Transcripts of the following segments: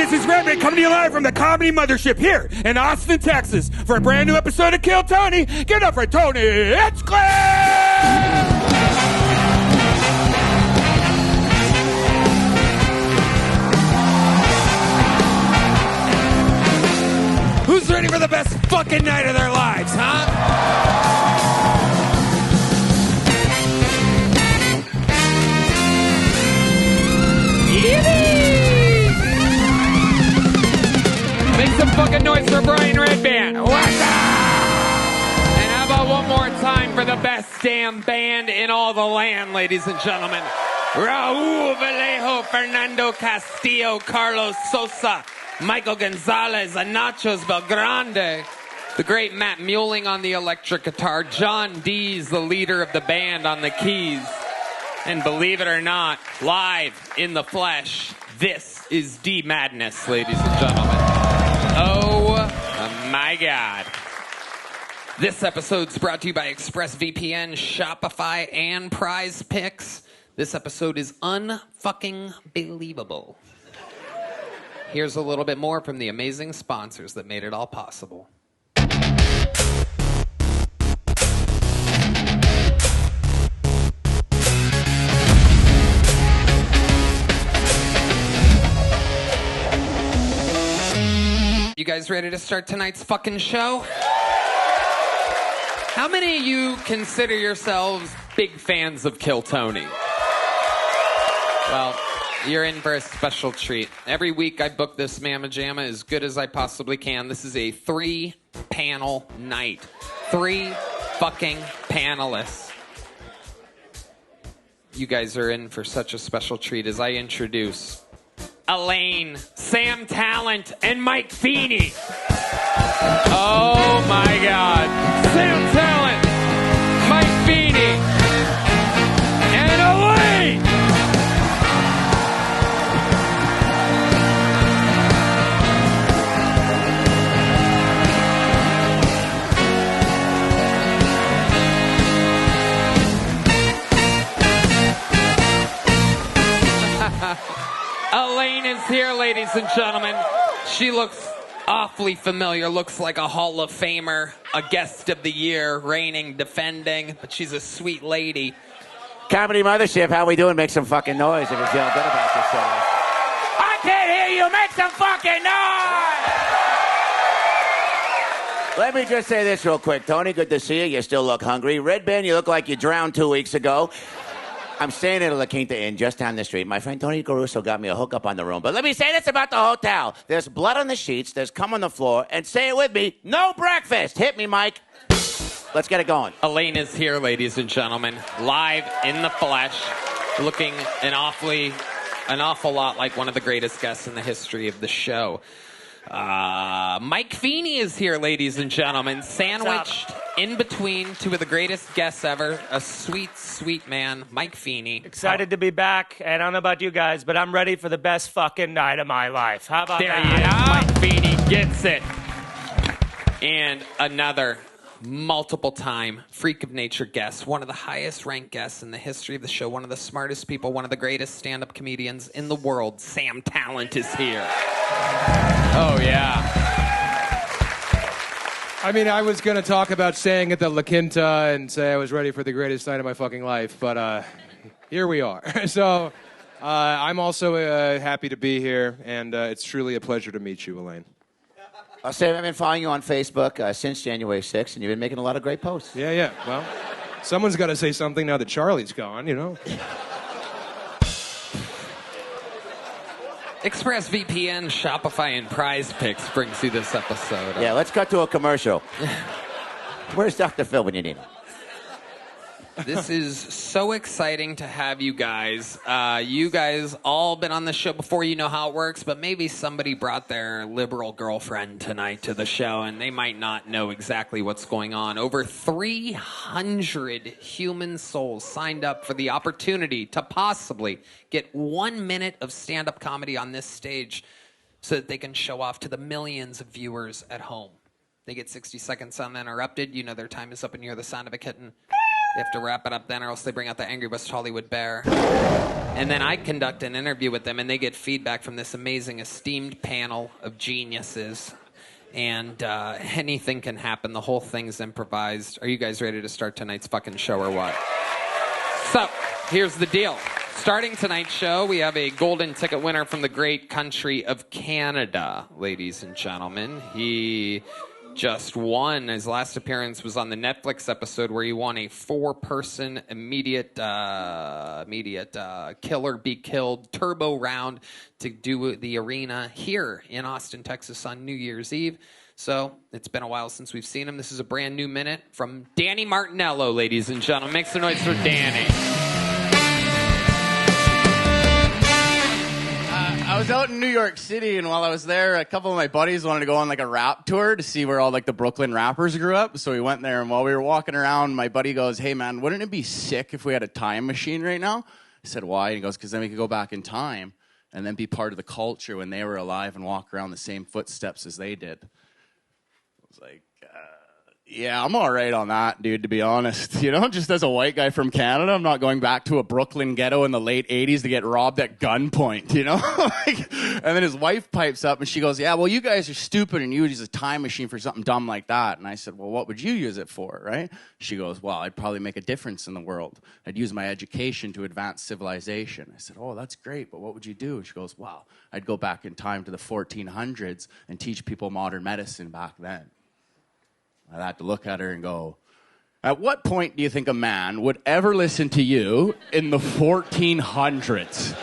This is Redban coming to you live from the Comedy Mothership here in Austin, Texas for a brand new episode of Kill Tony. Give it up for Tony Hinchcliffe! Who's ready for the best fucking night of their lives, huh? Make some fucking noise for Brian Redban. What's up? And how about one more time for the best damn band in all the land, ladies and gentlemen. Raul Vallejo, Fernando Castillo, Carlos Sosa, Michael Gonzales, and Nachos Belgrande. The great Matt Muehling on the electric guitar. John Deas, the leader of the band, on the keys. And believe it or not, live in the flesh, this is D Madness, ladies and gentlemen. Oh my God. This episode's brought to you by ExpressVPN, Shopify, and Prize Picks. This episode is unfucking believable. Here's a little bit more from the amazing sponsors that made it all possible. You guys ready to start tonight's fucking show? How many of you consider yourselves big fans of Kill Tony? Well, you're in for a special treat. Every week I book this Mamma Jamma as good as I possibly can. This is a 3-panel night. 3 fucking panelists. You guys are in for such a special treat as I introduce Elaine, Sam Tallent, and Mike Feeney. Oh my God. Sam Tallent, Mike Feeney, and Elaine. Elaine is here, ladies and gentlemen. She looks awfully familiar, looks like a Hall of Famer, a guest of the year, reigning, defending, but she's a sweet lady. Comedy Mothership, how we doing? Make some fucking noise if you feel good about yourself. I can't hear you. Make some fucking noise. Let me just say this real quick. Tony, good to see you. You still look hungry. Redban, you look like you drowned 2 weeks ago. I'm staying at a La Quinta Inn just down the street. My friend Tony Caruso got me a hookup on the room. But let me say this about the hotel. There's blood on the sheets, there's cum on the floor, and say it with me, no breakfast. Hit me, Mike. Let's get it going. Elaine is here, ladies and gentlemen, live in the flesh, looking an awful lot like one of the greatest guests in the history of the show. Mike Feeney is here, ladies and gentlemen, sandwiched in between 2 of the greatest guests ever. A sweet, sweet man, Mike Feeney. Excited to be back, and I don't know about you guys, but I'm ready for the best fucking night of my life. How about there that? Mike Feeney gets it. And another multiple-time freak of nature guest, one of the highest-ranked guests in the history of the show, one of the smartest people, one of the greatest stand-up comedians in the world. Sam Tallent is here. Oh, yeah. I mean, I was going to talk about staying at the La Quinta and say I was ready for the greatest night of my fucking life, but here we are. So I'm also happy to be here, and it's truly a pleasure to meet you, Elaine. I'll say I've been following you on Facebook since January 6th, and you've been making a lot of great posts. Yeah. Well, someone's got to say something now that Charlie's gone, you know. ExpressVPN, Shopify, and Prize Picks brings you this episode. Yeah, let's cut to a commercial. Where's Dr. Phil when you need him? This is so exciting to have you guys. You guys all been on the show before. You know how it works, but maybe somebody brought their liberal girlfriend tonight to the show, and they might not know exactly what's going on. Over 300 human souls signed up for the opportunity to possibly get 1 minute of stand-up comedy on this stage so that they can show off to the millions of viewers at home. They get 60 seconds uninterrupted. You know their time is up, and you hear the sound of a kitten. They have to wrap it up then, or else they bring out the Angry West Hollywood Bear. And then I conduct an interview with them, and they get feedback from this amazing, esteemed panel of geniuses. And anything can happen. The whole thing's improvised. Are you guys ready to start tonight's fucking show or what? So, here's the deal. Starting tonight's show, we have a golden ticket winner from the great country of Canada, ladies and gentlemen. He just won. His last appearance was on the Netflix episode where he won a 4-person immediate killer be killed turbo round to do the arena here in Austin, Texas on New Year's Eve. So it's been a while since we've seen him. This is a brand new minute from Danny Martinello, ladies and gentlemen. Make some noise for Danny. I was out in New York City, and while I was there, a couple of my buddies wanted to go on like a rap tour to see where all like the Brooklyn rappers grew up. So we went there, and while we were walking around, my buddy goes, "Hey man, wouldn't it be sick if we had a time machine right now?" I said, "Why?" And he goes, "Because then we could go back in time and then be part of the culture when they were alive and walk around the same footsteps as they did." I was like, yeah, I'm all right on that, dude, to be honest. You know, just as a white guy from Canada, I'm not going back to a Brooklyn ghetto in the late 80s to get robbed at gunpoint, you know? And then his wife pipes up and she goes, "Yeah, well, you guys are stupid and you would use a time machine for something dumb like that." And I said, "Well, what would you use it for, right?" She goes, "Well, I'd probably make a difference in the world. I'd use my education to advance civilization." I said, "Oh, that's great, but what would you do?" She goes, "Well, I'd go back in time to the 1400s and teach people modern medicine back then." I had to look at her and go, "At what point do you think a man would ever listen to you in the 1400s?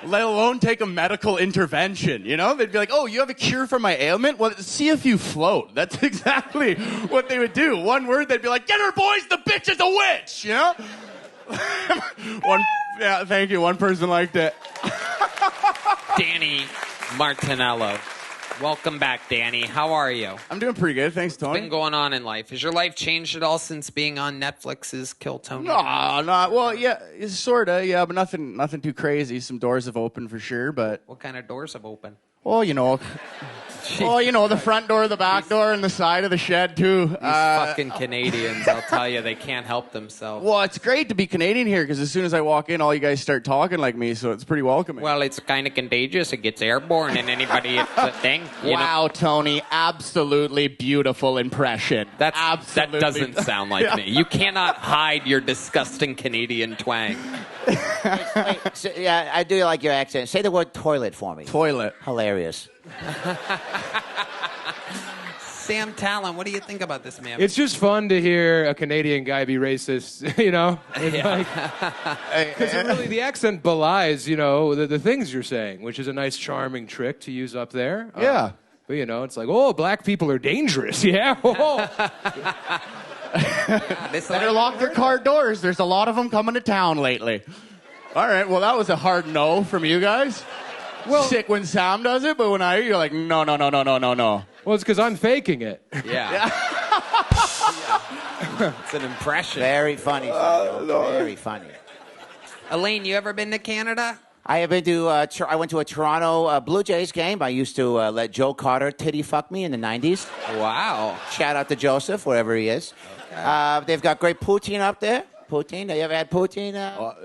Let alone take a medical intervention, you know? They'd be like, 'Oh, you have a cure for my ailment? Well, see if you float.'" That's exactly what they would do. One word, they'd be like, "Get her, boys, the bitch is a witch," you know? Yeah, thank you. One person liked it. Danny Martinello. Welcome back, Danny. How are you? I'm doing pretty good. Thanks, Tony. What's been going on in life? Has your life changed at all since being on Netflix's Kill Tony? No, not well. Yeah, sort of. Yeah, but nothing too crazy. Some doors have opened for sure, but What kind of doors have opened? well, you know, the front door, the back door, and the side of the shed too. These fucking Canadians, I'll tell you, they can't help themselves. Well, it's great to be Canadian here because as soon as I walk in, all you guys start talking like me, so it's pretty welcoming. Well, it's kind of contagious. It gets airborne, and anybody, it's a thing. Wow, Tony, absolutely beautiful impression. That absolutely doesn't sound like me. You cannot hide your disgusting Canadian twang. Wait, so, yeah, I do like your accent. Say the word toilet for me. Toilet. Hilarious. Sam Tallent, what do you think about this man? It's just fun to hear a Canadian guy be racist, you know? Because really, the accent belies, you know, the things you're saying, which is a nice, charming trick to use up there. Yeah. But, you know, it's like, oh, black people are dangerous, yeah? Better lock their car doors. There's a lot of them coming to town lately. All right, well, that was a hard no from you guys. Well, sick when Sam does it, but when I hear you're like, no. Well, it's because I'm faking it. Yeah. It's an impression. Very funny. Very funny. Elaine, you ever been to Canada? I have been to. I went to a Toronto Blue Jays game. I used to let Joe Carter titty fuck me in the '90s. Wow. Shout out to Joseph, wherever he is. Okay. They've got great poutine up there. Poutine. Have you ever had poutine?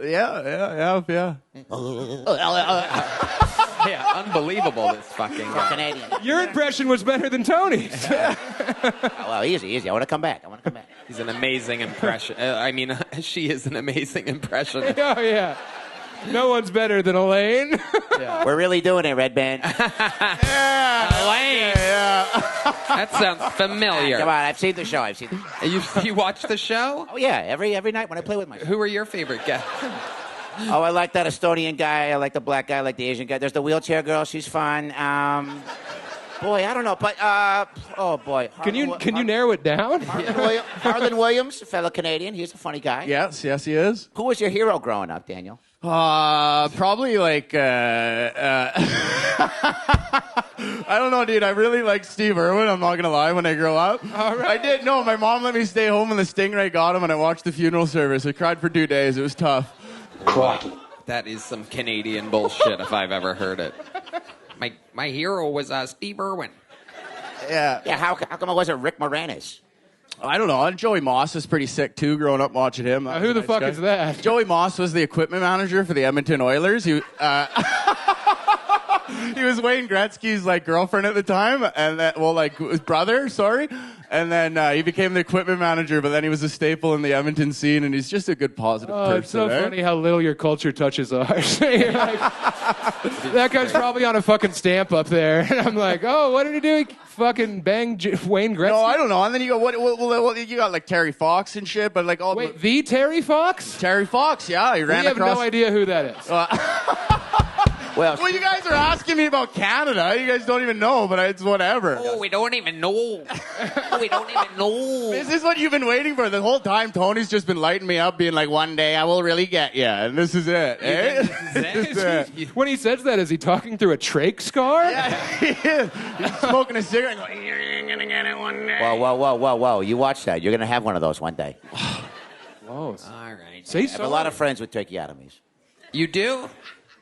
Yeah. Yeah, unbelievable, this fucking guy. Canadian. Your impression was better than Tony's. Well, easy. I want to come back. He's an amazing impression. She is an amazing impression. Oh, yeah. No one's better than Elaine. Yeah. We're really doing it, Redban. Elaine. Yeah. That sounds familiar. Come on, I've seen the show. You watch the show? Oh, yeah, every night when I play with my. Who are your favorite guests? Oh, I like that Estonian guy. I like the black guy. I like the Asian guy. There's the wheelchair girl. She's fun. Boy, I don't know, but oh boy. Can you narrow it down? Harlan Williams, a fellow Canadian. He's a funny guy. Yes, he is. Who was your hero growing up, Daniel? Probably like, I don't know, dude. I really like Steve Irwin. I'm not going to lie, when I grow up. All right. I did. No, my mom let me stay home when the Stingray got him, and I watched the funeral service. I cried for 2 days. It was tough. That is some Canadian bullshit if I've ever heard it. My hero was Steve Irwin. Yeah. Yeah, how come it wasn't Rick Moranis? I don't know. Joey Moss was pretty sick, too, growing up watching him. Who the fuck is that? Joey Moss was the equipment manager for the Edmonton Oilers. He was Wayne Gretzky's, like, girlfriend at the time. And then, his brother, sorry. And then he became the equipment manager, but then he was a staple in the Edmonton scene, and he's just a good, positive person. It's so funny how little your culture touches ours. You're like, that guy's probably on a fucking stamp up there. And I'm like, oh, what did he do? He fucking banged Wayne Gretzky? No, I don't know. And then you go, what you got, like, Terry Fox and shit, but, like, all Wait, the Terry Fox? Terry Fox, yeah. He ran We have across... no idea who that is. Well, you guys are asking me about Canada. You guys don't even know, but it's whatever. Oh, we don't even know. We don't even know. This is what you've been waiting for. The whole time, Tony's just been lighting me up, being like, one day I will really get you. And this is it. This is it. When he says that, is he talking through a trach scar? Yeah, he is. He's smoking a cigarette and going, you're going to get it one day. Whoa. You watch that. You're going to have one of those one day. Whoa. All right. Say I have so. a lot of friends with tracheotomies. You do?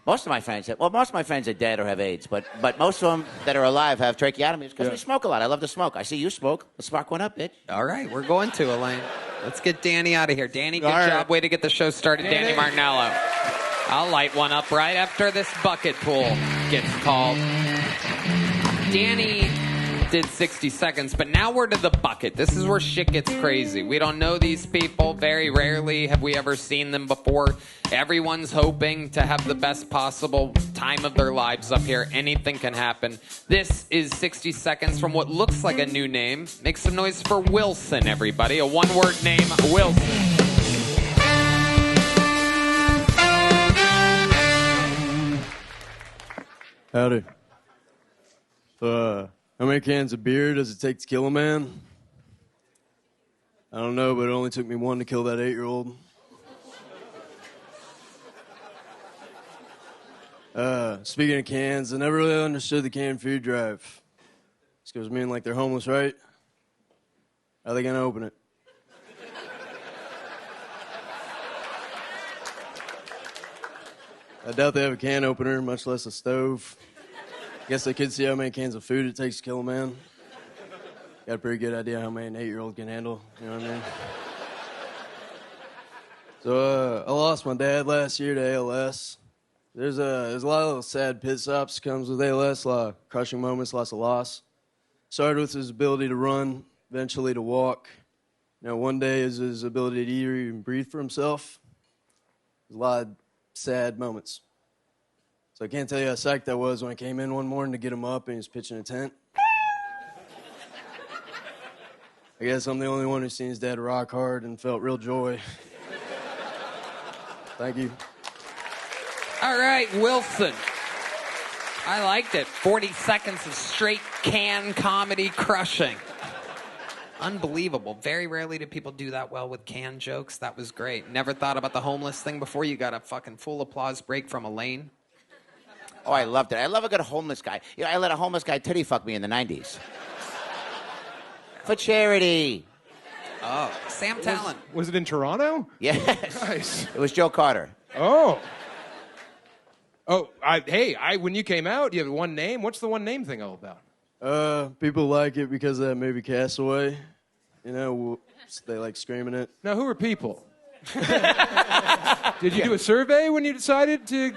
Most of my friends are dead or have AIDS, but most of them that are alive have tracheotomies because we smoke a lot. I love to smoke. I see you smoke. Let's spark one up, bitch. All right, we're going to, Elaine. Let's get Danny out of here. Danny, good All job. right. Way to get the show started, Danny Martinello. I'll light one up right after this bucket pool gets called. Danny did 60 seconds, but now we're to the bucket. This is where shit gets crazy. We don't know these people. Very rarely have we ever seen them before. Everyone's hoping to have the best possible time of their lives up here. Anything can happen. This is 60 seconds from what looks like a new name. Make some noise for Wilson, everybody. A one-word name, Wilson. Howdy. How many cans of beer does it take to kill a man? I don't know, but it only took me one to kill that 8-year-old. Speaking of cans, I never really understood the canned food drive. This goes mean like they're homeless, right? How are they gonna open it? I doubt they have a can opener, much less a stove. Guess they could see how many cans of food it takes to kill a man. Got a pretty good idea how many an 8-year-old can handle, you know what I mean? So, I lost my dad last year to ALS. There's a lot of little sad pit stops comes with ALS, a lot of crushing moments, lots of loss. Started with his ability to run, eventually to walk. One day is his ability to eat or even breathe for himself. There's a lot of sad moments. So I can't tell you how psyched I was when I came in one morning to get him up and he was pitching a tent. I guess I'm the only one who's seen his dad rock hard and felt real joy. Thank you. All right, Wilson. I liked it. 40 seconds of straight can comedy crushing. Unbelievable. Very rarely do people do that well with canned jokes. That was great. Never thought about the homeless thing before. You got a fucking full applause break from Elaine. Oh, I loved it. I love a good homeless guy. I let a homeless guy titty fuck me in the 90s. For charity. Oh, Sam Tallent. Was it in Toronto? Yes. Nice. It was Joe Carter. Oh. When you came out, you have one name. What's the one name thing all about? People like it because of that movie Cassaday. They like screaming it. Now, who are people? Did you do a survey when you decided to...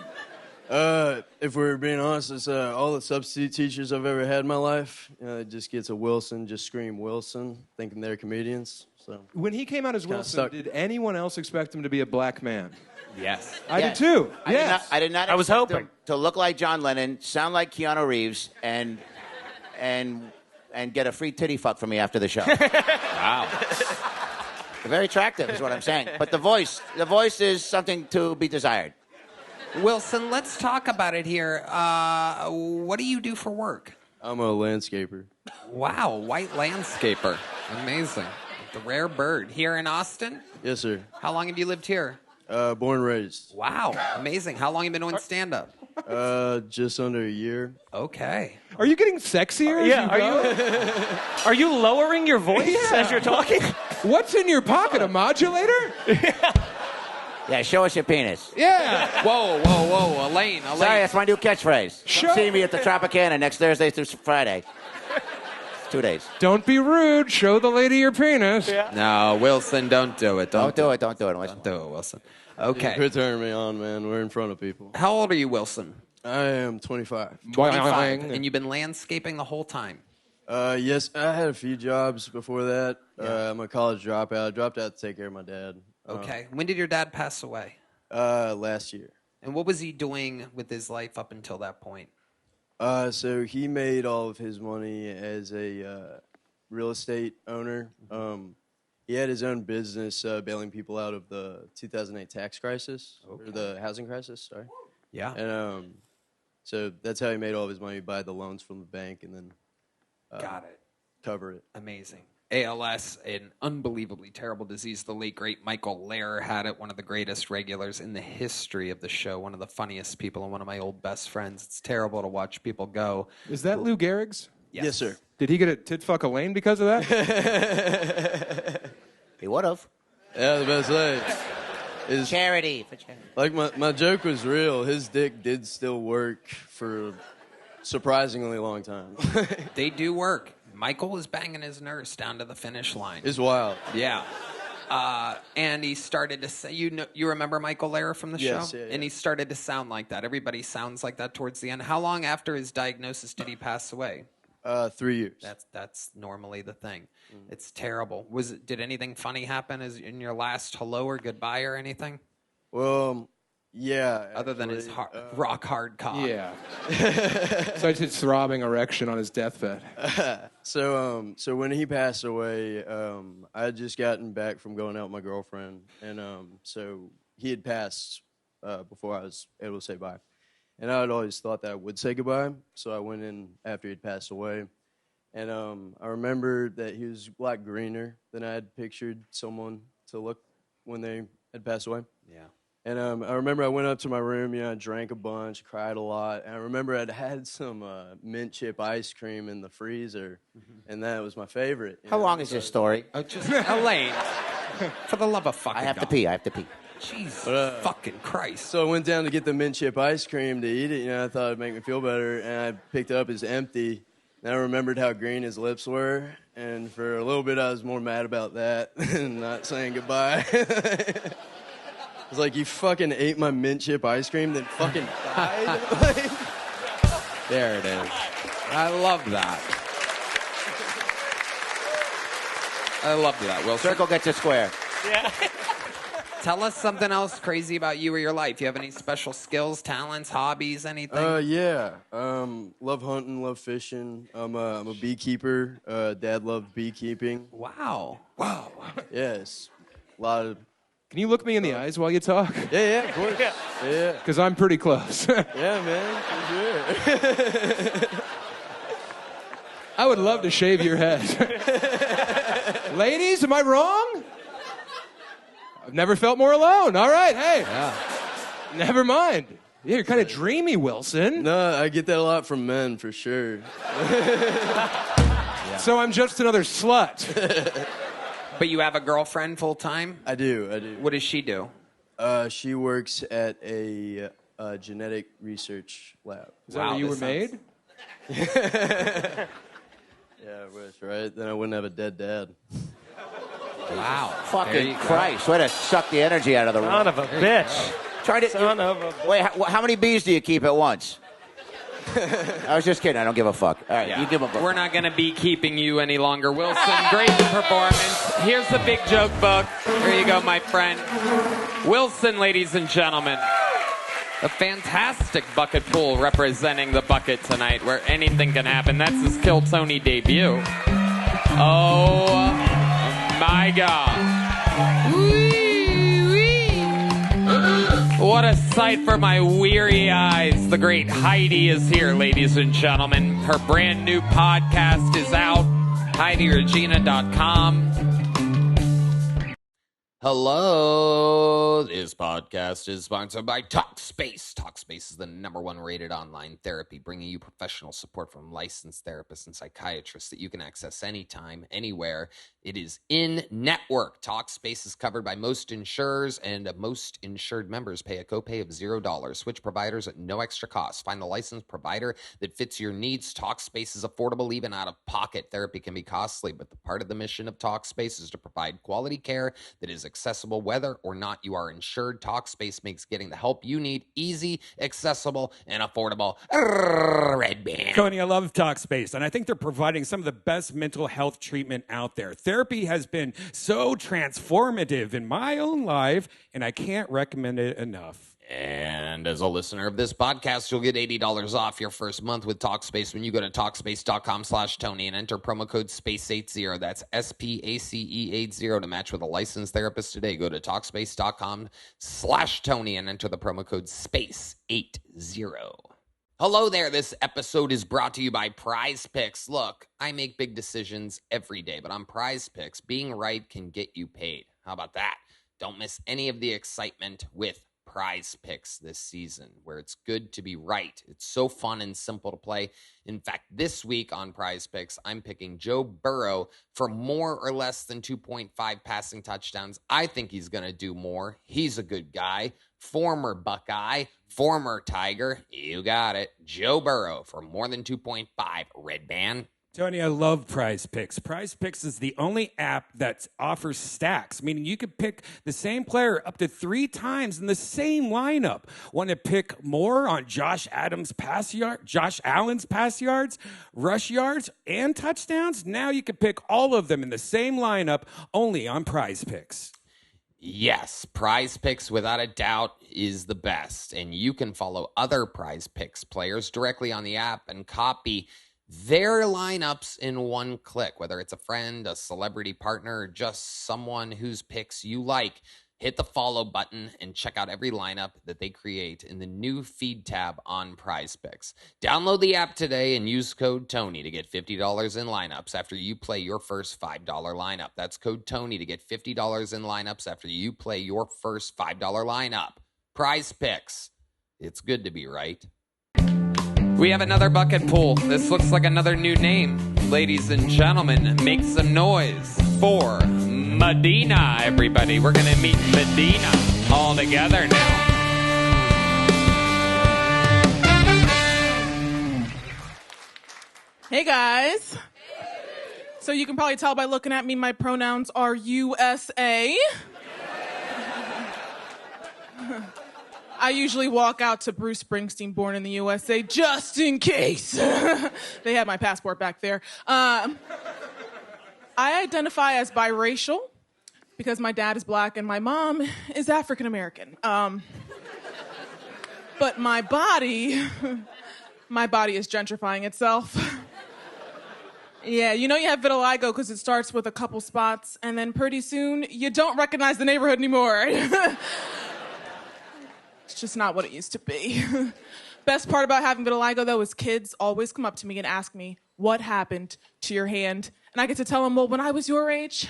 If we're being honest, it's all the substitute teachers I've ever had in my life. It just gets a Wilson, just scream Wilson, thinking they're comedians. So When he came out as Wilson, stuck. did anyone else expect him to be a black man? Yes. I did too. I did not. I was expect hoping. him to look like John Lennon, sound like Keanu Reeves, and get a free titty fuck from me after the show. Wow. Very attractive is what I'm saying. But the voice is something to be desired. Wilson, let's talk about it here. What do you do for work? I'm a landscaper. Wow, white landscaper. Amazing. The rare bird. Here in Austin? Yes, sir. How long have you lived here? Born and raised. Wow, amazing. How long have you been doing stand-up? Just under a year. Okay. Are you getting sexier as you go? Are you lowering your voice as you're talking? What's in your pocket, a modulator? Yeah, show us your penis. Yeah. Whoa, Elaine. Sorry, that's my new catchphrase. Show- See me at the Tropicana next Thursday through Friday. 2 days. Don't be rude. Show the lady your penis. No, Wilson, don't do it. Don't do it. Don't do it. Don't do it, Wilson. Okay. Quit turning me on, man. We're in front of people. How old are you, Wilson? I am 25. 25. And you've been landscaping the whole time? Yes, I had a few jobs before that. I'm a college dropout. I dropped out to take care of my dad. Okay. When did your dad pass away? Last year. And what was he doing with his life up until that point? So he made all of his money as a real estate owner. He had his own business bailing people out of the 2008 tax crisis, or the housing crisis, sorry. Yeah. And so that's how he made all of his money, buy the loans from the bank and then Got it. cover it. Amazing. ALS, an unbelievably terrible disease. The late, great Michael Lehrer had it, one of the greatest regulars in the history of the show, one of the funniest people and one of my old best friends. It's terrible to watch people go. Is that Lou Gehrig's? Yes, sir. Did he get a tit fuck Elaine because of that? He would have. Yeah, I was about to say. Charity. For charity. Like, my joke was real. His dick did still work for a surprisingly long time. They do work. Michael was banging his nurse down to the finish line. It's wild. Yeah. And he started to say, you remember Michael Lehrer from the show? Yes, yeah. And he started to sound like that. Everybody sounds like that towards the end. How long after his diagnosis did he pass away? 3 years. That's normally the thing. It's terrible. Did anything funny happen in your last hello or goodbye or anything? Well, yeah. Other than his rock hard cock. Yeah. Such his throbbing erection on his deathbed. So when he passed away, I had just gotten back from going out with my girlfriend, and so he had passed before I was able to say bye. And I had always thought that I would say goodbye, so I went in after he'd passed away. And I remember that he was a lot greener than I had pictured someone to look when they had passed away. Yeah. And I remember I went up to my room, I drank a bunch, cried a lot. And I remember I'd had some mint chip ice cream in the freezer, and that was my favorite. How long is this story? Oh, just Elaine. For the love of fucking I have to God. pee. I have to pee. Jesus fucking Christ. So I went down to get the mint chip ice cream to eat it. I thought it'd make me feel better, and I picked it up. It's empty. And I remembered how green his lips were, and for a little bit I was more mad about that than not saying goodbye. I was like, you fucking ate my mint chip ice cream, then fucking died? There it is. I love that. I love that, Will. Circle gets a square. Yeah. Tell us something else crazy about you or your life. You have any special skills, talents, hobbies, anything? Yeah. Love hunting, love fishing. I'm a beekeeper. Dad loved beekeeping. Wow. Yes. A lot of... Can you look me in the eyes while you talk? Yeah, of course. Yeah. Because I'm pretty close. Yeah, man. For sure. I would love to shave your head. Ladies, am I wrong? I've never felt more alone. All right, hey. Yeah. Never mind. Yeah, you're kind of dreamy, Wilson. No, I get that a lot from men, for sure. So I'm just another slut. But you have a girlfriend full time? I do. What does she do? She works at a genetic research lab. Is that where you were made? Yeah, I wish, right? Then I wouldn't have a dead dad. Wow. Fucking Christ. Way to suck the energy out of the room. Son of a bitch. Wait, how many bees do you keep at once? I was just kidding. I don't give a fuck. All right, you give a fuck. We're not going to be keeping you any longer. Wilson, great performance. Here's the big joke book. Here you go, my friend. Wilson, ladies and gentlemen. A fantastic bucket pool representing the bucket tonight where anything can happen. That's his Kill Tony debut. Oh, my God. What a sight for my weary eyes. The great Heidi is here, ladies and gentlemen. Her brand new podcast is out. HeidiRegina.com. Hello. This podcast is sponsored by Talkspace. Talkspace is the #1 rated online therapy, bringing you professional support from licensed therapists and psychiatrists that you can access anytime, anywhere. It is in-network. Talkspace is covered by most insurers, and most insured members pay a copay of $0. Switch providers at no extra cost. Find the licensed provider that fits your needs. Talkspace is affordable, even out of pocket. Therapy can be costly, but the part of the mission of Talkspace is to provide quality care that is accessible whether or not you are insured. Talkspace makes getting the help you need easy, accessible, and affordable. Redban. Tony, I love Talkspace, and I think they're providing some of the best mental health treatment out there. Therapy has been so transformative in my own life, and I can't recommend it enough. And as a listener of this podcast, you'll get $80 off your first month with Talkspace when you go to Talkspace.com/Tony and enter promo code SPACE80. That's SPACE80 to match with a licensed therapist today. Go to Talkspace.com/Tony and enter the promo code SPACE80. Hello there. This episode is brought to you by Prize Picks. Look, I make big decisions every day, but on Prize Picks, being right can get you paid. How about that? Don't miss any of the excitement with Prize Picks this season, where it's good to be right. It's so fun and simple to play. In fact, this week on Prize Picks, I'm picking Joe Burrow for more or less than 2.5 passing touchdowns. I think he's going to do more. He's a good guy. Former Buckeye, former Tiger. You got it. Joe Burrow for more than 2.5. Redban. Tony, I love Prize Picks. Prize Picks is the only app that offers stacks, meaning you could pick the same player up to 3 times in the same lineup. Want to pick more on Josh Allen's pass yards, rush yards, and touchdowns? Now you can pick all of them in the same lineup, only on Prize Picks. Yes, Prize Picks, without a doubt, is the best. And you can follow other Prize Picks players directly on the app and copy their lineups in one click, whether it's a friend, a celebrity partner, or just someone whose picks you like. Hit the follow button and check out every lineup that they create in the new feed tab on Prize Picks. Download the app today and use code Tony to get $50 in lineups after you play your first $5 lineup. That's code Tony to get $50 in lineups after you play your first $5 lineup. Prize Picks. It's good to be right. We have another bucket pool. This looks like another new name. Ladies and gentlemen, make some noise for Medina, everybody. We're going to meet Medina all together now. Hey, guys. So you can probably tell by looking at me, my pronouns are USA. I usually walk out to Bruce Springsteen, Born in the USA, just in case. They had my passport back there. I identify as biracial because my dad is black and my mom is African American. But my body is gentrifying itself. Yeah, you know you have vitiligo because it starts with a couple spots and then pretty soon you don't recognize the neighborhood anymore. It's just not what it used to be. Best part about having vitiligo, though, is kids always come up to me and ask me, what happened to your hand? And I get to tell them, well, when I was your age,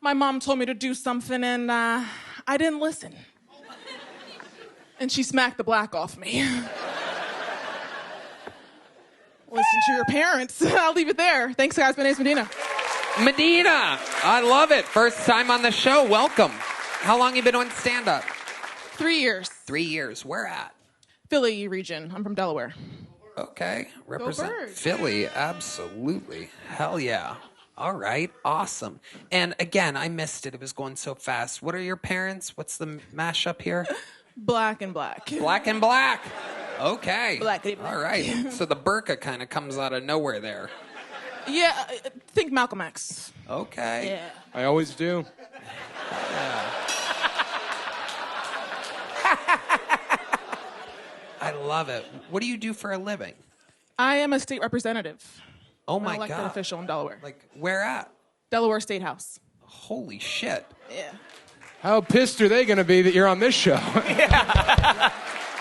my mom told me to do something and I didn't listen. And she smacked the black off me. Listen to your parents. I'll leave it there. Thanks, guys. My name's Medina. Medina, I love it. First time on the show. Welcome. How long you been on stand-up? 3 years. 3 years. Where at? Philly region. I'm from Delaware. Okay. Represent Birds. Philly. Absolutely. Hell yeah. All right. Awesome. And again, I missed it. It was going so fast. What are your parents? What's the mashup here? Black and black. Black and black. Okay. Black and black. All right. So the burqa kind of comes out of nowhere there. Yeah, think Malcolm X. Okay. Yeah. I always do. I love it. What do you do for a living? I am a state representative. Oh I'm my an elected God. official in Delaware. Like, where at? Delaware State House. Holy shit. Yeah. How pissed are they going to be that you're on this show?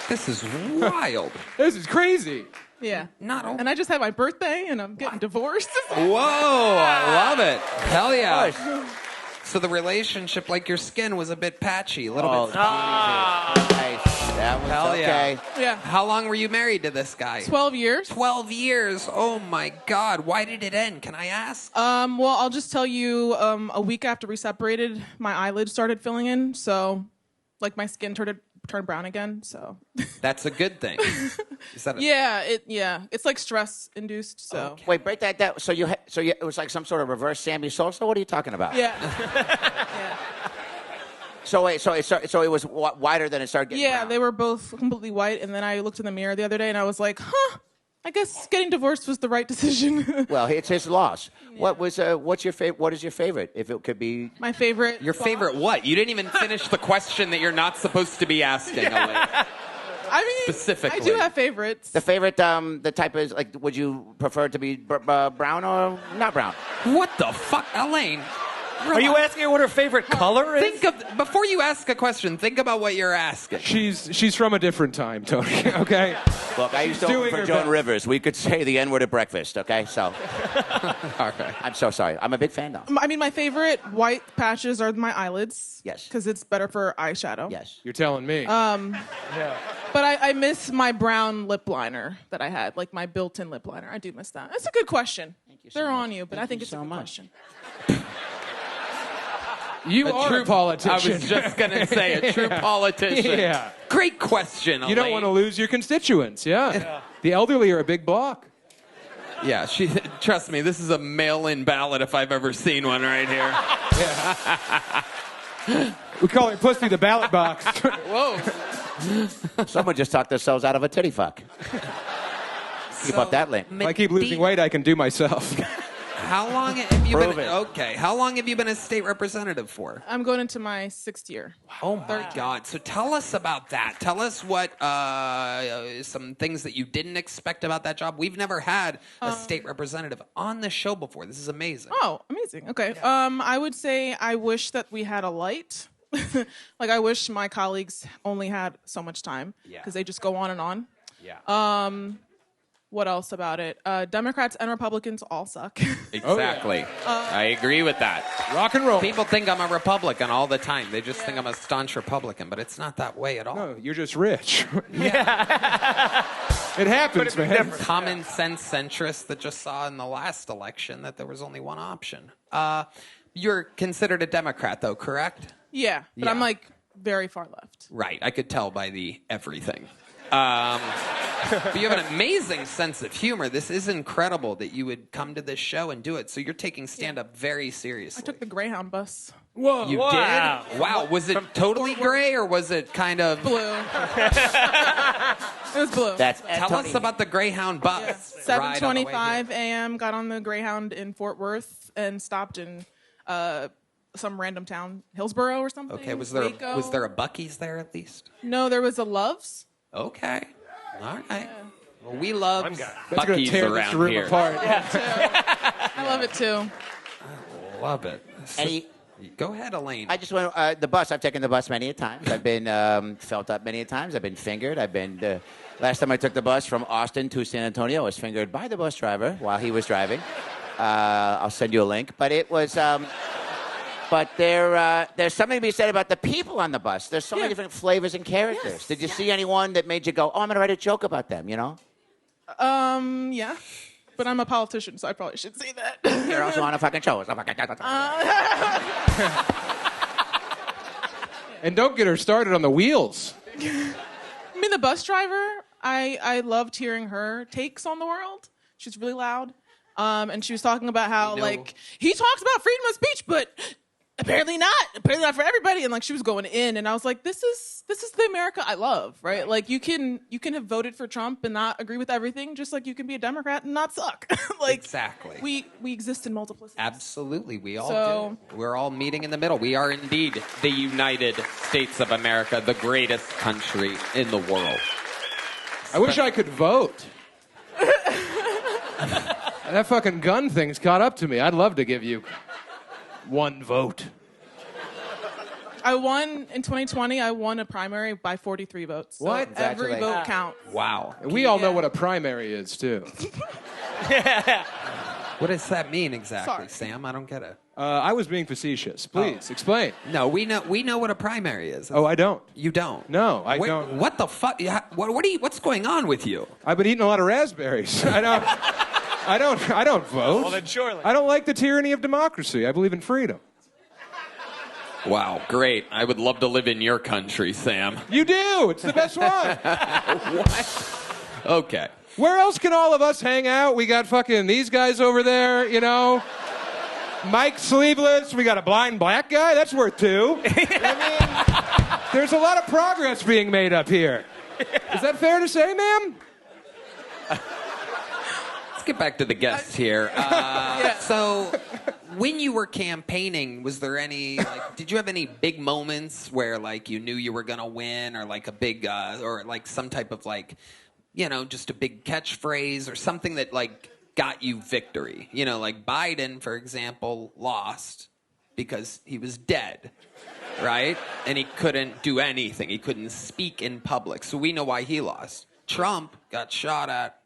This is wild. This is crazy. Yeah. Not only. And I just had my birthday and I'm getting divorced. Whoa, I love it. Hell yeah. So the relationship, like your skin, was a bit patchy, a little bit. Nice. That was Hell okay. Yeah. How long were you married to this guy? 12 years. 12 years. Oh my God. Why did it end? Can I ask? Well, I'll just tell you, a week after we separated, my eyelids started filling in. So, like, my skin turned brown again. So. That's a good thing. Is that It's like stress induced. So. Okay. Wait, break that down. So it was like some sort of reverse Sammy Sosa? What are you talking about? Yeah. Yeah. So it was wider than it started getting brown. They were both completely white, and then I looked in the mirror the other day, and I was like, I guess getting divorced was the right decision. Well, it's his loss. Yeah. What's your favorite? What is your favorite? If it could be My favorite. Your favorite what? You didn't even finish the question that you're not supposed to be asking, Elaine. I mean, Specifically. I do have favorites. the favorite. The type is like. Would you prefer it to be brown or not brown? What the fuck? Elaine. Are you asking her what her favorite color is? Before you ask a question, think about what you're asking. She's from a different time, Tony. Okay. Look, I used to Doing open for her Joan best. Rivers. We could say the N-word at breakfast. Okay, so. Okay. I'm so sorry. I'm a big fan, though. I mean, my favorite white patches are my eyelids. Yes. Because it's better for eyeshadow. Yes. You're telling me. But I miss my brown lip liner that I had, like my built-in lip liner. I do miss that. That's a good question. They're on you, but I think it's a good question. You are a politician. I was just going to say, a true politician. Yeah. Great question, Elaine. You don't want to lose your constituents. Yeah. The elderly are a big block. Yeah, trust me, this is a mail-in ballot if I've ever seen one right here. We call it Pussy the ballot box. Whoa. Someone just talked themselves out of a titty fuck. Keep up that link. If I keep losing weight, I can do myself. How long have you Prove been? it. Okay. How long have you been a state representative for? I'm going into my 6th year. Oh my God! So tell us about that. Tell us what some things that you didn't expect about that job. We've never had a state representative on the show before. This is amazing. Oh, amazing. Okay. I would say I wish that we had a light. Like, I wish my colleagues only had so much time because they just go on and on. Yeah. What else about it? Democrats and Republicans all suck. Exactly. I agree with that. Rock and roll. People think I'm a Republican all the time. They just think I'm a staunch Republican, but it's not that way at all. No, you're just rich. It happens, man. Common sense centrists that just saw in the last election that there was only one option. You're considered a Democrat, though, correct? Yeah, but Yeah. I'm like very far left. Right. I could tell by the everything. But you have an amazing sense of humor. This is incredible that you would come to this show and do it. So you're taking stand-up very seriously. I took the Greyhound bus. Whoa. You Wow. did? Wow. Was it totally gray or was it kind of... Blue. It was blue. Tell us about the Greyhound bus. ride on the way 7:25 here. a.m. Got on the Greyhound in Fort Worth and stopped in some random town, Hillsborough or something. Okay. Was Waco. there a Buc-ee's there at least? No, there was a Love's. Okay. All right. Well, we love That's going to Buc-ee's tear this around room here. apart. I love it too. Love it. And Go ahead, Elaine. I just went the bus. I've taken the bus many a times. I've been felt up many a times. I've been fingered. I've been. Last time I took the bus from Austin to San Antonio, I was fingered by the bus driver while he was driving. I'll send you a link. But it was. But there's something to be said about the people on the bus. There's so many different flavors and characters. Yes. Did you see anyone that made you go, "Oh, I'm going to write a joke about them"? You know. Yeah. But I'm a politician, so I probably should say that. You're also on a fucking show. And don't get her started on the wheels. I mean, the bus driver, I loved hearing her takes on the world. She's really loud. And she was talking about how, like, he talks about freedom of speech, but apparently not for everybody. And like, she was going in, and I was like, this is the America I love, right? Like, you can have voted for Trump and not agree with everything, just like you can be a Democrat and not suck. Like, exactly. We exist in multiplicities. Absolutely, we all do. We're all meeting in the middle. We are indeed the United States of America, the greatest country in the world. I wish I could vote. That fucking gun thing's caught up to me. I'd love to give you one vote. I won in 2020. I won a primary by 43 votes. So What? every vote counts. Wow. We all know what a primary is, too. What does that mean exactly, Sorry. Sam? I don't get it. I was being facetious. Please, explain. No, we know what a primary is. Oh, I don't. You don't? No, I don't. What the fuck? What's going on with you? I've been eating a lot of raspberries. I don't vote. Well, then surely. I don't like the tyranny of democracy. I believe in freedom. Wow, great. I would love to live in your country, Sam. You do. It's the best one. What? Okay. Where else can all of us hang out? We got fucking these guys over there, you know. Mike Sleeveless. We got a blind black guy. That's worth two. I mean, there's a lot of progress being made up here. Is that fair to say, ma'am? Let's get back to the guests here. So, when you were campaigning, was there any, did you have any big moments where, you knew you were going to win, or, a big, or, some type of, just a big catchphrase, or something that, got you victory? You know, Biden, for example, lost because he was dead, right? And he couldn't do anything. He couldn't speak in public. So we know why he lost. Trump got shot at.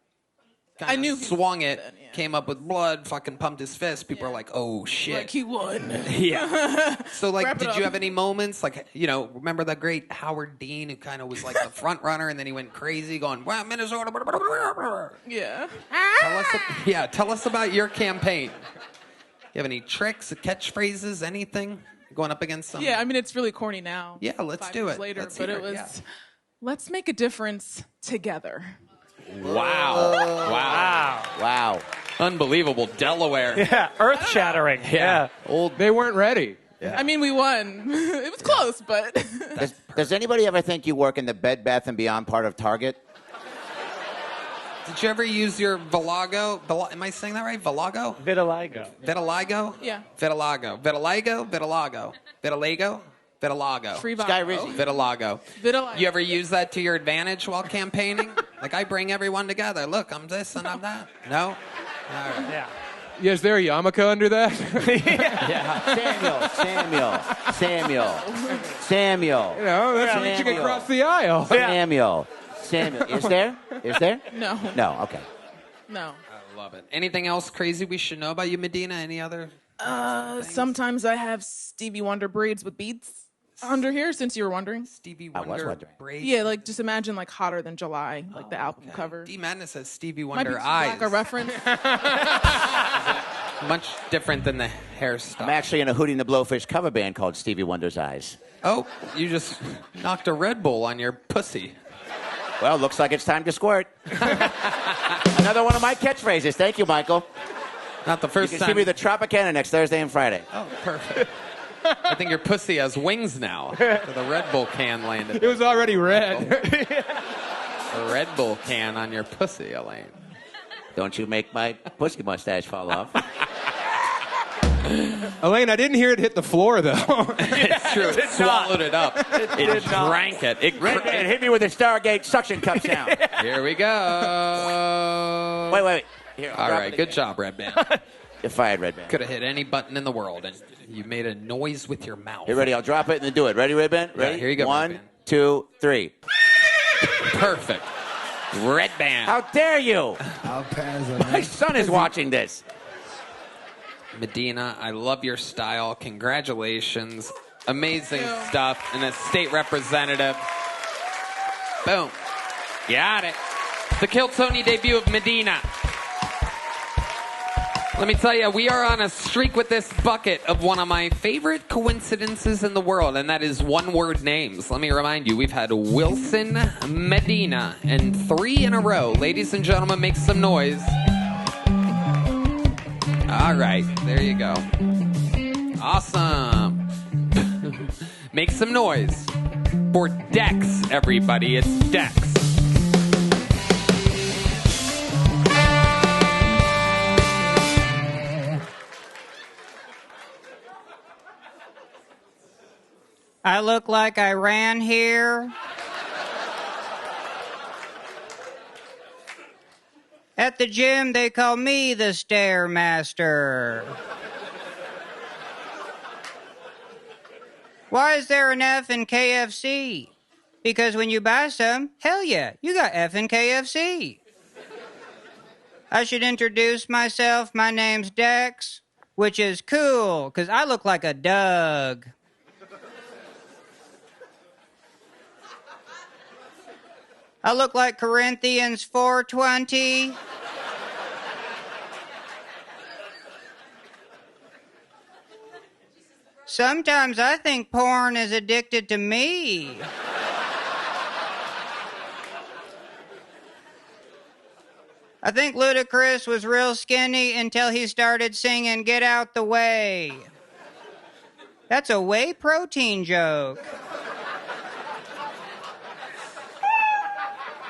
I knew he swung it, then, yeah. came up with blood, fucking pumped his fist. People are like, oh, shit. Like he won. Yeah. So, Wrap it did up. you have any moments? Remember the great Howard Dean, who kind of was the front runner, and then he went crazy going, wow, Minnesota. Yeah. Tell us about your campaign. You have any tricks, catchphrases, anything going up against something? Yeah, I mean, it's really corny now. Yeah, let's 5 do years it. Later, Let's but hear it was, yeah. let's make a difference together. Wow. Unbelievable. Delaware. Yeah, earth-shattering. Yeah. They weren't ready. I mean, we won. It was close, but... Does anybody ever think you work in the Bed Bath & Beyond part of Target? Did you ever use your Vitiligo? Am I saying that right? Vitiligo? Vitiligo. Vitiligo? Yeah. Vitiligo. Vitiligo. Free Sky Vodka. Rizzi. Vitiligo. Vitiligo. You ever use that to your advantage while campaigning? I bring everyone together. Look, I'm this and I'm that. No? All right. Yeah. Yeah, is there a yarmulke under that? Samuel. You know, that's reaching Samuel. across the aisle. Samuel. Is there? No. No, okay. No. I love it. Anything else crazy we should know about you, Medina? Any other? Sometimes I have Stevie Wonder braids with beads under here, since you were wondering. Stevie I was Wonder wondering. braids? Yeah, just imagine Hotter Than July, the album cover. D Madness has Stevie Might be Wonder too eyes. black a reference. Much different than the hairstyle. I'm actually in a Hootie and the Blowfish cover band called Stevie Wonder's Eyes. Oh, you just knocked a Red Bull on your pussy. Well, looks like it's time to squirt. Another one of my catchphrases. Thank you, Michael. Not the You first can time. see me at the Tropicana next Thursday and Friday. Oh, perfect. I think your pussy has wings now. The Red Bull can landed. It was already red. A Red Bull can on your pussy, Elaine. Don't you make my pussy mustache fall off. Elaine, I didn't hear it hit the floor, though. It's true. It swallowed it up. It drank it. It Hit me with a Stargate suction cup sound. Here we go. Wait. Here, I'll All drop right, it good again. job, Redban. You're fired, Redban. Could have hit any button in the world, and you made a noise with your mouth. You ready? I'll drop it and then do it. Ready, Redban? Ready? here you go, 1, Redban. 2, 3. Perfect. Redban. How dare you? I'll pass on My that. son is watching this. Medina, I love your style. Congratulations. Amazing stuff. And a state representative. Boom. Got it. The Kill Tony debut of Medina. Let me tell you, we are on a streak with this bucket of one of my favorite coincidences in the world, and that is one-word names. Let me remind you, we've had Wilson, Medina, and 3 in a row. Ladies and gentlemen, make some noise. All right, there you go. Awesome. Make some noise for Dex, everybody. It's Dex. I look like I ran here. At the gym, they call me the Stairmaster. Why is there an F in KFC? Because when you buy some, hell yeah, you got F in KFC. I should introduce myself. My name's Dex. which is cool, because I look like a Doug. I look like Corinthians 4:20. Sometimes I think porn is addicted to me. I think Ludacris was real skinny until he started singing Get Out the Way. That's a whey protein joke.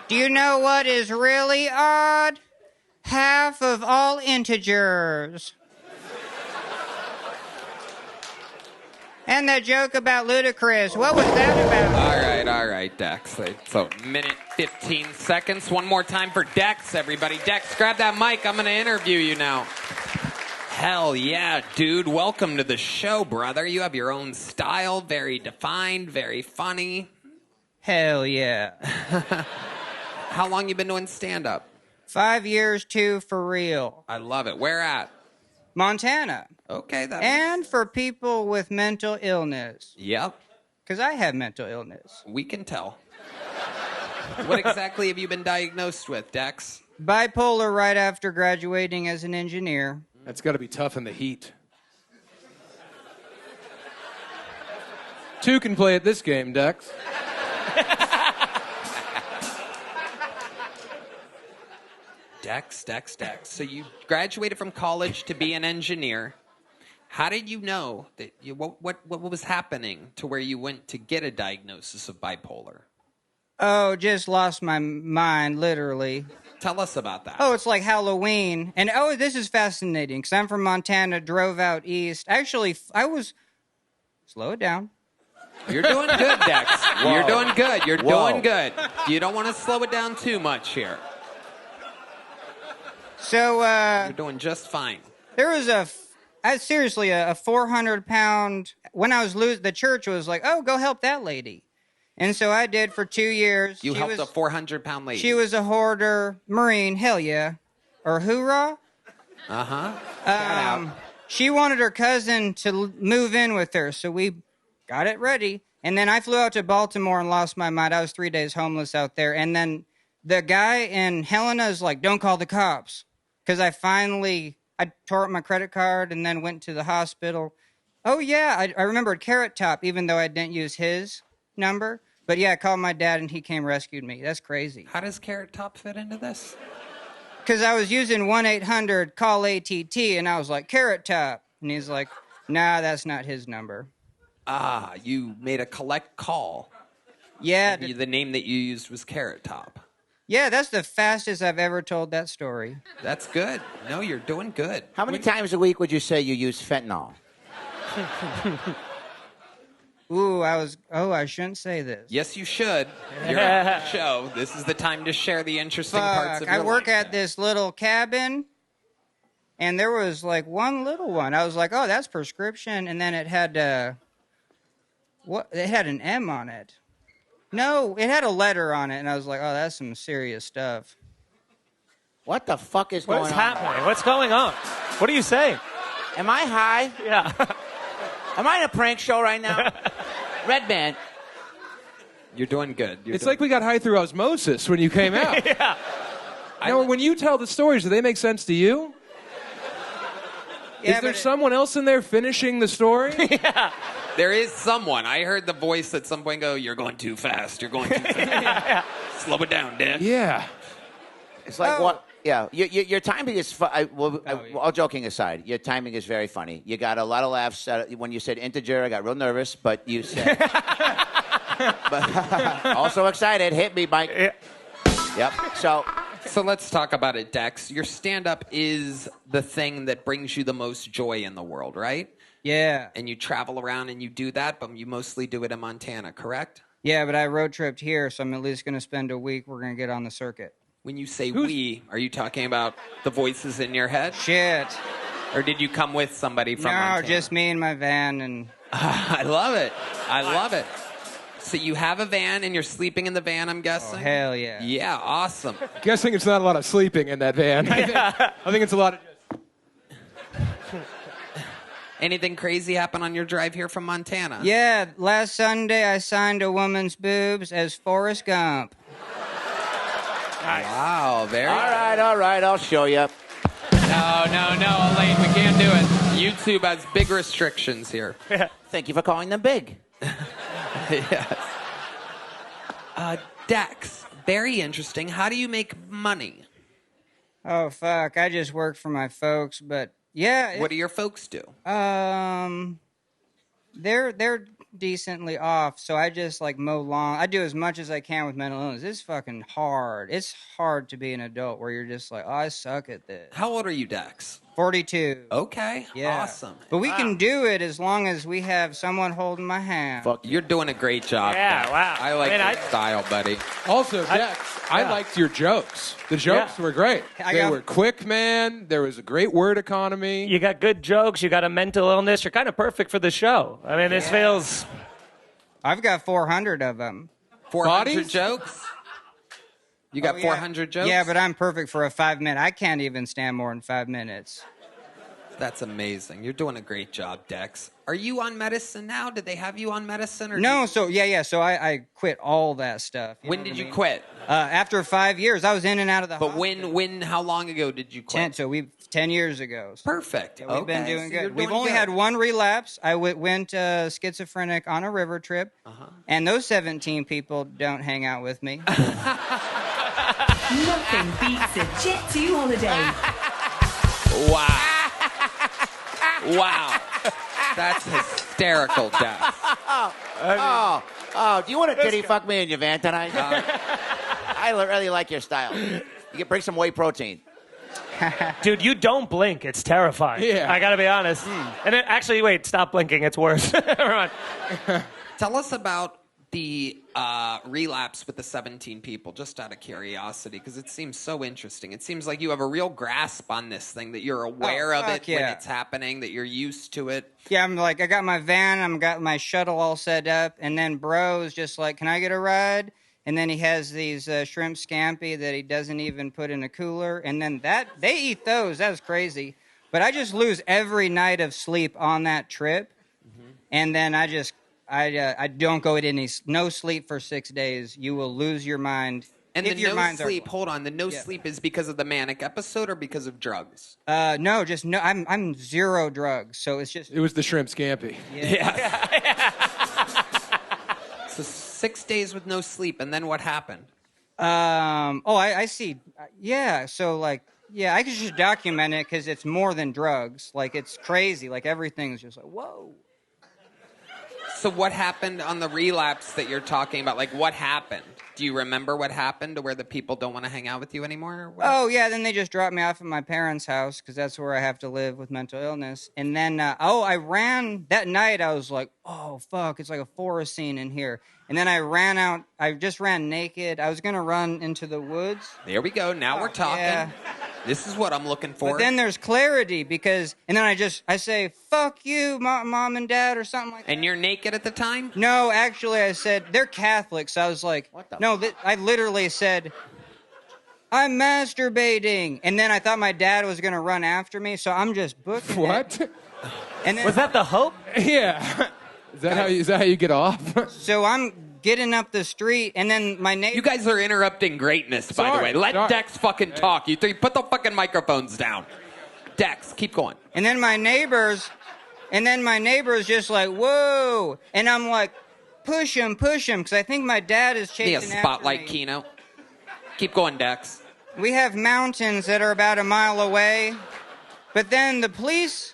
Do you know what is really odd? Half of all integers. And that joke about Ludacris, what was that about? All right, Dex. So, minute 15 seconds. One more time for Dex, everybody. Dex, grab that mic. I'm going to interview you now. Hell yeah, dude. Welcome to the show, brother. You have your own style, very defined, very funny. Hell yeah. How long you been doing stand-up? 5 years, too, for real. I love it. Where at? Montana. Okay, and for people with mental illness. Yep. Because I have mental illness. We can tell. What exactly have you been diagnosed with, Dex? Bipolar right after graduating as an engineer. That's got to be tough in the heat. Two can play at this game, Dex. Dex. So you graduated from college to be an engineer. How did you know that what was happening to where you went to get a diagnosis of bipolar? Oh, just lost my mind, literally. Tell us about that. Oh, it's like Halloween. And this is fascinating because I'm from Montana, drove out east. Actually, slow it down. You're doing good, Dex. Whoa. You're doing good. You're doing good. You don't want to slow it down too much here. So, you're doing just fine. There was a 400-pound, when I was the church was like, oh, go help that lady. And so I did for 2 years. You helped a 400-pound lady. She was a hoarder, Marine, hell yeah. Or hoorah. Uh-huh. She wanted her cousin to move in with her, so we got it ready. And then I flew out to Baltimore and lost my mind. I was 3 days homeless out there. And then the guy in Helena is like, don't call the cops. Because I tore up my credit card and then went to the hospital. Oh, yeah, I remembered Carrot Top, even though I didn't use his number. But, yeah, I called my dad, and he came rescued me. That's crazy. How does Carrot Top fit into this? Because I was using 1-800-CALL-ATT, and I was like, Carrot Top. And he's like, nah, that's not his number. Ah, you made a collect call. Yeah. Maybe the name that you used was Carrot Top. Yeah, that's the fastest I've ever told that story. That's good. No, you're doing good. How many times a week would you say you use fentanyl? Ooh, I shouldn't say this. Yes, you should. You're on the show. This is the time to share the interesting parts of your life. I work at this little cabin, and there was like one little one. I was like, oh, that's prescription. And then it had, it had an M on it. No, it had a letter on it, and I was like, oh, that's some serious stuff. What the fuck is going on? What's happening? What's going on? What are you saying? Am I high? Yeah. Am I in a prank show right now? Redban. You're doing good. It's like we got high through osmosis when you came out. Yeah. Now, when you tell the stories, do they make sense to you? Yeah, is there someone else in there finishing the story? Yeah. There is someone. I heard the voice at some point go, you're going too fast. You're going too fast. Yeah. Slow it down, Dad. Yeah. It's like what? Yeah, your timing is. All joking aside, your timing is very funny. You got a lot of laughs when you said integer. I got real nervous, but you said. But also excited. Hit me, Mike. Yeah. Yep. So let's talk about it, Dex. Your stand-up is the thing that brings you the most joy in the world, right? Yeah. And you travel around and you do that, but you mostly do it in Montana, correct? Yeah, but I road tripped here, so I'm at least going to spend a week. We're going to get on the circuit. When you say we, are you talking about the voices in your head? Shit. Or did you come with somebody from Montana? No, just me and my van. And I love it. I love it. So you have a van and you're sleeping in the van, I'm guessing? Oh, hell yeah. Yeah, awesome. Guessing it's not a lot of sleeping in that van. I think it's a lot of just... Anything crazy happen on your drive here from Montana? Yeah, last Sunday I signed a woman's boobs as Forrest Gump. Wow, very All right, I'll show you. No, Elaine, we can't do it. YouTube has big restrictions here. Thank you for calling them big. Yes. Dex, very interesting. How do you make money? Oh, fuck. I just work for my folks, but yeah. What do your folks do? They're decently off, so I just like mow lawn. I do as much as I can with mental illness. It's fucking hard. It's hard to be an adult where you're just like, oh, I suck at this. How old are you, Dex? 42. Okay, Yeah. awesome. But we can do it as long as we have someone holding my hand. Fuck. You're doing a great job. Yeah, Dex. wow. I like I mean, your style, buddy. Also, Dex, I liked your jokes. The jokes were great. They were quick, man. There was a great word economy. You got good jokes. You got a mental illness. You're kind of perfect for the show. I mean, this feels... I've got 400 of them. 400 Bodies? jokes? You got 400 jokes? Yeah, but I'm perfect for a 5-minute. I can't even stand more than 5 minutes. That's amazing. You're doing a great job, Dex. Are you on medicine now? Did they have you on medicine? Or No, so I quit all that stuff. When did you quit? After 5 years. I was in and out of the But hospital. how long ago did you quit? 10 years ago. Perfect. Yeah, we've been doing So you're good. We've doing only good. had one relapse. I went schizophrenic on a river trip, and those 17 people don't hang out with me. Nothing beats a Jet2 holiday. Wow. That's hysterical, Dex. Do you want to titty fuck me in your van tonight? I really like your style. You can bring some whey protein. Dude, you don't blink. It's terrifying. Yeah. I got to be honest. And then, actually, wait, stop blinking. It's worse. Never mind. Tell us about the relapse with the 17 people, just out of curiosity, because it seems so interesting. It seems like you have a real grasp on this thing, that you're aware of it when it's happening, that you're used to it. Yeah, I got my van, I've got my shuttle all set up, and then bro is just like, can I get a ride? And then he has these shrimp scampi that he doesn't even put in a cooler, and then they eat those. That was crazy. But I just lose every night of sleep on that trip, and then I don't go at no sleep for 6 days. You will lose your mind. And if the your no minds sleep, are... hold on, the no sleep is because of the manic episode or because of drugs? No, just no. I'm zero drugs, so it's just... It was the shrimp scampi. Yeah. So 6 days with no sleep, and then what happened? I see. Yeah, so I could just document it because it's more than drugs. Like, it's crazy. Like, everything's just like, whoa. So what happened on the relapse that you're talking about? Like, what happened? Do you remember what happened to where the people don't want to hang out with you anymore? Or what? Oh, yeah, then they just dropped me off at my parents' house because that's where I have to live with mental illness. And then, I ran. That night, I was like, oh, fuck, it's like a forest scene in here. And then I ran out. I just ran naked. I was going to run into the woods. There we go. Now we're talking. Yeah. This is what I'm looking for. But then there's clarity because, and then I say, fuck you, mom and dad, or something like that. And you're naked at the time? No, actually, I said, they're Catholics. So I was like, I literally said, I'm masturbating. And then I thought my dad was going to run after me, so I'm just booking What? it. And then, Was that the hope? Yeah. Is that how you get off? so I'm getting up the street, and then my neighbor... You guys are interrupting greatness, by the way. Let Dex fucking talk. You three, put the fucking microphones down. Dex, keep going. And then my neighbor's just like, whoa. And I'm like, push him, because I think my dad is chasing after me. Spotlight keynote. Keep going, Dex. We have mountains that are about a mile away, but then the police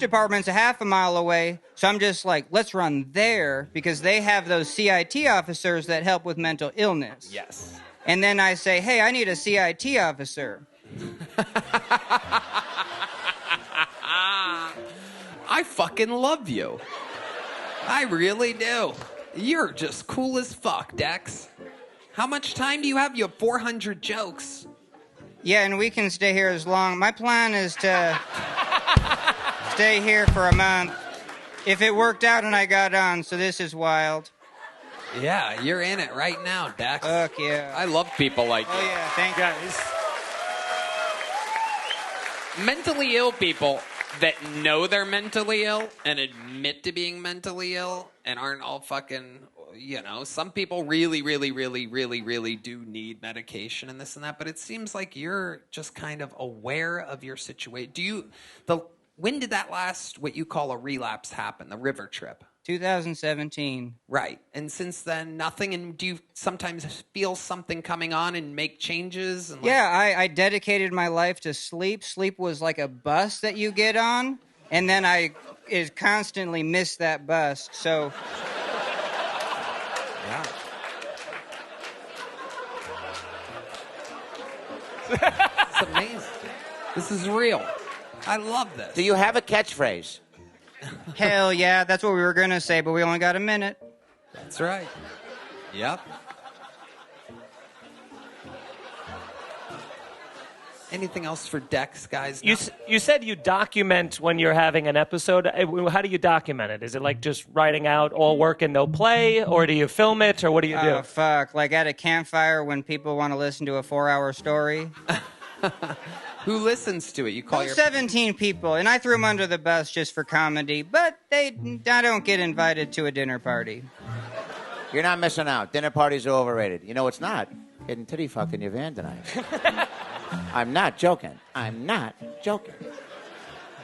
department's a half a mile away, so I'm just like, let's run there, because they have those CIT officers that help with mental illness. Yes. And then I say, hey, I need a CIT officer. I fucking love you. I really do. You're just cool as fuck, Dex. How much time do you have? You have 400 jokes. Yeah, and we can stay here as long. My plan is to stay here for a month. If it worked out and I got on, so this is wild. Yeah, you're in it right now, Dex. Fuck yeah. I love people like you. Oh yeah, thank you. Mentally ill people that know they're mentally ill and admit to being mentally ill and aren't all fucking, some people really do need medication and this and that, but it seems like you're just kind of aware of your situation. When did that last, what you call a relapse, happen, the river trip? 2017. Right. And since then, nothing? And do you sometimes feel something coming on and make changes? And I dedicated my life to sleep. Sleep was like a bus that you get on, and then I constantly miss that bus. So... Yeah. It's amazing. This is real. I love this. Do you have a catchphrase? Hell yeah, that's what we were going to say, but we only got a minute. That's right. Yep. Anything else for Dex, guys? You said you document when you're having an episode. How do you document it? Is it like just writing out all work and no play, or do you film it, or what do you do? Oh, fuck. Like at a campfire when people want to listen to a 4-hour story? Who listens to it? You call your 17 people, and I threw them under the bus just for comedy, but I don't get invited to a dinner party. You're not missing out. Dinner parties are overrated. You know it's not? Hidden titty fuck in your van tonight. I'm not joking.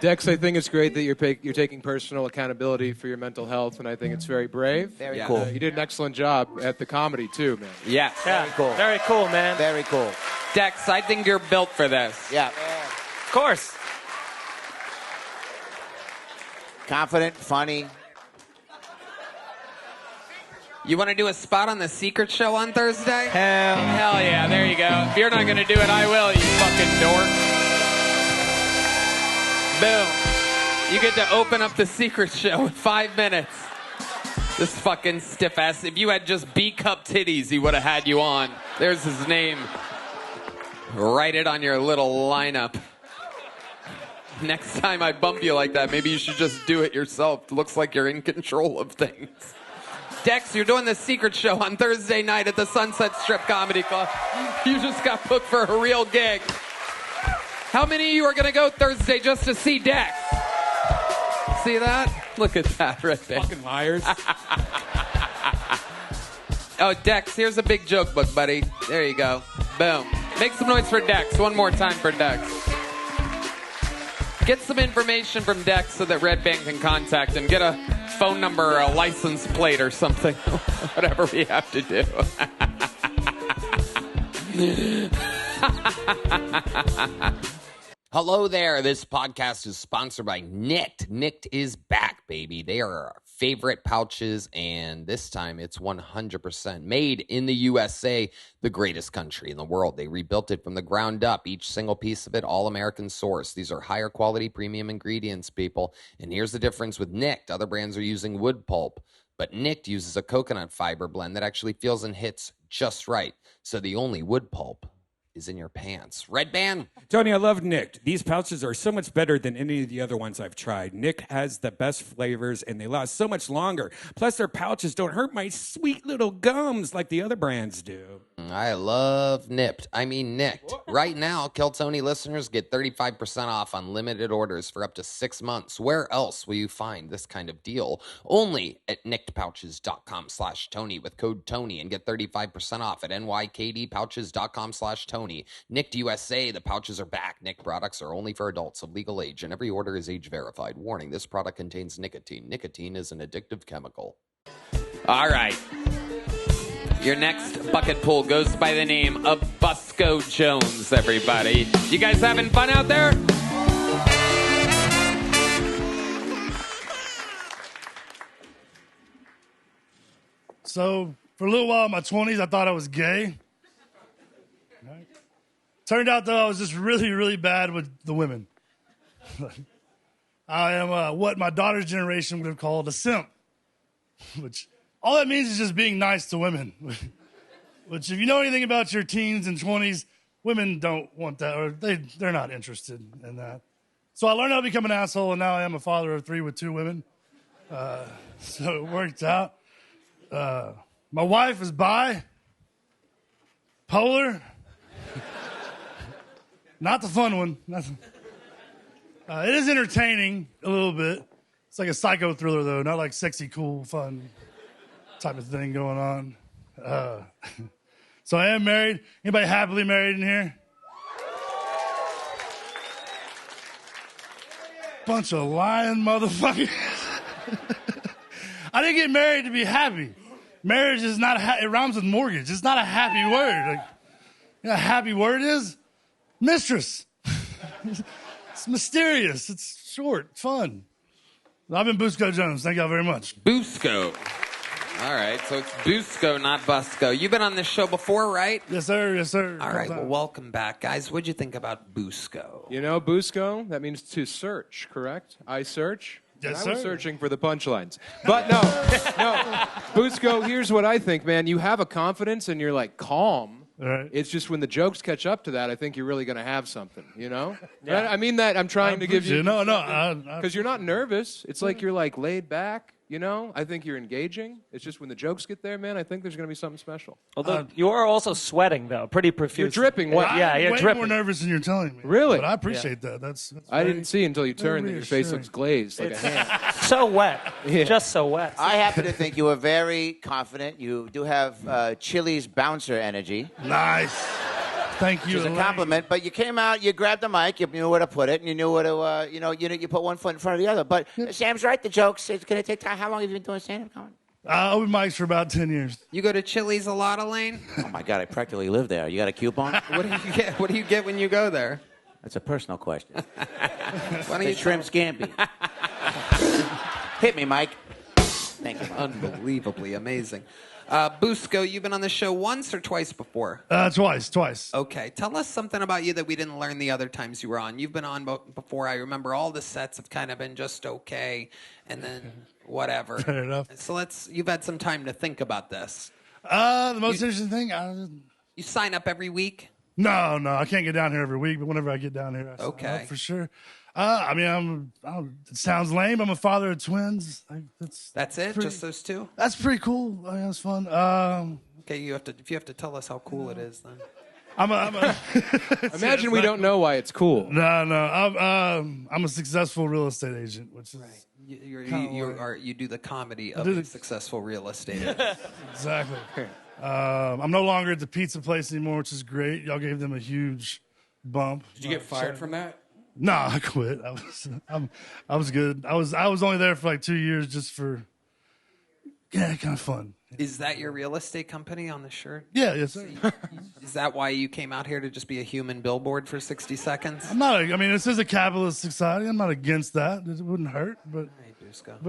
Dex, I think it's great that you're taking personal accountability for your mental health, and I think it's very brave. Very cool. You did an excellent job at the comedy, too, man. Yes. Very cool. Very cool, man. Very cool. Dex, I think you're built for this. Yeah. Of course. Confident, funny. You want to do a spot on The Secret Show on Thursday? Hell yeah, there you go. If you're not going to do it, I will, you fucking dork. Boom. You get to open up The Secret Show in 5 minutes. This fucking stiff ass. If you had just B-cup titties, he would have had you on. There's his name. Write it on your little lineup. Next time I bump you like that, maybe you should just do it yourself. It looks like you're in control of things. Dex, you're doing The Secret Show on Thursday night at the Sunset Strip Comedy Club. You just got booked for a real gig. How many of you are going to go Thursday just to see Dex? See that? Look at that right there. Fucking liars. Oh, Dex, here's a big joke book, buddy. There you go. Boom. Make some noise for Dex. One more time for Dex. Get some information from Dex so that Redban can contact him. Get a phone number or a license plate or something. Whatever we have to do. Hello there. This podcast is sponsored by Nicked. Nicked is back, baby. They are our favorite pouches, and this time it's 100% made in the USA, the greatest country in the world. They rebuilt it from the ground up, each single piece of it, all American source. These are higher quality premium ingredients, people. And here's the difference with Nicked. Other brands are using wood pulp, but Nicked uses a coconut fiber blend that actually feels and hits just right. So the only wood pulp is in your pants. Redban? Tony, I love Nick. These pouches are so much better than any of the other ones I've tried. Nick has the best flavors, and they last so much longer. Plus, their pouches don't hurt my sweet little gums like the other brands do. I love Nicked. Right now, Kill Tony listeners get 35% off on limited orders for up to 6 months. Where else will you find this kind of deal? Only at nickedpouches.com/Tony with code Tony and get 35% off at nykdpouches.com/Tony. Nicked USA, the pouches are back. Nick products are only for adults of legal age, and every order is age verified. Warning, this product contains nicotine. Nicotine is an addictive chemical. All right. Your next bucket pool goes by the name of Busco Jones, everybody. You guys having fun out there? So, for a little while in my 20s, I thought I was gay. Right? Turned out, though, I was just really, really bad with the women. I am what my daughter's generation would have called a simp, which all that means is just being nice to women. Which, if you know anything about your teens and 20s, women don't want that, or they're not interested in that. So I learned how to become an asshole, and now I am a father of 3 with 2 women. So it worked out. My wife is bi, polar, not the fun one. It is entertaining a little bit. It's like a psycho thriller, though, not like sexy, cool, fun type of thing going on. So I am married. Anybody happily married in here? Bunch of lying motherfuckers. I didn't get married to be happy. Marriage is not it rhymes with mortgage. It's not a happy word. Like, you know what a happy word is? Mistress. It's mysterious. It's short, fun. I've been Busco Jones. Thank y'all very much. Busco. All right, so it's Busco, not Busco. You've been on this show before, right? Yes, sir. Yes, sir. All right, well, welcome back. Guys, what'd you think about Busco? You know, Busco, that means to search, correct? I search. Yes, I was sir. searching for the punchlines. But no. Busco, here's what I think, man. You have a confidence and you're like calm. Right. It's just when the jokes catch up to that, I think you're really going to have something, you know? Yeah. I mean that. I'm trying to give you... No. Because you're not nervous. It's like you're like laid back, you know? I think you're engaging. It's just when the jokes get there, man, I think there's going to be something special. Although you are also sweating, though, pretty profusely. You're dripping. What? Yeah, you're way dripping. more nervous than you're telling me. Really? But I appreciate that. That's I very- didn't see until you turned that your face reassuring. looks glazed like a hand. So wet. Just so wet. I happen to think you were very confident. You do have Chili's bouncer energy. Nice. Thank you. Which is a Elaine. compliment. But you came out, you grabbed the mic, you knew where to put it, and you knew where to, you put one foot in front of the other. But Sam's right, the jokes, it's going to take time. How long have you been doing stand-up comedy? Open mics for about 10 years. You go to Chili's a lot, Elaine? Oh, my God, I practically live there. You got a coupon? What do you get? What do you get when you go there? That's a personal question. Why don't The you shrimp scampi. Hit me, Mike. Thank you. Unbelievably amazing. Busco, you've been on the show once or twice before? Twice. Okay. Tell us something about you that we didn't learn the other times you were on. You've been on before. I remember all the sets have kind of been just okay, and then whatever. Fair enough. So you've had some time to think about this. The most interesting thing, You sign up every week? No, I can't get down here every week, but whenever I get down here, I sign up for sure. It sounds lame. I'm a father of twins. That's it? Just those two? That's pretty cool. I mean, that's fun. Okay, if you have to tell us how cool it is, then. Imagine we don't know why it's cool. No. I'm a successful real estate agent, which is You do the comedy of a successful real estate agent. Exactly. I'm no longer at the pizza place anymore, which is great. Y'all gave them a huge bump. Did you get fired from that? No, I quit. I was good. I was only there for like 2 years just for kind of fun. Is that your real estate company on the shirt? Yeah, yes, sir. Is that why you came out here to just be a human billboard for 60 seconds? This is a capitalist society. I'm not against that. It wouldn't hurt, but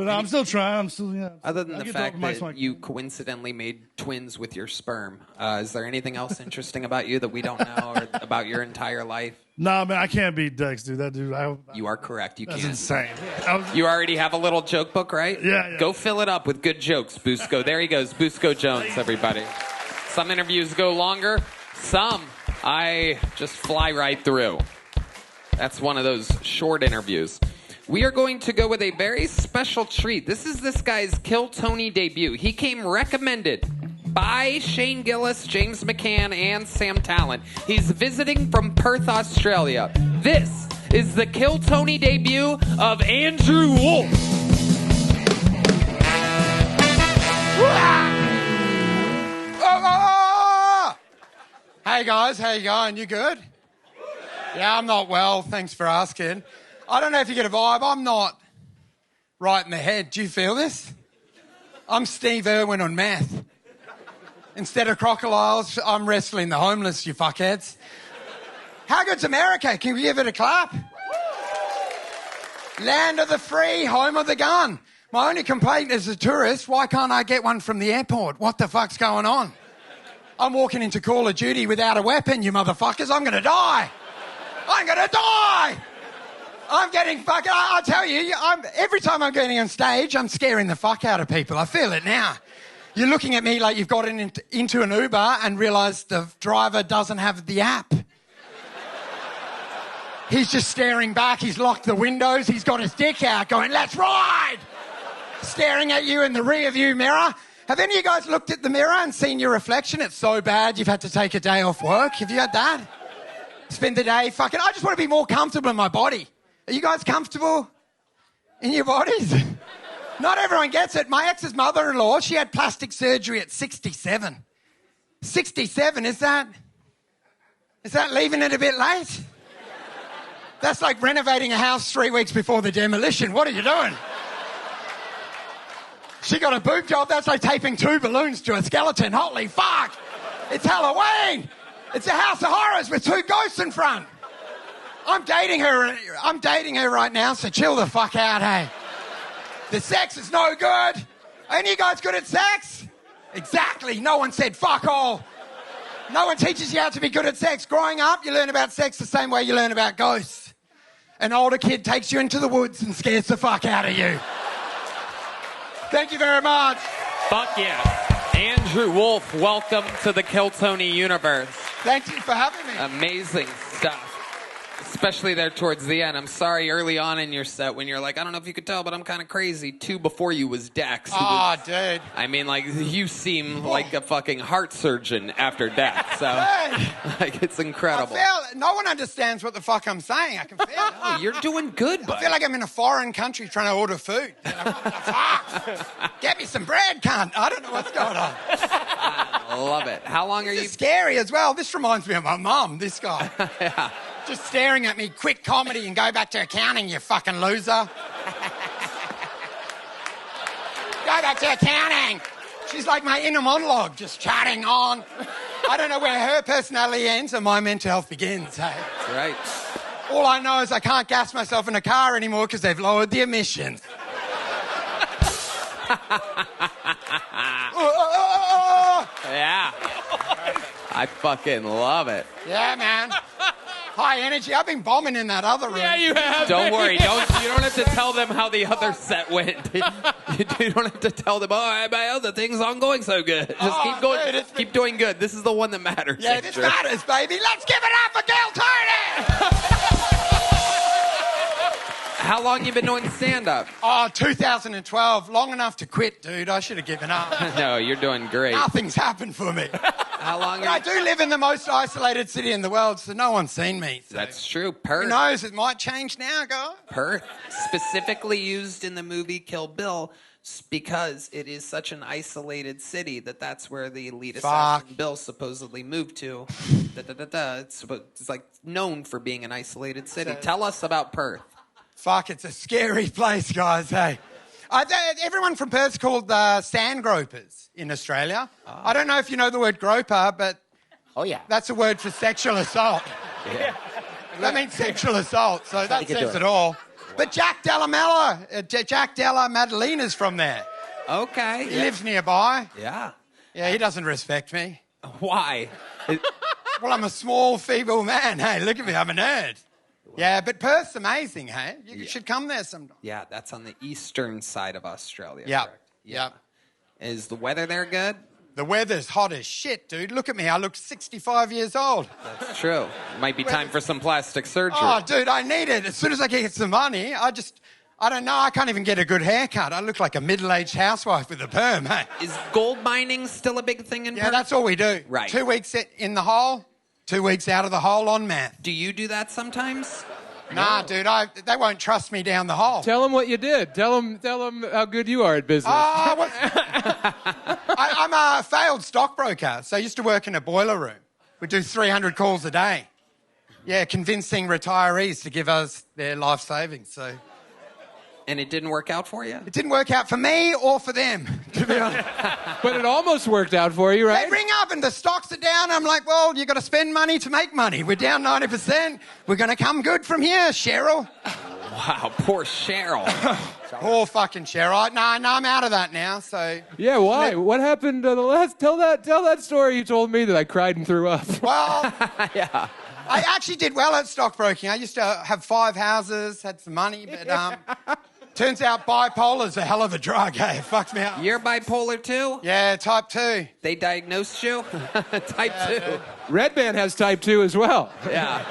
I'm still trying. Other than the fact that you coincidentally made twins with your sperm, is there anything else interesting about you that we don't know or about your entire life? No, man, I can't beat Dex, dude. That dude, you are correct. You that's can't. Insane. You already have a little joke book, right? Yeah. Go fill it up with good jokes, Busco. There he goes, Busco Jones, everybody. Some interviews go longer. Some I just fly right through. That's one of those short interviews. We are going to go with a very special treat. This is this guy's Kill Tony debut. He came recommended by Shane Gillis, James McCann, and Sam Tallent. He's visiting from Perth, Australia. This is the Kill Tony debut of Andrew Wolf. Hey guys, how you going? You good? Yeah, I'm not well, thanks for asking. I don't know if you get a vibe, I'm not right in the head. Do you feel this? I'm Steve Irwin on meth. Instead of crocodiles, I'm wrestling the homeless, you fuckheads. How good's America? Can we give it a clap? Land of the free, home of the gun. My only complaint as a tourist, why can't I get one from the airport? What the fuck's going on? I'm walking into Call of Duty without a weapon, you motherfuckers. I'm going to die. I'm going to die. I'm getting fucking... I tell you, every time I'm getting on stage, I'm scaring the fuck out of people. I feel it now. You're looking at me like you've got into an Uber and realised the driver doesn't have the app. He's just staring back. He's locked the windows. He's got his dick out going, let's ride! Staring at you in the rear view mirror. Have any of you guys looked at the mirror and seen your reflection? It's so bad you've had to take a day off work. Have you had that? Spend the day fucking... I just want to be more comfortable in my body. Are you guys comfortable in your bodies? Not everyone gets it. My ex's mother-in-law, she had plastic surgery at 67. 67, is that leaving it a bit late? That's like renovating a house 3 weeks before the demolition. What are you doing? She got a boob job. That's like taping 2 balloons to a skeleton. Holy fuck! It's Halloween! It's a house of horrors with 2 ghosts in front. I'm dating her right now, so chill the fuck out, hey? The sex is no good. Ain't you guys good at sex? Exactly. No one said fuck all. No one teaches you how to be good at sex. Growing up, you learn about sex the same way you learn about ghosts. An older kid takes you into the woods and scares the fuck out of you. Thank you very much. Fuck yeah. Andrew Wolf, welcome to the Kill Tony universe. Thank you for having me. Amazing stuff. Especially there towards the end. I'm sorry early on in your set when you're like, I don't know if you could tell, but I'm kind of crazy. 2 before you was Dex. Oh, dude. I mean, like, you seem like a fucking heart surgeon after Dex. So, like, it's incredible. No one understands what the fuck I'm saying. I can feel it. Oh, you're doing good, bud. I feel like I'm in a foreign country trying to order food. What the fuck? Get me some bread, cunt. I don't know what's going on. I love it. How long are you... It's scary as well. This reminds me of my mum, this guy. Yeah. Just staring at me, quick comedy and go back to accounting, you fucking loser. Go back to accounting. She's like my inner monologue, just chatting on. I don't know where her personality ends and my mental health begins, hey? That's right. All I know is I can't gas myself in a car anymore because they've lowered the emissions. Yeah. I fucking love it. Yeah, man. High energy. I've been bombing in that other room. Yeah, you have. Don't worry. You don't have to tell them how the other set went. You don't have to tell them, oh, my other thing's not going so good. Just keep going. Dude, keep doing good. This is the one that matters. Yeah, this matters, baby. Let's give it up for Gil Tony! How long you been doing stand-up? Oh, 2012. Long enough to quit, dude. I should have given up. No, you're doing great. Nothing's happened for me. How long? I do live in the most isolated city in the world, so no one's seen me. So. That's true. Perth. Who knows? It might change now, guys. Perth, specifically used in the movie Kill Bill, because it is such an isolated city that's where the lead assassin Bill supposedly moved to. It's like known for being an isolated city. Tell us about Perth. Fuck, it's a scary place, guys, hey. Everyone from Perth's called sand gropers in Australia. Oh. I don't know if you know the word groper, but that's a word for sexual assault. Yeah. That means sexual assault, so that says it all. But Jack Della Madalena's from there. Okay. He lives nearby. Yeah. Yeah, he doesn't respect me. Why? Well, I'm a small, feeble man. Hey, look at me, I'm a nerd. Yeah, but Perth's amazing, hey? You should come there sometime. Yeah, that's on the eastern side of Australia. Yeah. Correct? Yeah. Is the weather there good? The weather's hot as shit, dude. Look at me. I look 65 years old. That's true. Might be time for some plastic surgery. Oh, dude, I need it. As soon as I get some money, I don't know. I can't even get a good haircut. I look like a middle-aged housewife with a perm, hey? Is gold mining still a big thing in Perth? Yeah, that's all we do. Right. 2 weeks in the hole, 2 weeks out of the hole on math. Do you do that sometimes? Nah, dude, they won't trust me down the hole. Tell them what you did. Tell them how good you are at business. I'm a failed stockbroker, so I used to work in a boiler room. We do 300 calls a day. Yeah, convincing retirees to give us their life savings. So. And it didn't work out for you? It didn't work out for me or for them, to be honest. But it almost worked out for you, right? They ring up and the stocks are down. I'm like, well, you got to spend money to make money. We're down 90%. We're going to come good from here, Cheryl. Wow, poor Cheryl. Poor fucking Cheryl. No, I'm out of that now. So. Yeah, why? What happened to the last? Tell that story you told me that I cried and threw up. Well, yeah. I actually did well at stockbroking. I used to have 5 houses, had some money, but turns out bipolar's a hell of a drug, hey? It fucked me up. You're bipolar too? Yeah, type 2. They diagnosed you? Type 2. Redban has type 2 as well. Yeah.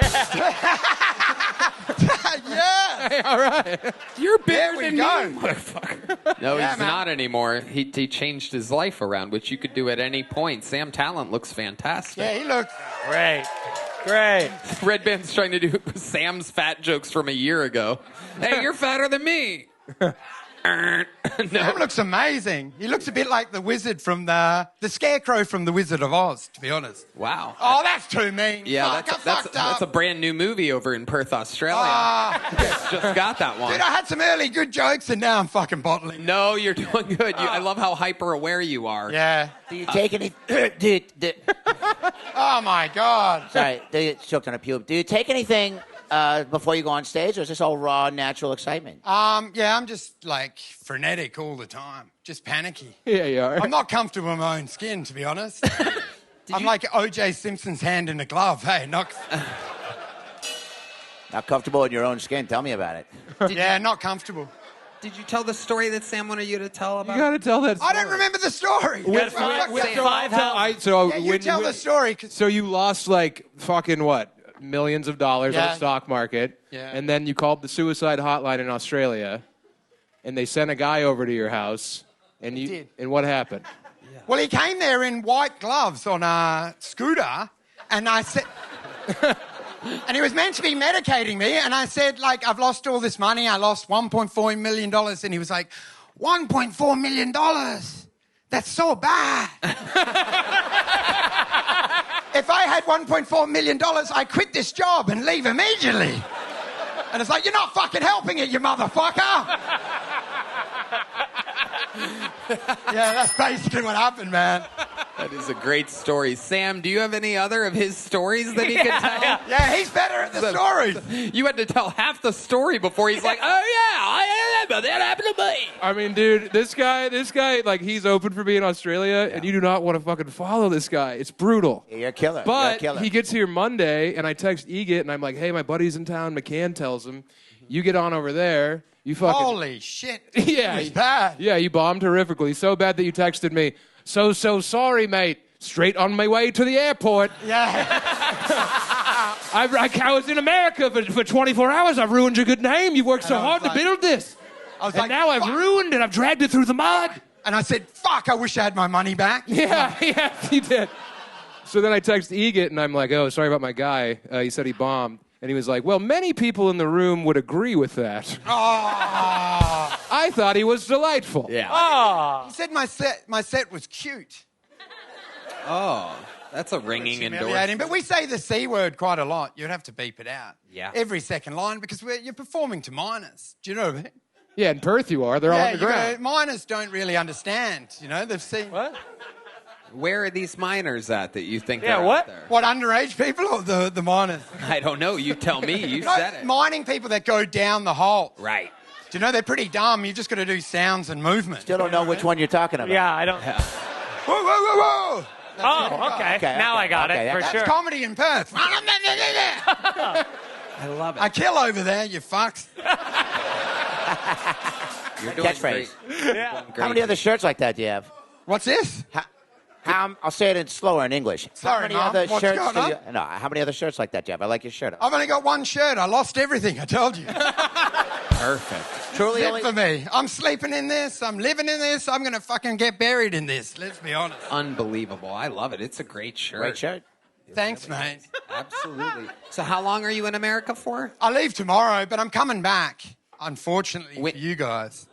Yeah. Hey, all right. You're bigger we than go. me, motherfucker. No, Yeah, he's man. not anymore. He changed his life around, which you could do at any point. Sam Tallent looks fantastic. Yeah, he looks Great. Great. Redban's trying to do Sam's fat jokes from a year ago. Hey, you're fatter than me. Sam looks amazing. He looks a bit like the wizard from the scarecrow from The Wizard of Oz, to be honest. Wow. Oh, that's too mean. Yeah, Fuck, that's a brand new movie over in Perth, Australia. Just got that one. Dude, I had some early good jokes and now I'm fucking bottling. No, you're doing good. I love how hyper aware you are. Yeah. Do you take any... Oh, my God. Sorry, they choked on a pube. Do you take anything before you go on stage, or is this all raw, natural excitement? Yeah, I'm just, like, frenetic all the time. Just panicky. Yeah, you are. I'm not comfortable in my own skin, to be honest. I'm like O.J. Simpson's hand in a glove. Hey, not comfortable in your own skin. Tell me about it. not comfortable. Did you tell the story that Sam wanted you to tell about? You got to tell that story. I don't remember the story. You tell the story. So you lost, like, fucking what? Millions of dollars on the stock market. Yeah. And then you called the suicide hotline in Australia. And they sent a guy over to your house. And you did. And what happened? Well, he came there in white gloves on a scooter, and I said... And he was meant to be medicating me, and I said, like, I've lost all this money. I lost $1.4 million. And he was like, $1.4 million? That's so bad. If I had $1.4 million, I'd quit this job and leave immediately. And it's like, you're not fucking helping it, you motherfucker. Yeah, that's basically what happened, man. That is a great story. Sam, do you have any other of his stories that he could tell? Yeah, he's better at the stories. You had to tell half the story before he's like, oh, yeah, I remember that happened to me. I mean, dude, this guy, like, he's open for me in Australia, and you do not want to fucking follow this guy. It's brutal. You're a killer. But he gets here Monday, and I text Egit, and I'm like, hey, my buddy's in town. McCann tells him, you get on over there. You fucking... Holy shit. Yeah. It's bad. Yeah, you bombed horrifically. So bad that you texted me, so sorry, mate. Straight on my way to the airport. Yeah. I was in America for 24 hours. I've ruined your good name. You worked so hard to build this. And now I've ruined it. I've dragged it through the mud. And I said, fuck, I wish I had my money back. Yeah, you did. So then I text Egit, and I'm like, oh, sorry about my guy. He said he bombed. And he was like, well, many people in the room would agree with that. Oh. I thought he was delightful. Yeah. Oh. He said my set was cute. Oh, that's a ringing endorsement. But we say the C word quite a lot. You'd have to beep it out. Yeah. Every second line, because you're performing to minors. Do you know what I mean? Yeah, in Perth you are. They're all on the ground. Minors don't really understand. You know, they've seen... What? Where are these minors at that you think Yeah, are what? out there? What, underage people or the minors? I don't know. You tell me. You said it. Mining people that go down the hole. Right. Do you know, they're pretty dumb. You just got to do sounds and movement. Still don't know which one you're talking about. Yeah, I don't... Whoa, whoa, whoa, whoa! Oh, okay. Now I got it, for That's sure. comedy in Perth. I love it. I kill over there, you fucks. You're doing Catchphrase. great. Yeah. How many other shirts like that do you have? What's this? I'll say it in slower in English. Sorry, how many Mom. other What's shirts going do on? you... No, how many other shirts like that do you have? I like your shirt. I've only got one shirt. I lost everything, I told you. Perfect. Truly That's it for me. I'm sleeping in this. I'm living in this. I'm going to fucking get buried in this. Let's be honest. Unbelievable. I love it. It's a great shirt. Great shirt. Thanks, mate. Absolutely. So how long are you in America for? I leave tomorrow, but I'm coming back, unfortunately, for you guys.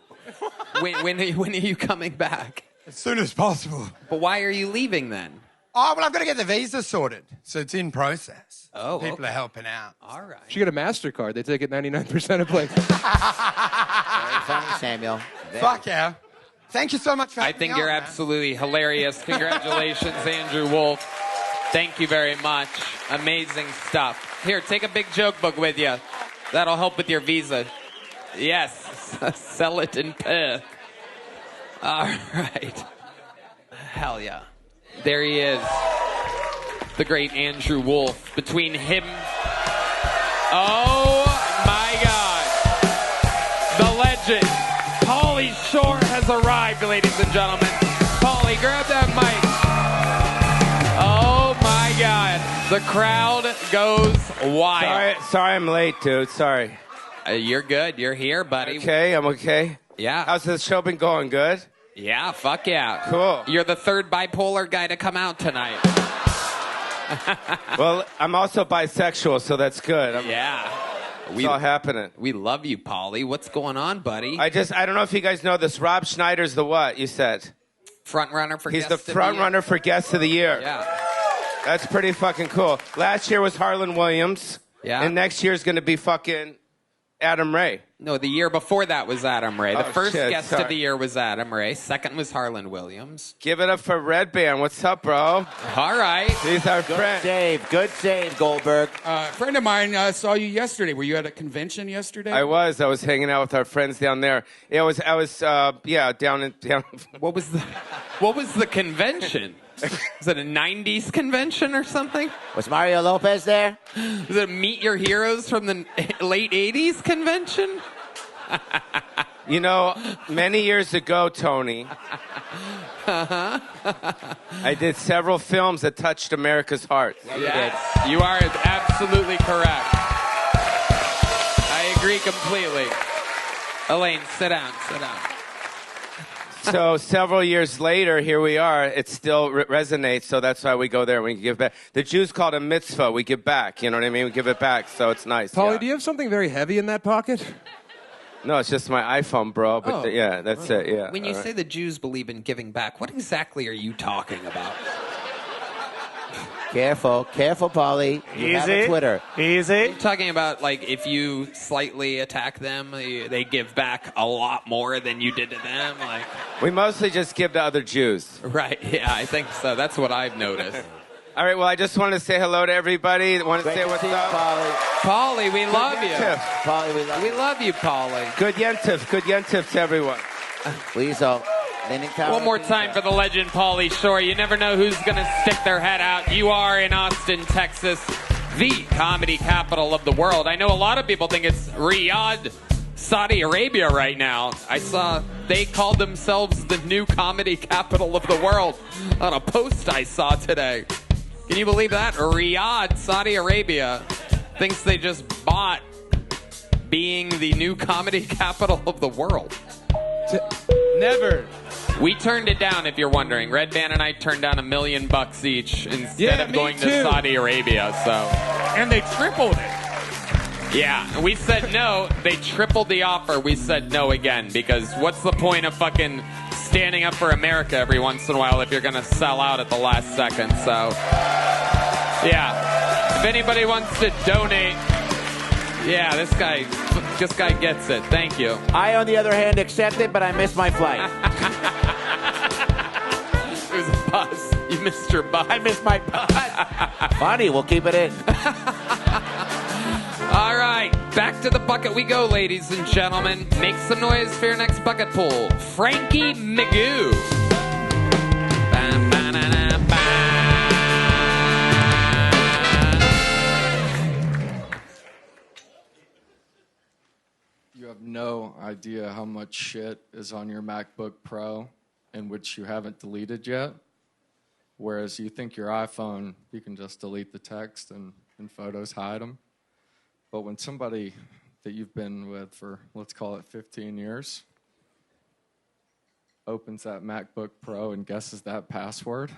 When are you coming back? As soon as possible. But why are you leaving then? Oh, well, I've got to get the visa sorted, so it's in process. Oh, People are helping out. All right. You get a MasterCard. They take it 99% of places. Very funny, Samuel. Fuck yeah. Thank you so much for I having think me you're on, man. absolutely hilarious. Congratulations, Andrew Wolf. Thank you very much. Amazing stuff. Here, take a big joke book with you. That'll help with your visa. Yes. Sell it in Perth. All right. Hell yeah. There he is. The great Andrew Wolf. Between him... Oh, my God. The legend. Paulie Shore has arrived, ladies and gentlemen. Paulie, grab that mic. Oh, my God. The crowd goes wild. Sorry I'm late, dude. Sorry. You're good. You're here, buddy. Okay, I'm okay. Yeah. How's the show been going? Good? Yeah, fuck yeah. Cool. You're the third bipolar guy to come out tonight. Well, I'm also bisexual, so that's good. Yeah. It's all happening. We love you, Paulie. What's going on, buddy? I don't know if you guys know this. Rob Schneider's the what, you said? Front runner for He's guest the of the front year. runner for Guest of the Year. Yeah. That's pretty fucking cool. Last year was Harlan Williams. Yeah. And next year's going to be fucking Adam Ray. No, the year before that was Adam Ray. The Oh, first shit, guest sorry. of the year was Adam Ray. Second was Harlan Williams. Give it up for Redban. What's up, bro? All right. He's our Good friend. save, Goldberg. A friend of mine saw you yesterday. Were you at a convention yesterday? I was hanging out with our friends down there. I was down. What was the convention? Was it a 90s convention or something? Was Mario Lopez there? Was it a Meet Your Heroes from the late 80s convention? You know, many years ago, Tony, I did several films that touched America's heart. Yes, you are absolutely correct. I agree completely. Elaine, sit down. So several years later, here we are. It still resonates, so that's why we go there and we give back. The Jews call it a mitzvah. We give back, you know what I mean? We give it back, so it's nice. Paulie, yeah. do you have something very heavy in that pocket? No, it's just my iPhone, bro. But yeah, that's it, yeah. When you all right. say the Jews believe in giving back, what exactly are you talking about? Careful, Paulie. You have a Twitter. Easy. You're talking about, like, if you slightly attack them, they give back a lot more than you did to them? Like, We mostly just give to other Jews. right, yeah, I think so. That's what I've noticed. All right, well, I just wanted to say hello to everybody. Want to Great say to what's see you, up? Paulie. Paulie, we love you. Yentif. Paulie, we love We you. love you, Paulie. Good yentif to everyone. Please, One more time for the legend, Paulie Shore. You never know who's going to stick their head out. You are in Austin, Texas, the comedy capital of the world. I know a lot of people think it's Riyadh, Saudi Arabia right now. I saw they called themselves the new comedy capital of the world on a post I saw today. Can you believe that? Riyadh, Saudi Arabia, thinks they just bought being the new comedy capital of the world. Never. We turned it down, if you're wondering. Redban and I turned down $1 million each instead of me going to too. Saudi Arabia. So, And they tripled it. yeah, and we said no. They tripled the offer. We said no again because what's the point of fucking standing up for America every once in a while if you're going to sell out at the last second? So, yeah, if anybody wants to donate, yeah, this guy gets it. Thank you. I, on the other hand, accept it, but I missed my flight. It was a bus. You missed your bus. I missed my bus. Funny, we'll keep it in. All right, back to the bucket we go, ladies and gentlemen. Make some noise for your next bucket pull. Frankie Mcoo. You have no idea how much shit is on your MacBook Pro in which you haven't deleted yet. Whereas you think your iPhone, you can just delete the text and photos hide them. But when somebody that you've been with for, let's call it 15 years, opens that MacBook Pro and guesses that password,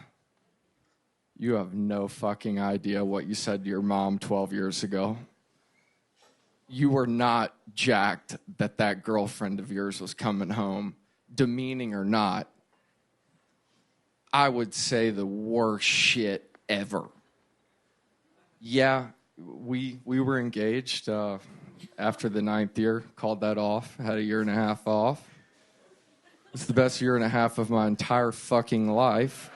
you have no fucking idea what you said to your mom 12 years ago. You were not jacked that girlfriend of yours was coming home, demeaning or not. I would say the worst shit ever. Yeah, we were engaged after the 9th year, called that off, had a year and a half off. It's the best year and a half of my entire fucking life.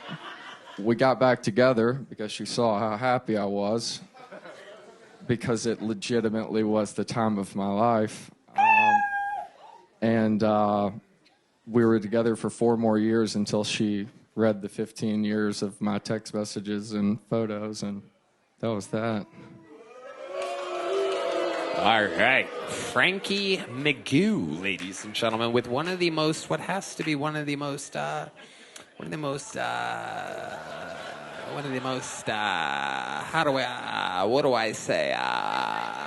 We got back together because she saw how happy I was, because it legitimately was the time of my life. And we were together for 4 more years until she read the 15 years of my text messages and photos, and that was that. All right. Frankie Mcoo, ladies and gentlemen, with what has to be one of the most, how do I, what do I say?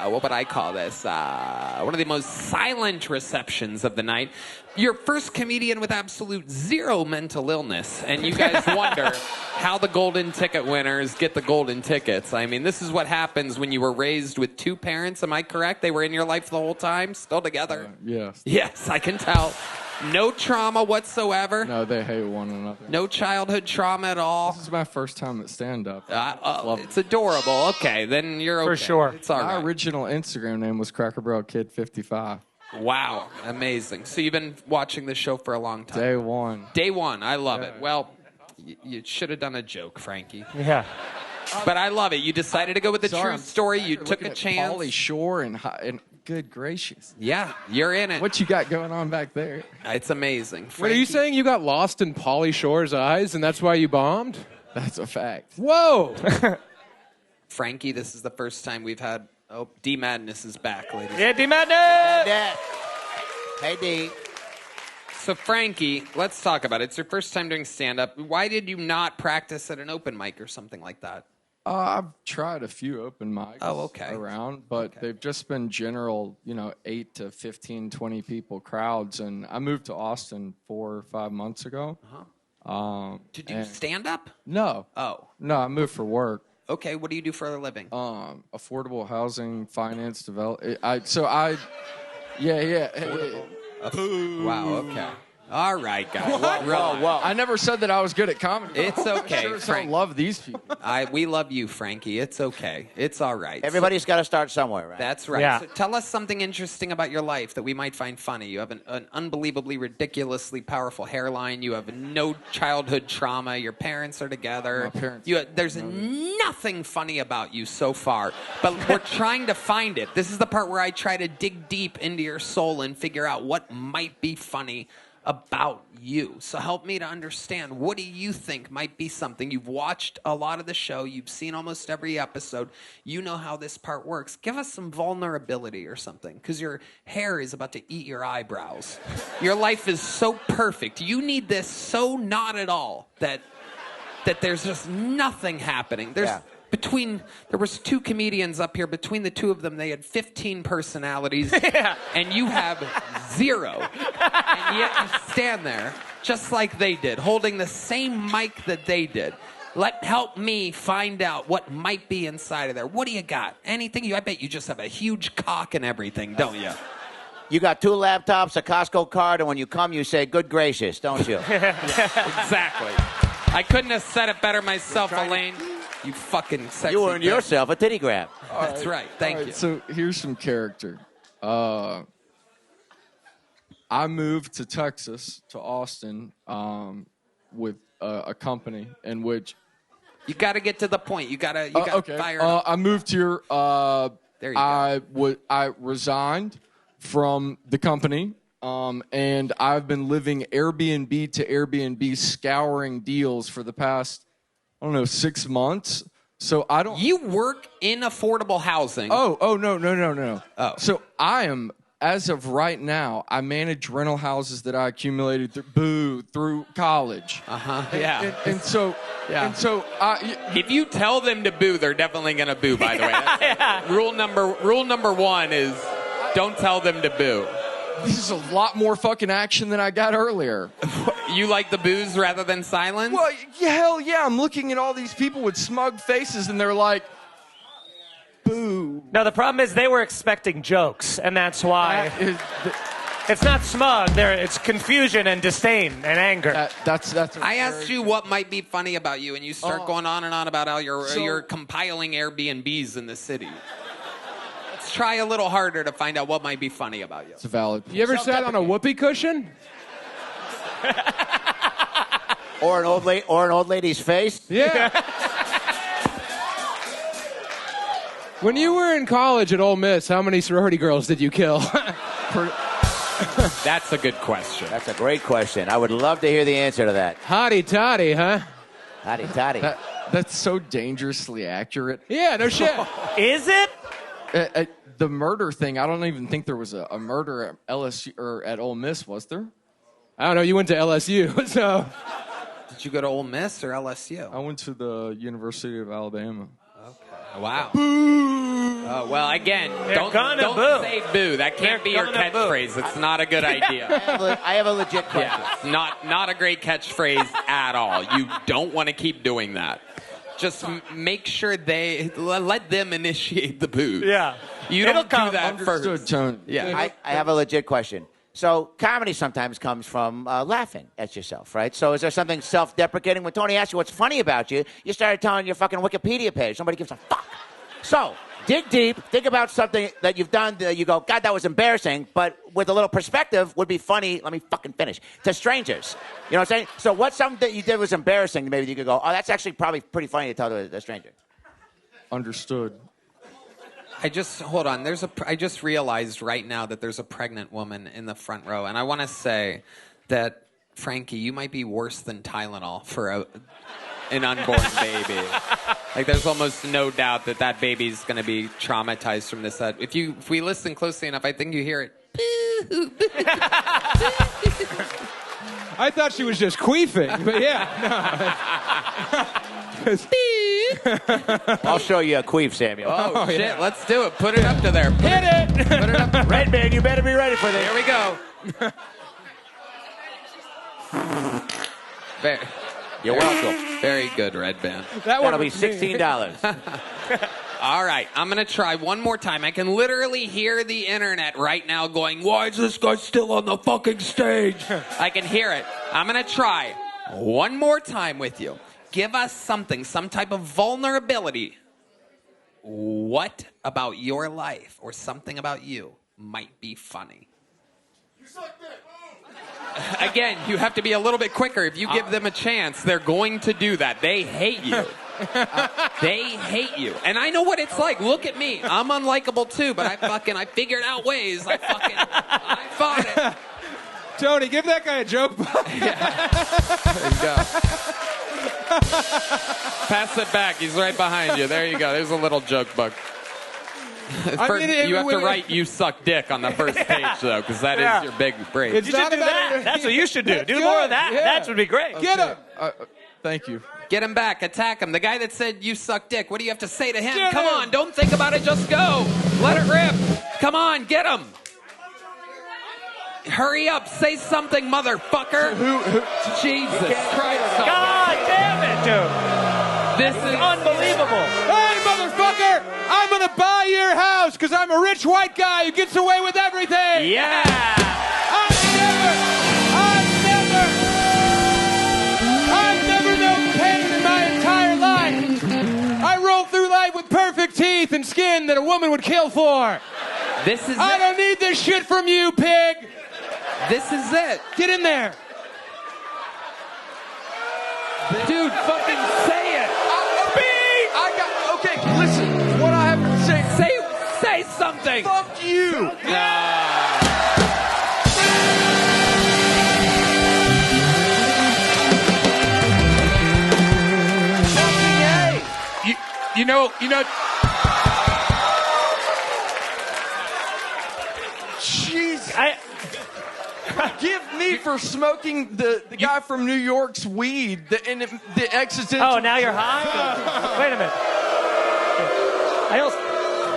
what would I call this? One of the most silent receptions of the night. Your first comedian with absolute zero mental illness, and you guys wonder how the golden ticket winners get the golden tickets. I mean, this is what happens when you were raised with two parents. Am I correct? They were in your life the whole time, still together? Yes. Yes, I can tell. No trauma whatsoever? No, they hate one another. No childhood trauma at all? This is my first time at stand-up. It's adorable. Okay, then you're okay. For sure. It's all My right. original Instagram name was Cracker Barrel Kid 55. Wow, amazing. So you've been watching this show for a long time. Day one. Day one, I love it. Well, you should have done a joke, Frankie. Yeah. But I love it. You decided to go with the Sorry, true I'm story. You took a Looking at chance. Paulie Shore and good gracious. Yeah, you're in it. What you got going on back there? It's amazing. What are you saying? You got lost in Paulie Shore's eyes, and that's why you bombed? That's a fact. Whoa! Frankie, this is the first time we've had... Oh, D Madness is back, ladies. Yeah, D Madness! Hey, D. So, Frankie, let's talk about it. It's your first time doing stand-up. Why did you not practice at an open mic or something like that? I've tried a few open mics okay. around, but they've just been general, 8 to 15, 20 people crowds. And I moved to Austin 4 or 5 months ago. To do stand-up? No. Oh. No, I moved for work. Okay, what do you do for a living? Affordable housing, finance, development. Wow, okay. All right, guys. Whoa. I never said that I was good at comedy. It's okay, Sure, Frank. I love these people. We love you, Frankie. It's okay. It's all right. Everybody's got to start somewhere, right? That's right. Yeah. So tell us something interesting about your life that we might find funny. You have an unbelievably, ridiculously powerful hairline. You have no childhood trauma. Your parents are together. My parents. There's nothing funny about you so far, but we're trying to find it. This is the part where I try to dig deep into your soul and figure out what might be funny about you. So help me to understand, what do you think might be something? You've watched a lot of the show. You've seen almost every episode. You know how this part works. Give us some vulnerability or something, because your hair is about to eat your eyebrows. Your life is so perfect. You need this so not at all that there's just nothing happening. There was 2 comedians up here. Between the 2 of them, they had 15 personalities, and you have 0. And yet you stand there just like they did, holding the same mic that they did. Help me find out what might be inside of there. What do you got? Anything? I bet you just have a huge cock and everything, don't you? You got 2 laptops, a Costco card, and when you come, you say, good gracious, don't you? Exactly. I couldn't have said it better myself, Elaine. You fucking sexy You earned bitch. yourself a titty grab. That's right. Thank you. So here's some character. I moved to Texas, to Austin, with a company in which... You got to get to the point. You got to okay. fire it up. I moved here. There you go. I resigned from the company, and I've been living Airbnb to Airbnb, scouring deals for the past, 6 months. So I don't. You work in affordable housing. No. Oh. So I am, as of right now, I manage rental houses that I accumulated through college. Yeah. And so. Yeah. And so, if you tell them to boo, they're definitely going to boo, by the way. That's rule number 1 is don't tell them to boo. This is a lot more fucking action than I got earlier. You like the boos rather than silence? Well, hell yeah. I'm looking at all these people with smug faces, and they're like, boo. No, the problem is they were expecting jokes, and that's why. It's not smug. It's confusion and disdain and anger. I asked you what might be funny about you, and you start going on and on about how you're compiling Airbnbs in the city. Let's try a little harder to find out what might be funny about you. It's a valid. You ever sat on a whoopee cushion? Or an old lady's face? Yeah. When you were in college at Ole Miss, how many sorority girls did you kill? That's a good question. That's a great question. I would love to hear the answer to that. Hottie toddy, huh? Hottie toddy. That's so dangerously accurate. Yeah, no shit. Is it? The murder thing, I don't even think there was a murder at LSU or at Ole Miss, was there? I don't know. You went to LSU, so. Did you go to Ole Miss or LSU? I went to the University of Alabama. Okay. Wow. Boo! Well, again, don't boo. say boo. That can't be your catchphrase. It's not a good idea. I have a legit question. Yeah, it's not a great catchphrase at all. You don't want to keep doing that. Just make sure let them initiate the boo. Yeah. You don't do that first. Tone. Yeah, I have a legit question. So comedy sometimes comes from laughing at yourself, right? So is there something self-deprecating? When Tony asked you what's funny about you, you started telling your fucking Wikipedia page. Nobody gives a fuck. So dig deep. Think about something that you've done that you go, God, that was embarrassing, but with a little perspective would be funny. Let me fucking finish. To strangers. You know what I'm saying? So what's something that you did was embarrassing? Maybe you could go, oh, that's actually probably pretty funny to tell to a stranger. Understood. Hold on. I just realized right now that there's a pregnant woman in the front row, and I want to say that, Frankie, you might be worse than Tylenol for an unborn baby. Like, there's almost no doubt that baby's going to be traumatized from this. If we listen closely enough, I think you hear it. I thought she was just queefing, but yeah. I'll show you a queef, Samuel. Oh, shit. Yeah. Let's do it. Put it up to there. Hit it. Put it up. Redban, you better be ready for this. Here we go. You're welcome. Very good, Redban. That'll be $16. All right, I'm going to try one more time. I can literally hear the internet right now going, why is this guy still on the fucking stage? I can hear it. I'm going to try one more time with you. Give us something, some type of vulnerability. What about your life or something about you might be funny? You suck dick. Again, you have to be a little bit quicker. If you give them a chance, they're going to do that. They hate you. They hate you. And I know what it's like. Look at me. I'm unlikable too, but I figured out ways. I fought it. Tony, give that guy a joke. Yeah. There you go. Pass it back. He's right behind you. There you go. There's a little joke book. You have to write "you suck dick" on the first page, though, because that is your big break. You should do that. That's what you should do. Do more of that. Yeah. That would be great. Get him. Thank you. Get him back. Attack him. The guy that said "you suck dick." What do you have to say to him? Come on. Don't think about it. Just go. Let it rip. Come on. Get him. Hurry up. Say something, motherfucker. Jesus Christ. God damn it, dude. This is unbelievable. Hey, motherfucker! I'm gonna buy your house because I'm a rich white guy who gets away with everything. Yeah. I've never known pain in my entire life. I roll through life with perfect teeth and skin that a woman would kill for. I don't need this shit from you, pig. This is it. Get in there. Dude, fucking say it. Okay, listen. What I have to say. Say something. Fuck you. You know. Jeez. Forgive me for smoking the guy from New York's weed the existential. Oh, now you're high? Wait a minute.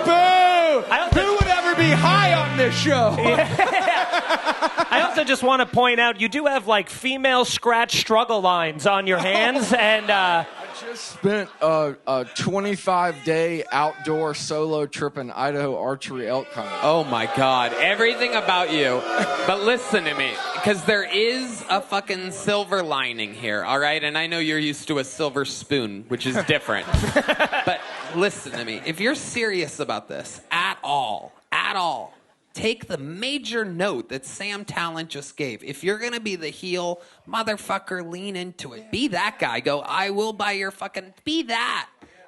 Boo! Who would ever be high on this show? I also just want to point out, you do have like female scratch struggle lines on your hands, and I just spent a 25-day outdoor solo trip in Idaho archery elk hunting. Oh my God, everything about you. But listen to me, because there is a fucking silver lining here, all right? And I know you're used to a silver spoon, which is different. But listen to me, if you're serious about this at all, take the major note that Sam Tallent just gave. If you're going to be the heel, motherfucker, lean into it. Be that guy. Go, I will buy your fucking... Be that.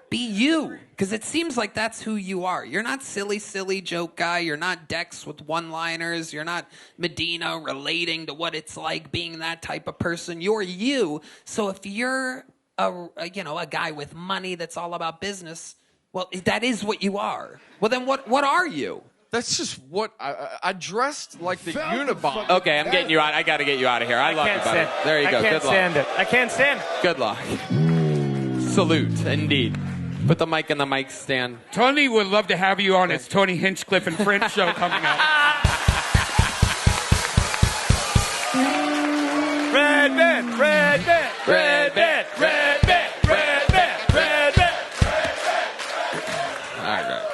Be you. Because it seems like that's who you are. You're not silly joke guy. You're not Dex with one-liners. You're not Medina relating to what it's like being that type of person. You're you. So if you're a guy with money that's all about business, well, that is what you are. Well, then what are you? That's just what I dressed like the Unabomber. Okay, I'm getting you out. I got to get you out of here. I love you, buddy. There you go. I can't stand it. Good luck. Salute, indeed. Put the mic in the mic stand. Tony would love to have you on his Tony Hinchcliffe and Friends show coming up. Redban, Redban, Redban, Redban, Redban, Redban. All right.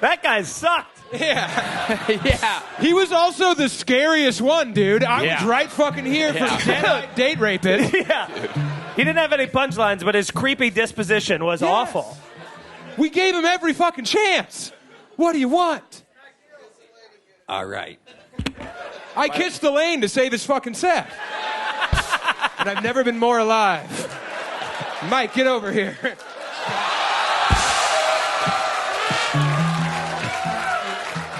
That guy sucked. Yeah. Yeah. He was also the scariest one, dude. I was right fucking here for date raping. Yeah. He didn't have any punchlines, but his creepy disposition was awful. We gave him every fucking chance. What do you want? All right. I kissed Elaine to save his fucking set. And I've never been more alive. Mike, get over here.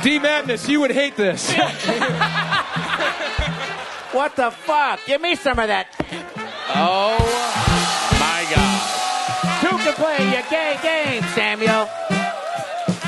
D-Madness, you would hate this. What the fuck? Give me some of that. Oh, my God. Who can play your gay game, Samuel?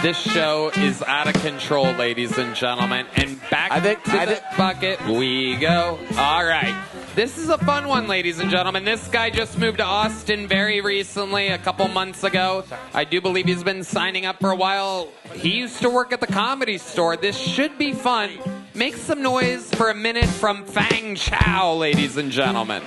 This show is out of control, ladies and gentlemen. And back to the bucket we go. All right. This is a fun one, ladies and gentlemen. This guy just moved to Austin very recently, a couple months ago. I do believe he's been signing up for a while. He used to work at the Comedy Store. This should be fun. Make some noise for a minute from Fang Chow, ladies and gentlemen.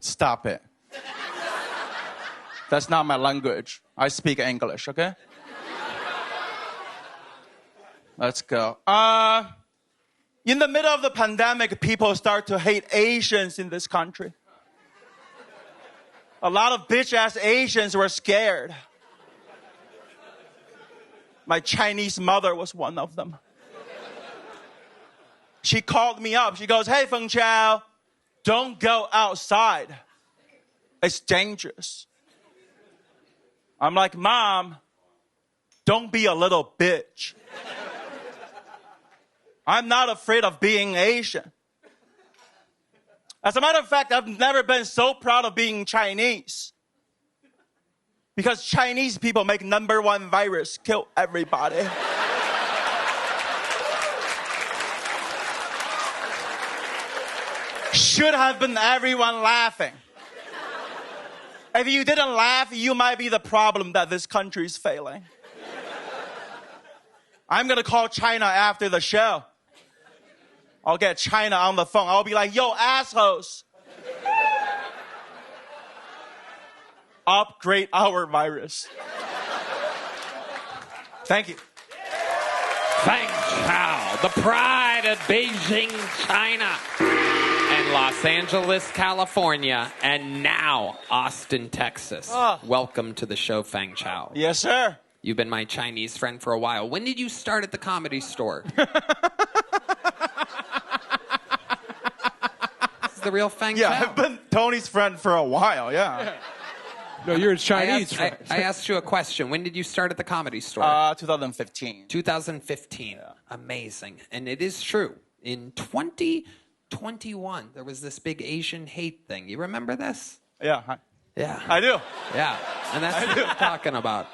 Stop it. That's not my language. I speak English, okay? Let's go. In the middle of the pandemic, people start to hate Asians in this country. A lot of bitch-ass Asians were scared. My Chinese mother was one of them. She called me up. She goes, "Hey, Fang Chow, don't go outside. It's dangerous." I'm like, "Mom, don't be a little bitch. I'm not afraid of being Asian." As a matter of fact, I've never been so proud of being Chinese. Because Chinese people make #1 virus, kill everybody. Should have been everyone laughing. If you didn't laugh, you might be the problem that this country is failing. I'm going to call China after the show. I'll get China on the phone. I'll be like, "Yo, assholes. Upgrade our virus." Thank you. Fang Chow, the pride of Beijing, China, and Los Angeles, California, and now Austin, Texas. Welcome to the show, Fang Chow. Yes, sir. You've been my Chinese friend for a while. When did you start at the Comedy Store? This is the real Fang Chow. Yeah, I've been Tony's friend for a while, yeah. No, you're his Chinese friend. I asked you a question. When did you start at the Comedy Store? 2015. 2015. Yeah. Amazing. And it is true. In 2021, there was this big Asian hate thing. You remember this? Yeah. Yeah. I do. Yeah. And that's what I'm talking about.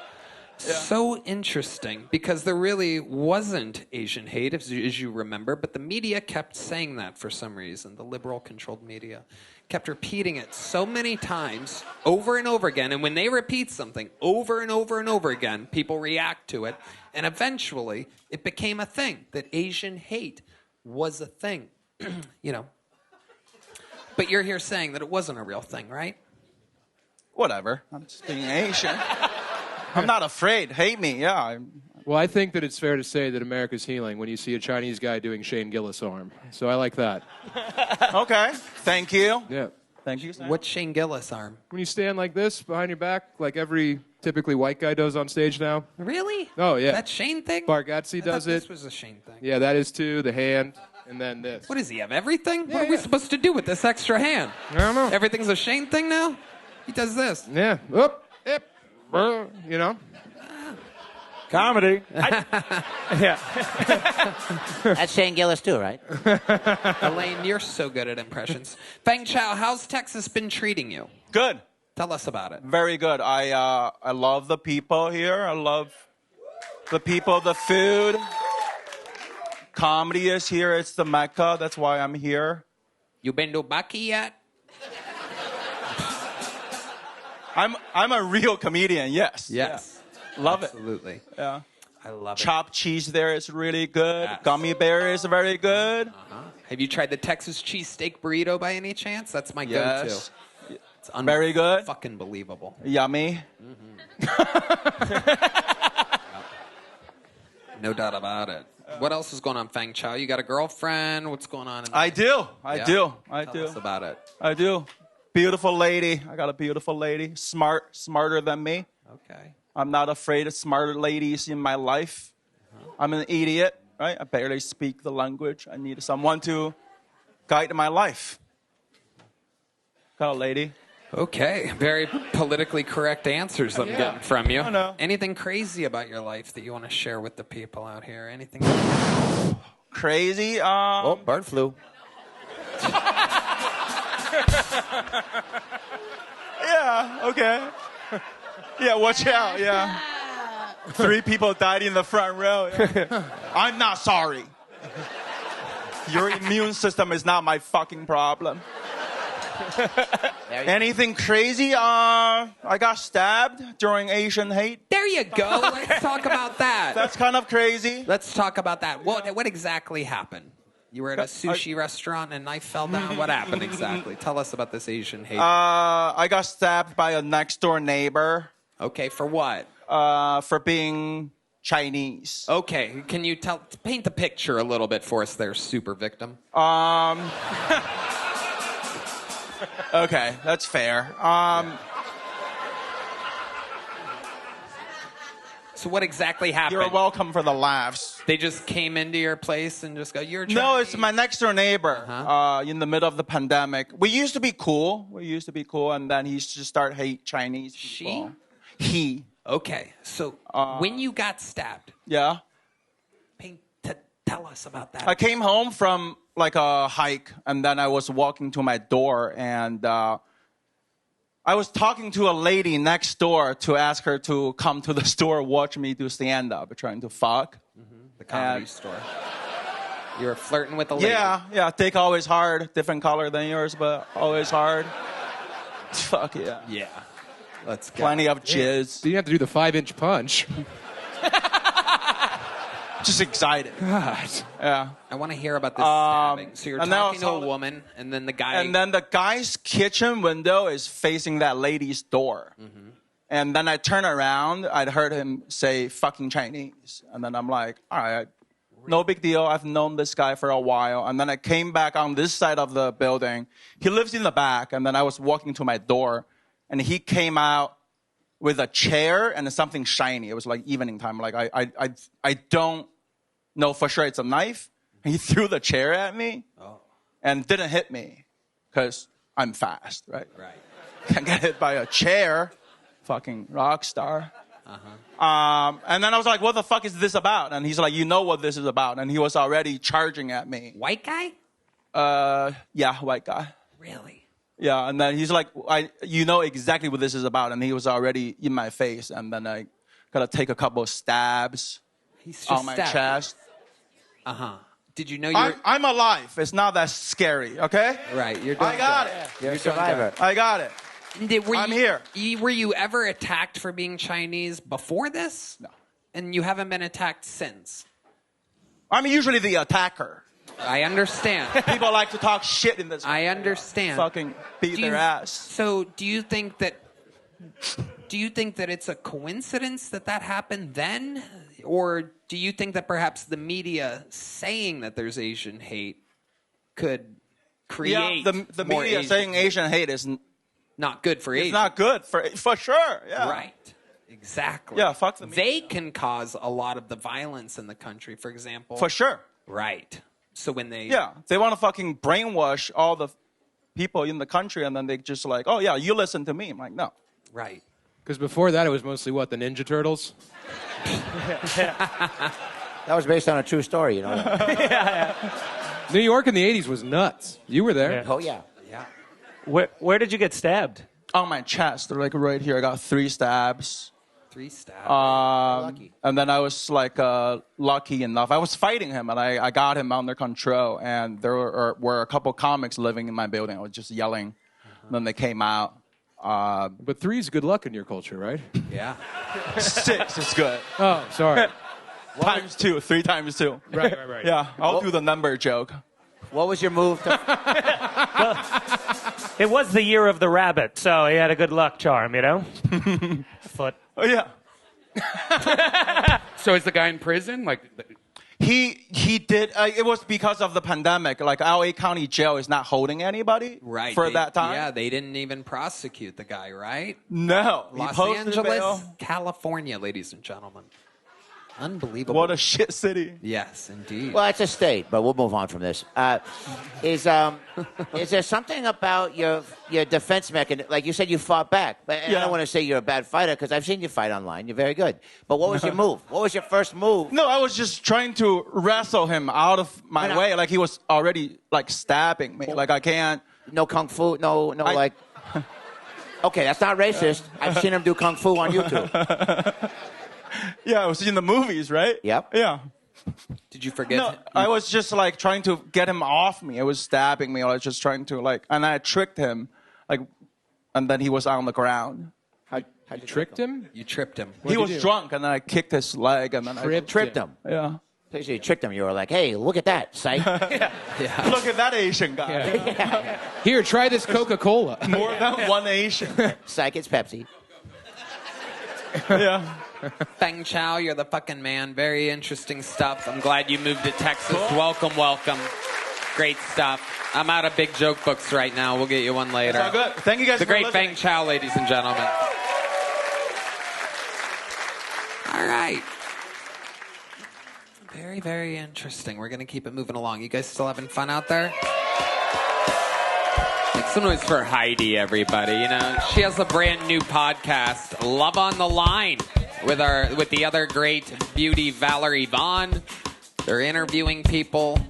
Yeah. So interesting, because there really wasn't Asian hate, as you remember, but the media kept saying that for some reason. The liberal-controlled media kept repeating it so many times, over and over again. And when they repeat something over and over and over again, people react to it. And eventually, it became a thing, that Asian hate was a thing. You know. But you're here saying that it wasn't a real thing, right? Whatever. I'm just being Asian. I'm not afraid. Hate me, yeah. Well, I think that it's fair to say that America's healing when you see a Chinese guy doing Shane Gillis' arm. So I like that. Okay. Thank you. Yeah. Thank you, Sam. What's Shane Gillis' arm? When you stand like this behind your back, like every typically white guy does on stage now. Really? Oh, yeah. That Shane thing? Bargatze does it. This was a Shane thing. Yeah, that is too. The hand, and then this. What does he have? Everything? What are we supposed to do with this extra hand? I don't know. Everything's a Shane thing now? He does this. Yeah. Oop. Yep. You know? Comedy. Yeah. That's Shane Gillis too, right? Elaine, you're so good at impressions. Fang Chow, how's Texas been treating you? Good. Tell us about it. Very good. I love the people here. I love the people, the food. comedy is here. It's the Mecca. That's why I'm here. You been to Bucky yet? I'm a real comedian, yes. Yes. Yeah. Love Absolutely. it. Yeah. I love it. Chopped cheese there is really good. Yes. Gummy bear is very good. Uh-huh. Have you tried the Texas cheesesteak burrito by any chance? That's my Yes. go-to. It's Very good. Fucking believable. Yummy. No doubt about it. What else is going on, Fang Chow? You got a girlfriend? What's going on? I do. Yeah? I Tell do. us about it. I do. Beautiful lady. I got a beautiful lady. Smarter than me. Okay. I'm not afraid of smarter ladies in my life. I'm an idiot, right? I barely speak the language. I need someone to guide my life. Got a lady. Okay. Very politically correct answers I'm getting from you. I know. Anything crazy about your life that you want to share with the people out here? Anything crazy? Oh, bird flu. Yeah, okay. Yeah, watch out, yeah. 3 people died in the front row. Yeah. I'm not sorry. Your immune system is not my fucking problem. Anything crazy? I got stabbed during Asian hate. There you go. Let's talk about that. That's kind of crazy. Let's talk about that. What exactly happened? You were at a sushi restaurant and a knife fell down. What happened exactly? Tell us about this Asian hate. I got stabbed by a next door neighbor. Okay, for what? For being Chinese. Okay, can you paint the picture a little bit for us there, super victim? Okay, that's fair. So what exactly happened? You're welcome for the laughs. They just came into your place and just go, you're Chinese. No, it's my next door neighbor. In the middle of the pandemic. We used to be cool. And then he just started hate Chinese people. He. Okay, so when you got stabbed. Yeah. Tell us about that. I came home from like a hike, and then I was walking to my door, and I was talking to a lady next door to ask her to come to the store, watch me do stand-up, trying to fuck. The comedy store. You were flirting with a lady. Yeah, dick always hard, different color than yours, but always hard. Fuck yeah. Yeah. Let's go. Plenty of jizz. So you have to do the 5-inch punch. Just excited. God. Yeah. I want to hear about this stabbing. So you're and talking to a woman, and then the guy... And then the guy's kitchen window is facing that lady's door. And then I turn around, I'd heard him say, fucking Chinese. And then I'm like, all right, no big deal. I've known this guy for a while. And then I came back on this side of the building. He lives in the back. And then I was walking to my door, and he came out with a chair and something shiny. It was like evening time. Like, I don't know for sure it's a knife. And he threw the chair at me and didn't hit me because I'm fast, right? Right. Can't get hit by a chair. Fucking rock star. And then I was like, what the fuck is this about? And he's like, you know what this is about. And he was already charging at me. White guy? Yeah, white guy. Really? Yeah, and then he's like, you know exactly what this is about. And he was already in my face. And then I got to take a couple of stabs on my chest. Did you know you were... I'm alive. It's not that scary, okay? Right, you're doing I got it. You're a survivor. I got it. I'm here. Were you ever attacked for being Chinese before this? No. And you haven't been attacked since? I'm usually the attacker. I understand. People like to talk shit in this. I understand. Fucking beat their ass. So do you think that it's a coincidence that happened then? Or do you think that perhaps the media saying that there's Asian hate could create the more media Asian saying hate? Asian hate is Not good for Asians. It's not good for sure. Yeah. Right. Exactly. Yeah, fuck them. They can cause a lot of the violence in the country, for example. For sure. Right. So when they... Yeah, they want to fucking brainwash all the people in the country, and then they just like, oh, yeah, you listen to me. I'm like, no. Right. Because before that, it was mostly, what, the Ninja Turtles? That was based on a true story, you know that. New York in the 80s was nuts. You were there. Yeah. Oh, yeah. Yeah. Where did you get stabbed? On my chest. They're like right here. I got 3 stabs. 3 stabs. And then I was like lucky enough. I was fighting him, and I got him under control. And there were a couple comics living in my building. I was just yelling. And then they came out. But 3 is good luck in your culture, right? Yeah. 6 is good. Oh, sorry. Times 2, 3 times 2. Right. Yeah, I'll do the number joke. What was your move? It was the year of the rabbit, so he had a good luck charm, you know? Foot. Oh, yeah. So is the guy in prison? Like, He did. It was because of the pandemic. Like, LA County Jail is not holding anybody for that time. Yeah, they didn't even prosecute the guy, right? No. Los posted Angeles, bail. California, ladies and gentlemen. Unbelievable. What a shit city. Yes, indeed. Well, it's a state, but we'll move on from this. Is there something about your defense mechanism? Like you said, you fought back, but I don't want to say you're a bad fighter because I've seen you fight online. You're very good. But what was your move? What was your first move? No, I was just trying to wrestle him out of my way. Like he was already like stabbing me. Like I can't. No kung fu. No. Like. Okay, that's not racist. I've seen him do kung fu on YouTube. Yeah, I was in the movies, right? Yep. Yeah. Did you forget? No, I was just like trying to get him off me. I was stabbing me. I was just trying to like, and I tricked him, like, and then he was on the ground. How you tricked him? You tripped him. He was drunk, and then I kicked his leg, and then I tripped him. Yeah. So you tricked him. You were like, "Hey, look at that, psych." Look at that Asian guy. Here, try this Coca-Cola. More than one Asian. Psych, it's Pepsi. Yeah. Fang Chow, you're the fucking man. Very interesting stuff. I'm glad you moved to Texas. Welcome. Great stuff. I'm out of big joke books right now. We'll get you one later. It's all good. Thank you guys the for great listening. Fang Chow, ladies and gentlemen. All right. Very, very interesting. We're going to keep it moving along. You guys still having fun out there? Make some noise for Heidi, everybody. You know, she has a brand new podcast, Love on the Line, with the other great beauty, Valerie Vaughn. They're interviewing people.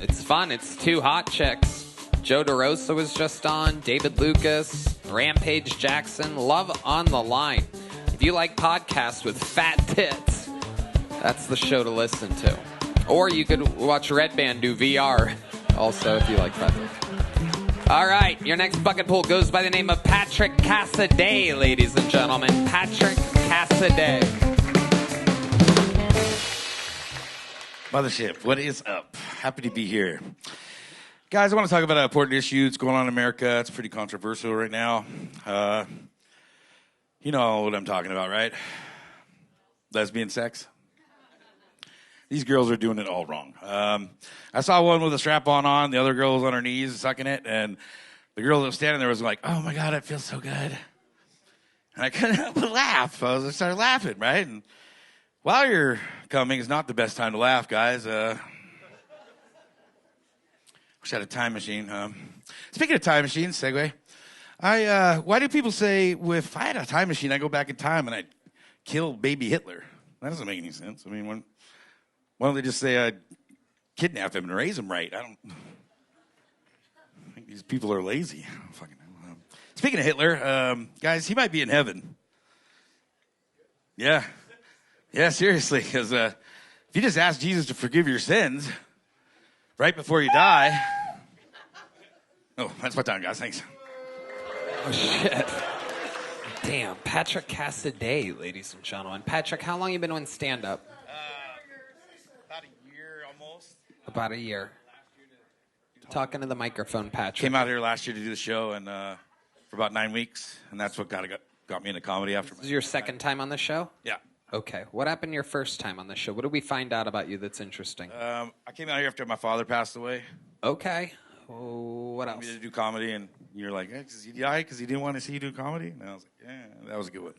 It's fun. It's 2 hot chicks. Joe DeRosa was just on, David Lucas, Rampage Jackson. Love on the Line. If you like podcasts with fat tits, that's the show to listen to. Or you could watch Redban do VR also if you like that. All right, your next bucket pool goes by the name of Patrick Cassaday, ladies and gentlemen. Patrick Cassaday. Mothership, what is up? Happy to be here. Guys, I want to talk about an important issue that's going on in America. It's pretty controversial right now. You know what I'm talking about, right? Lesbian sex. These girls are doing it all wrong. I saw one with a strap-on on. The other girl was on her knees sucking it. And the girl that was standing there was like, oh, my God, it feels so good. And I couldn't help but laugh. I started laughing, right? And while you're coming is not the best time to laugh, guys. Wish I had a time machine. Speaking of time machines, segue. Why do people say, if I had a time machine, I'd go back in time and I'd kill baby Hitler? That doesn't make any sense. I mean, why don't they just say I'd kidnap him and raise him right? I think these people are lazy. I don't fucking know. Speaking of Hitler, guys, he might be in heaven. Yeah, seriously, because if you just ask Jesus to forgive your sins right before you die. Oh, that's my time, guys. Thanks. Oh, shit. Damn, Patrick Cassaday, ladies and gentlemen. Patrick, how long you been doing stand-up? About a year, almost. About a year. Talking to the microphone, Patrick. Came out here last year to do the show, and for about 9 weeks, and that's what got me into comedy after. This is your second time on the show? Yeah. Okay. What happened your first time on the show? What did we find out about you that's interesting? I came out here after my father passed away. Okay. What else? I to do comedy, and you're like, hey, does he die because he didn't want to see you do comedy? And I was like, yeah, that was a good one.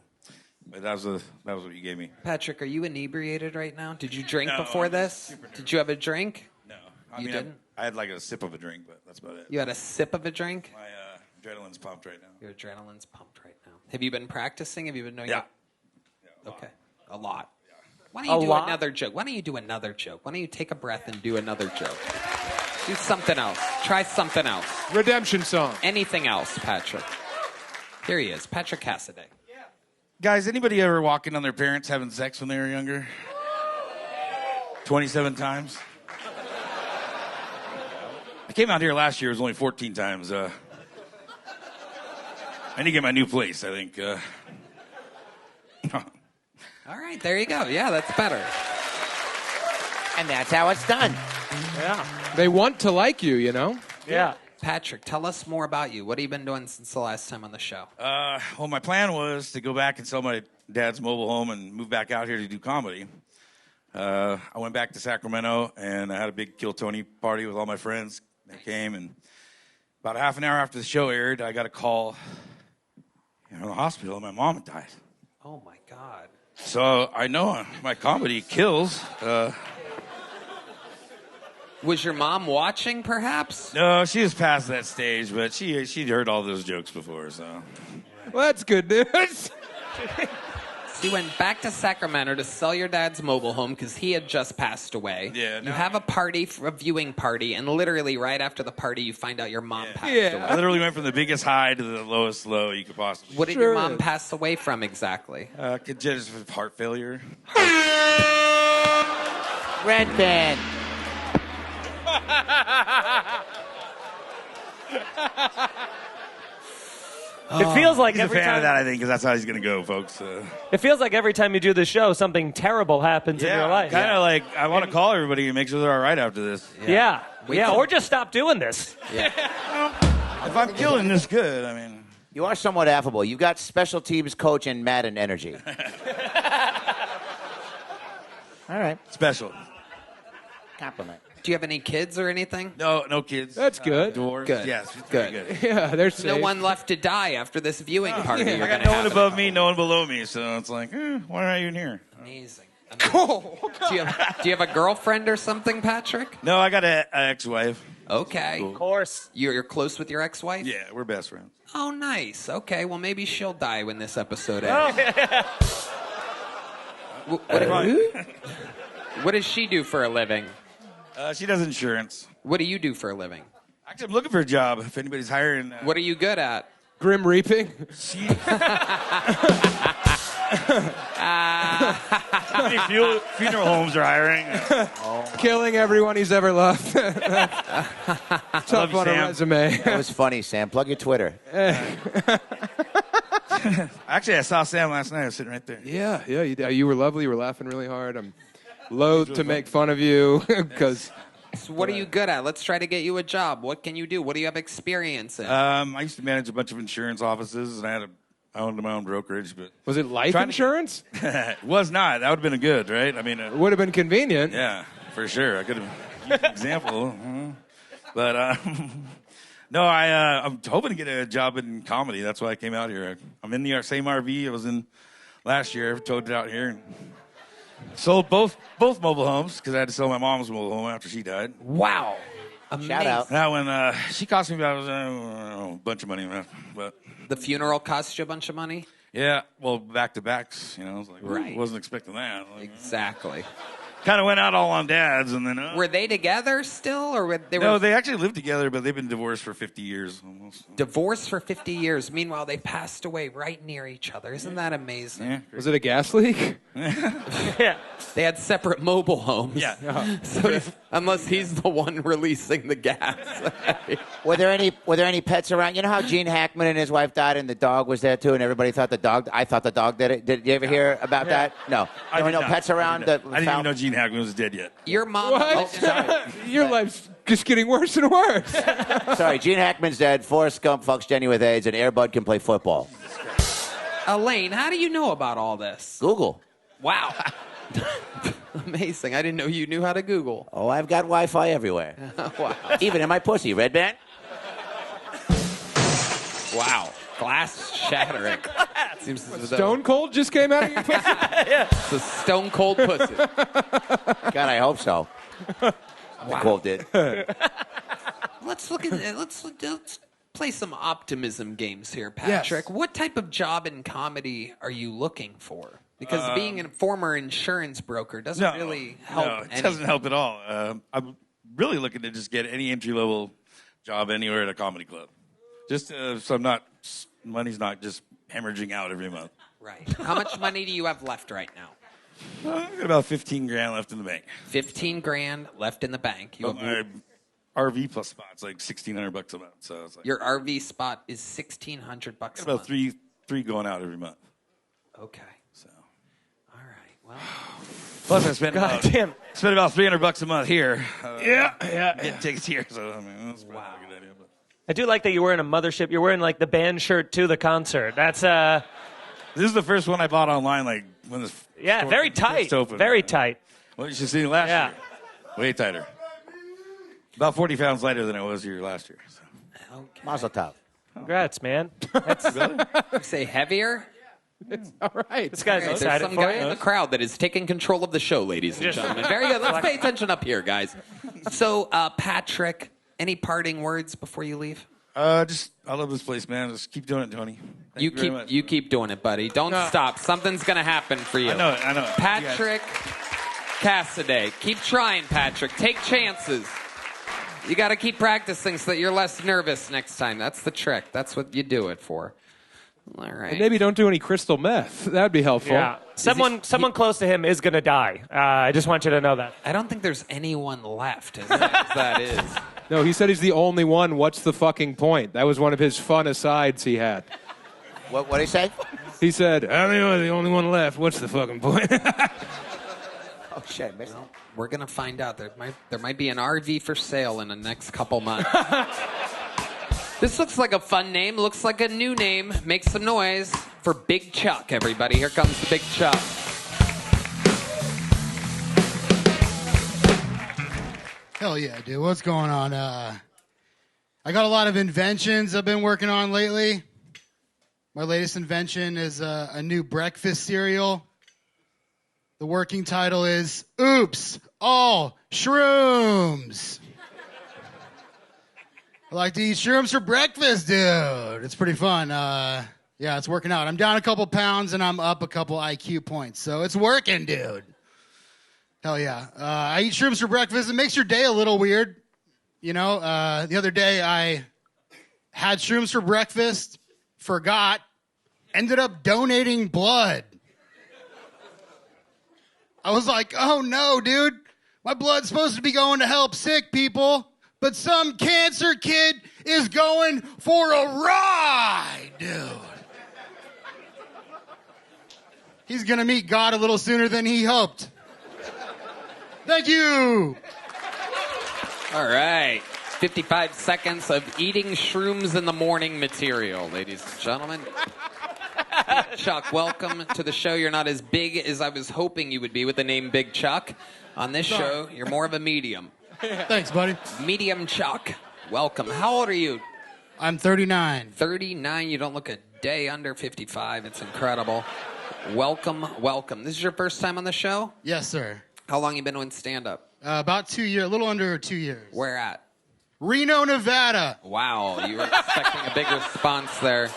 But that was what you gave me. Patrick, are you inebriated right now? Did you drink No, before I'm this? Did you have a drink? No. You didn't? I had like a sip of a drink, but that's about it. You had a sip of a drink? My adrenaline's pumped right now. Your adrenaline's pumped right now. Have you been practicing? Have you been doing Yeah. it? Okay. A lot. Yeah. Why don't you do another joke? Why don't you do another joke? Why don't you take a breath and do another joke? Do something else. Try something else. Redemption song. Anything else, Patrick. Here he is, Patrick Cassaday. Guys, anybody ever walk in on their parents having sex when they were younger? 27 times. I came out here last year. It was only 14 times. I need to get my new place, I think. All right, there you go. Yeah, that's better. And that's how it's done. Yeah. They want to like you, you know? Yeah. Patrick, tell us more about you. What have you been doing since the last time on the show? Well, my plan was to go back and sell my dad's mobile home and move back out here to do comedy. I went back to Sacramento, and I had a big Kill Tony party with all my friends. They came, and about half an hour after the show aired, I got a call from the hospital, and my mom had died. Oh, my God. So I know my comedy kills. Was your mom watching, perhaps? No, she was past that stage, but she'd heard all those jokes before, so. Well, that's good news. So you went back to Sacramento to sell your dad's mobile home because he had just passed away. Yeah. You have a party, a viewing party, and literally right after the party, you find out your mom passed away. I literally went from the biggest high to the lowest low you could possibly. What did your mom pass away from exactly? Congestive heart failure. Redban. It feels like he's every a fan time of that, I think, because that's how he's going to go, folks. It feels like every time you do the show, something terrible happens in your life. Kind of like I want to call everybody and make sure they're all right after this. Yeah. Or just stop doing this. If I'm killing this good, I mean. You are somewhat affable. You've got special teams coach and Madden energy. All right. Special. Compliment. Do you have any kids or anything? No kids. That's good. Divorced. Good. Yes, Good. very good. Yeah, they're safe. No one left to die after this viewing party. I You're got gonna no one have above me, no one below me, so it's like, why are you in here? Amazing. Do you have a girlfriend or something, Patrick? No, I got an ex-wife. Okay. Cool. Of course. You're close with your ex-wife? Yeah, we're best friends. Oh, nice. Okay, well, maybe she'll die when this episode ends. What does she do for a living? She does insurance. What do you do for a living? Actually, I'm looking for a job. If anybody's hiring. What are you good at? Grim reaping. How many funeral homes are hiring? Killing everyone he's ever loved. Tough on a resume. That was funny, Sam. Plug your Twitter. Actually, I saw Sam last night. I was sitting right there. Yeah, you were lovely. You were laughing really hard. I'm loath to make fun of you because. So what are you good at? Let's try to get you a job. What can you do? What do you have experience in? I used to manage a bunch of insurance offices, and I owned my own brokerage. But was it life insurance? It was not. That would have been good, right? I mean, it would have been convenient. Yeah, for sure. I could have used an example. But no, I'm hoping to get a job in comedy. That's why I came out here. I'm in the same RV I was in last year. I towed it out here and sold both mobile homes because I had to sell my mom's mobile home after she died. Wow. Amazing. Shout out. That one, she cost me about a bunch of money, but The funeral cost you a bunch of money? yeah, well, back-to-backs, I was like, Right. wasn't expecting that. Exactly. Kind of went out all on dads, and then... Were they together still, or No, they actually lived together, but they've been divorced for 50 years almost. divorced for 50 years? Meanwhile, they passed away right near each other. Isn't that amazing? Yeah. Was it a gas leak? Yeah. They had separate mobile homes. Yeah. So unless he's the one releasing the gas. Were there any pets around? You know how Gene Hackman and his wife died, and the dog was there too, and everybody thought the dog. I thought the dog did it. Did you ever hear about that? No. I There were did no not. pets around. I didn't even know Gene Hackman was dead yet. Your mom. What? Your life's just getting worse and worse. Sorry, Gene Hackman's dead. Forrest Gump fucks Jenny with AIDS, and Air Bud can play football. Elaine, how do you know about all this? Google. Wow. Amazing. I didn't know you knew how to Google. Oh, I've got Wi-Fi everywhere. Wow. Even in my pussy, Redban. Wow. Glass shattering. Seems as though Stone Cold just came out of your pussy? it's a stone cold pussy. God, I hope so. Nicole did. Let's look at let's play some optimism games here, Patrick. Yes. What type of job in comedy are you looking for? Because being a former insurance broker doesn't really help. No, it doesn't help at all. I'm really looking to just get any entry-level job anywhere at a comedy club. Just so I'm not, money's not just hemorrhaging out every month. Right. How much money do you have left right now? I got about 15 grand left in the bank. 15 grand left in the bank. You But my RV plus spot's like $1,600 a month. So it's like Your RV spot is $1,600 a about month. three going out every month. Okay. So. All right. Well. Plus I spend God damn. about $300 a month here. Yeah. Getting tickets here. So I mean, that's probably a good idea. But. I do like that you're wearing a mothership. You're wearing like the band shirt to the concert. That's This is the first one I bought online, like when this. yeah, very tight. Open. Very tight. Well, you should see last year. Way tighter. About 40 pounds lighter than I was here last year. So. Okay. Mazel tov. Congrats, man. That's You say heavier? It's all right. This guy's All right, there's excited some for guy you. in the crowd that is taking control of the show, ladies and Just- gentlemen. Very good. Let's pay attention up here, guys. So, Patrick, any parting words before you leave? I love this place, man. Just keep doing it, Tony. Thank you very much. You keep doing it, buddy. Don't stop. Something's gonna happen for you. I know it. Patrick Cassaday. Keep trying, Patrick. Take chances. You got to keep practicing so that you're less nervous next time. That's the trick. That's what you do it for. All right. And maybe don't do any crystal meth. That'd be helpful. Yeah. Someone close to him is going to die. I just want you to know that. I don't think there's anyone left as that is. No, he said he's the only one. What's the fucking point? That was one of his fun asides he had. What did he say? He said, I'm the only one left. What's the fucking point? Oh, shit. Missed Well, we're going to find out. There might be an RV for sale in the next couple months. This looks like a fun name. Looks like a new name. Make some noise for Big Chuck, everybody. Here comes the Big Chuck. Hell yeah, dude. What's going on? I got a lot of inventions I've been working on lately. My latest invention is a new breakfast cereal. The working title is Oops, All Shrooms. I like to eat shrooms for breakfast, dude. It's pretty fun. Yeah, it's working out. I'm down a couple pounds and I'm up a couple IQ points. So it's working, dude. Hell yeah. I eat shrooms for breakfast. It makes your day a little weird. You know, the other day I had shrooms for breakfast, forgot, ended up donating blood. I was like, oh no, dude. My blood's supposed to be going to help sick people, but some cancer kid is going for a ride, dude. He's going to meet God a little sooner than he hoped. Thank you. All right. 55 seconds of eating shrooms in the morning material, ladies and gentlemen. Chuck, welcome to the show. You're not as big as I was hoping you would be with the name Big Chuck. On this show, you're more of a medium. Thanks, buddy. Medium Chuck. Welcome. How old are you? I'm 39. 39. You don't look a day under 55. It's incredible. Welcome, welcome. This is your first time on the show? Yes, sir. How long you been doing stand-up? About 2 years, a little under 2 years. Where at? Reno, Nevada. Wow, you were expecting a big response there.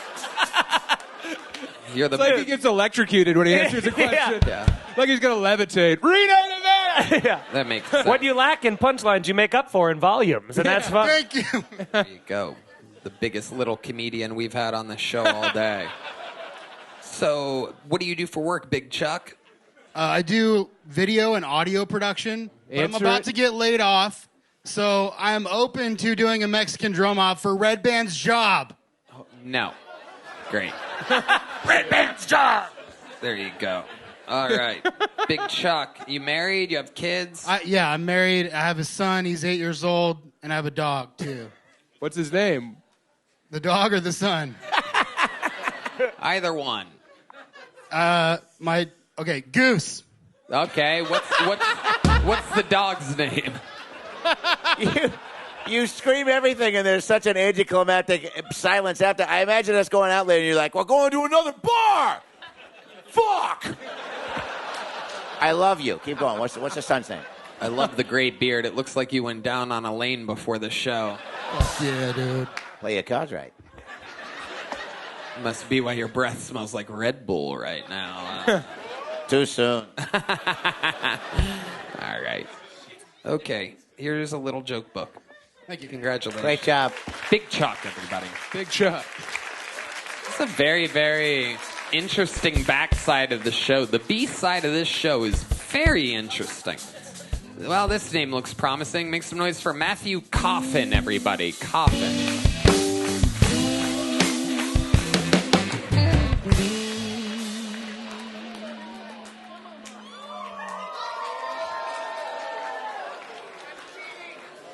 You're the It's like he gets electrocuted when he answers a question. Yeah. Like he's going to levitate. Reno, Nevada! Yeah. That makes sense. What you lack in punchlines, you make up for in volumes, and that's fun. Thank you. There you go. The biggest little comedian we've had on the show all day. So, what do you do for work, Big Chuck? I do video and audio production, but I'm Answer about it. to get laid off, so I'm open to doing a Mexican drum op for Redban's job. No. Great. Redban's job. There you go. All right. Big Chuck, you married? You have kids? Yeah, I'm married. I have a son. He's 8 years old, and I have a dog, too. What's his name? The dog or the son? Either one. Okay, Goose. Okay, what's the dog's name? You scream everything, and there's such an anticlimactic silence after. I imagine us going out later, and you're like, we're going to another bar. Fuck. I love you. Keep going. What's the son's name? I love the great beard. It looks like you went down on Elaine before the show. Yeah, dude. Play your cards right. Must be why your breath smells like Red Bull right now. Too soon. All right. Okay, here's a little joke book. Thank you. Congratulations. Great job. Big Chuck, everybody. Big Chuck. It's a very, very interesting backside of the show. The B side of this show is very interesting. Well, this name looks promising. Make some noise for Matthew Coffin, everybody. Coffin.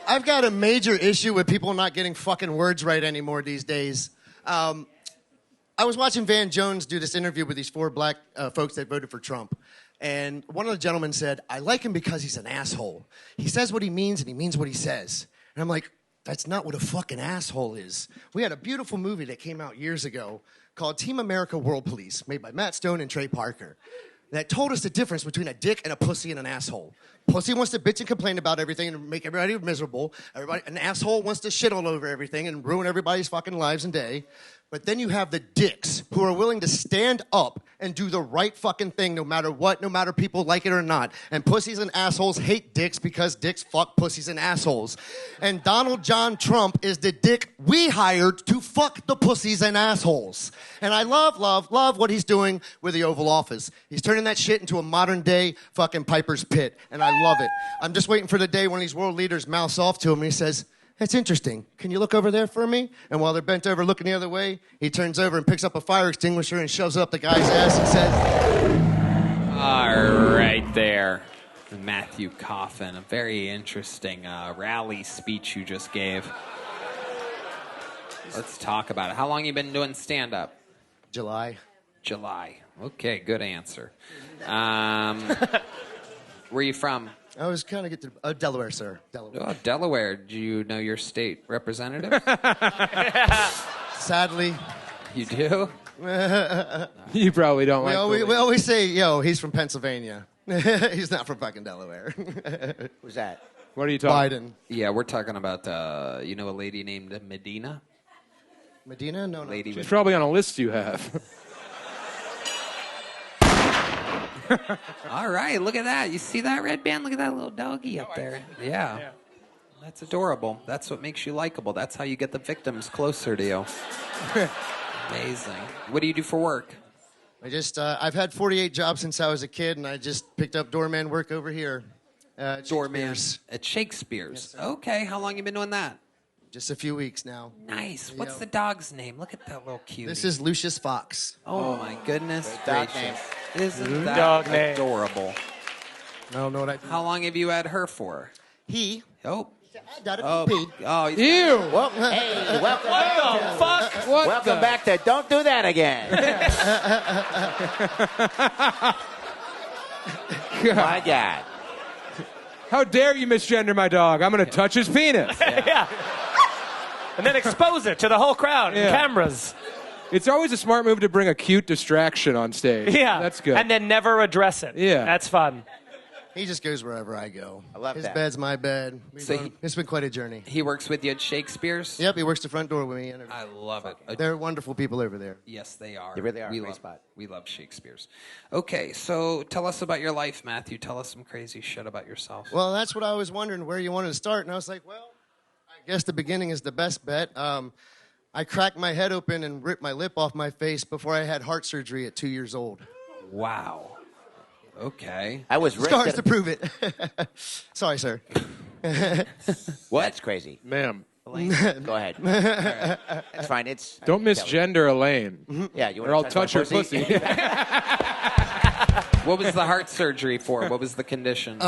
I've got a major issue with people not getting fucking words right anymore these days. I was watching Van Jones do this interview with these 4 black folks that voted for Trump. And one of the gentlemen said, I like him because he's an asshole. He says what he means and he means what he says. And I'm like, that's not what a fucking asshole is. We had a beautiful movie that came out years ago called Team America World Police, made by Matt Stone and Trey Parker, that told us the difference between a dick and a pussy and an asshole. Pussy wants to bitch and complain about everything and make everybody miserable. An asshole wants to shit all over everything and ruin everybody's fucking lives and day. But then you have the dicks who are willing to stand up and do the right fucking thing no matter what, no matter people like it or not. And pussies and assholes hate dicks because dicks fuck pussies and assholes. And Donald John Trump is the dick we hired to fuck the pussies and assholes. And I love what he's doing with the Oval Office. He's turning that shit into a modern day fucking Piper's Pit. And I love it. I'm just waiting for the day when these world leaders mouths off to him and he says, that's interesting. Can you look over there for me? And while they're bent over looking the other way, he turns over and picks up a fire extinguisher and shoves it up the guy's ass and says... All right there. Matthew Coffin. A very interesting rally speech you just gave. Let's talk about it. How long you been doing stand-up? July. Okay, good answer. Where are you from? I was kind of get to Delaware, sir. Delaware. Oh, Delaware. Do you know your state representative? Sadly. You do? You probably don't we always say, yo, he's from Pennsylvania. He's not from fucking Delaware. Who's that? What are you talking Biden. Yeah, we're talking about, you know, a lady named Medina? Medina? No. She's probably on a list you have. All right, look at that. You see that, Redban? Look at that little doggy up there. Yeah. That's adorable. That's what makes you likable. That's how you get the victims closer to you. Amazing. What do you do for work? I've had 48 jobs since I was a kid, and I just picked up doorman work over here. Doorman at Shakespeare's. Yes, okay, how long you been doing that? Just a few weeks now. Nice. What's the dog's name? Look at that little cutie. This is Lucius Fox. Oh my goodness Dog gracious. name. Isn't that Dog name. adorable? I don't know what I... How long have you had her for? He. Oh. Oh, ew. Well, hey, welcome What the fuck? welcome back to Don't Do That Again. My God. How dare you misgender my dog? I'm going to touch his penis. Yeah. And then expose it to the whole crowd and cameras. It's always a smart move to bring a cute distraction on stage. Yeah. That's good. And then never address it. Yeah. That's fun. He just goes wherever I go. I love His that. bed's my bed. It's been quite a journey. He works with you at Shakespeare's? Yep, he works the front door with me. I love it. They're wonderful people over there. Yes, they are. They really are. We Great love, spot. we love Shakespeare's. Okay, so tell us about your life, Matthew. Tell us some crazy shit about yourself. Well, that's what I was wondering, where you wanted to start. And I was like, well, I guess the beginning is the best bet. I cracked my head open and ripped my lip off my face before I had heart surgery at 2 years old. Wow. Okay. I was Scars to prove it. Sorry, sir. What? That's crazy. Ma'am. Elaine, go ahead. All right. That's fine. It's Don't misgender Elaine. Yeah, you or I'll want touch her pussy. What was the heart surgery for? What was the condition?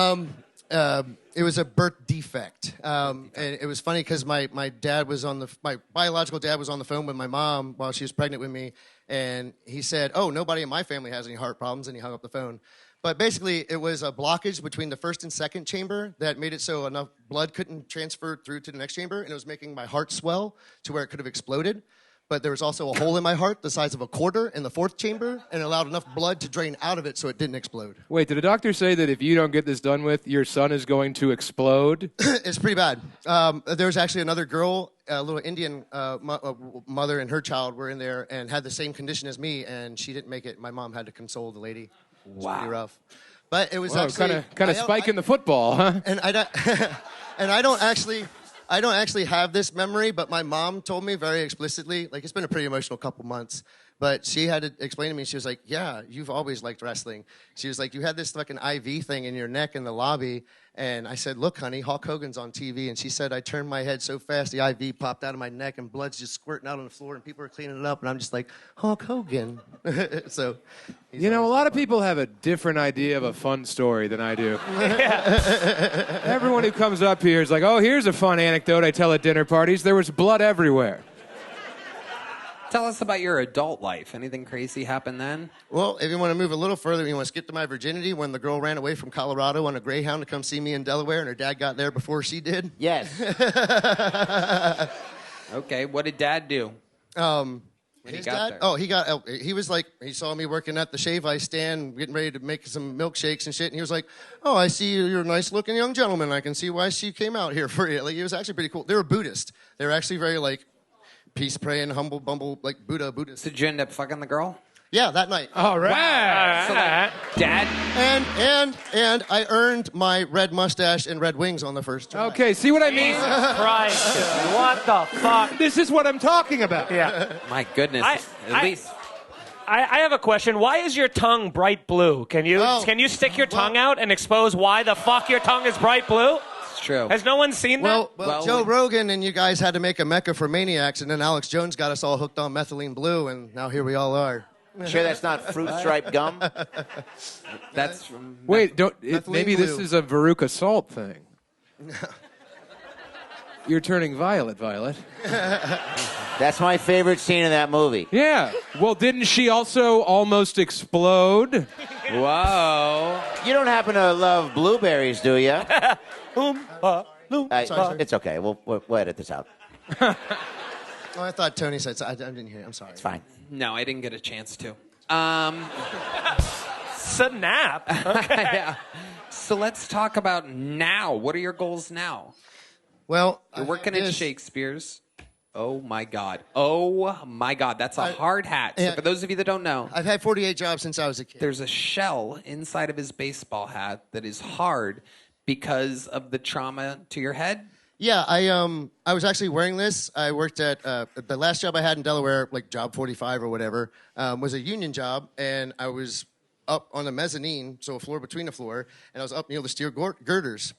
It was a birth defect. And it was funny because my biological dad was on the phone with my mom while she was pregnant with me. And he said, oh, nobody in my family has any heart problems. And he hung up the phone. But basically, it was a blockage between the first and second chamber that made it so enough blood couldn't transfer through to the next chamber. And it was making my heart swell to where it could have exploded. But there was also a hole in my heart the size of a quarter in the fourth chamber, and it allowed enough blood to drain out of it so it didn't explode. Wait, did a doctor say that if you don't get this done with, your son is going to explode? It's pretty bad. There was actually another girl, a little Indian mother and her child were in there and had the same condition as me, and she didn't make it. My mom had to console the lady. It was pretty rough. But it was actually... kind of spiking the football, huh? And I don't actually... I don't actually have this memory, but my mom told me very explicitly, like it's been a pretty emotional couple months, but she had to explain to me, she was like, yeah, you've always liked wrestling. She was like, you had this fucking IV thing in your neck in the lobby, and I said, look, honey, Hulk Hogan's on TV, and she said, I turned my head so fast the IV popped out of my neck, and blood's just squirting out on the floor, and people are cleaning it up, and I'm just like, Hulk Hogan. So, You know, a lot of people have a different idea of a fun story than I do. Everyone who comes up here is like, oh, here's a fun anecdote I tell at dinner parties. There was blood everywhere. Tell us about your adult life. Anything crazy happened then? Well, if you want to move a little further, you want to skip to my virginity when the girl ran away from Colorado on a Greyhound to come see me in Delaware, and her dad got there before she did. Yes. Okay, what did Dad do? When he His got dad? there? He was like, he saw me working at the shave ice stand, getting ready to make some milkshakes and shit, and he was like, oh, I see you're a nice looking young gentleman. I can see why she came out here for you. Like, it was actually pretty cool. They were Buddhist. They were actually very, like, peace praying, humble, bumble, like Buddhist. Did you end up fucking the girl? Yeah, that night. All right. Wow. So, like, Dad? And I earned my red mustache and red wings on the first try. Okay, see what I mean? Jesus Christ. What the fuck? This is what I'm talking about. Yeah. My goodness. At least. I have a question. Why is your tongue bright blue? Can you stick your tongue out and expose why the fuck your tongue is bright blue? It's true. Has no one seen that? Well, Joe Rogan and you guys had to make a mecca for maniacs, and then Alex Jones got us all hooked on methylene blue, and now here we all are. Sure that's not fruit striped gum? That's from... Wait, Methylene maybe blue. this is a Veruca Salt thing. You're turning violet, Violet. That's my favorite scene in that movie. Yeah. Well, didn't she also almost explode? Whoa. You don't happen to love blueberries, do you? It's okay. We'll edit this out. Oh, I thought Tony said so. I didn't hear it. I'm sorry. It's fine. No, I didn't get a chance to. Snap. Okay. Yeah. So let's talk about now. What are your goals now? Well, you're working at Shakespeare's. Oh my God. Oh my God. That's a hard hat. So for those of you that don't know, I've had 48 jobs since I was a kid. There's a shell inside of his baseball hat that is hard because of the trauma to your head. Yeah, I was actually wearing this. I worked at the last job I had in Delaware, like job 45 or whatever, was a union job, and I was up on the mezzanine, so a floor between the floor, and I was up near the steel girders.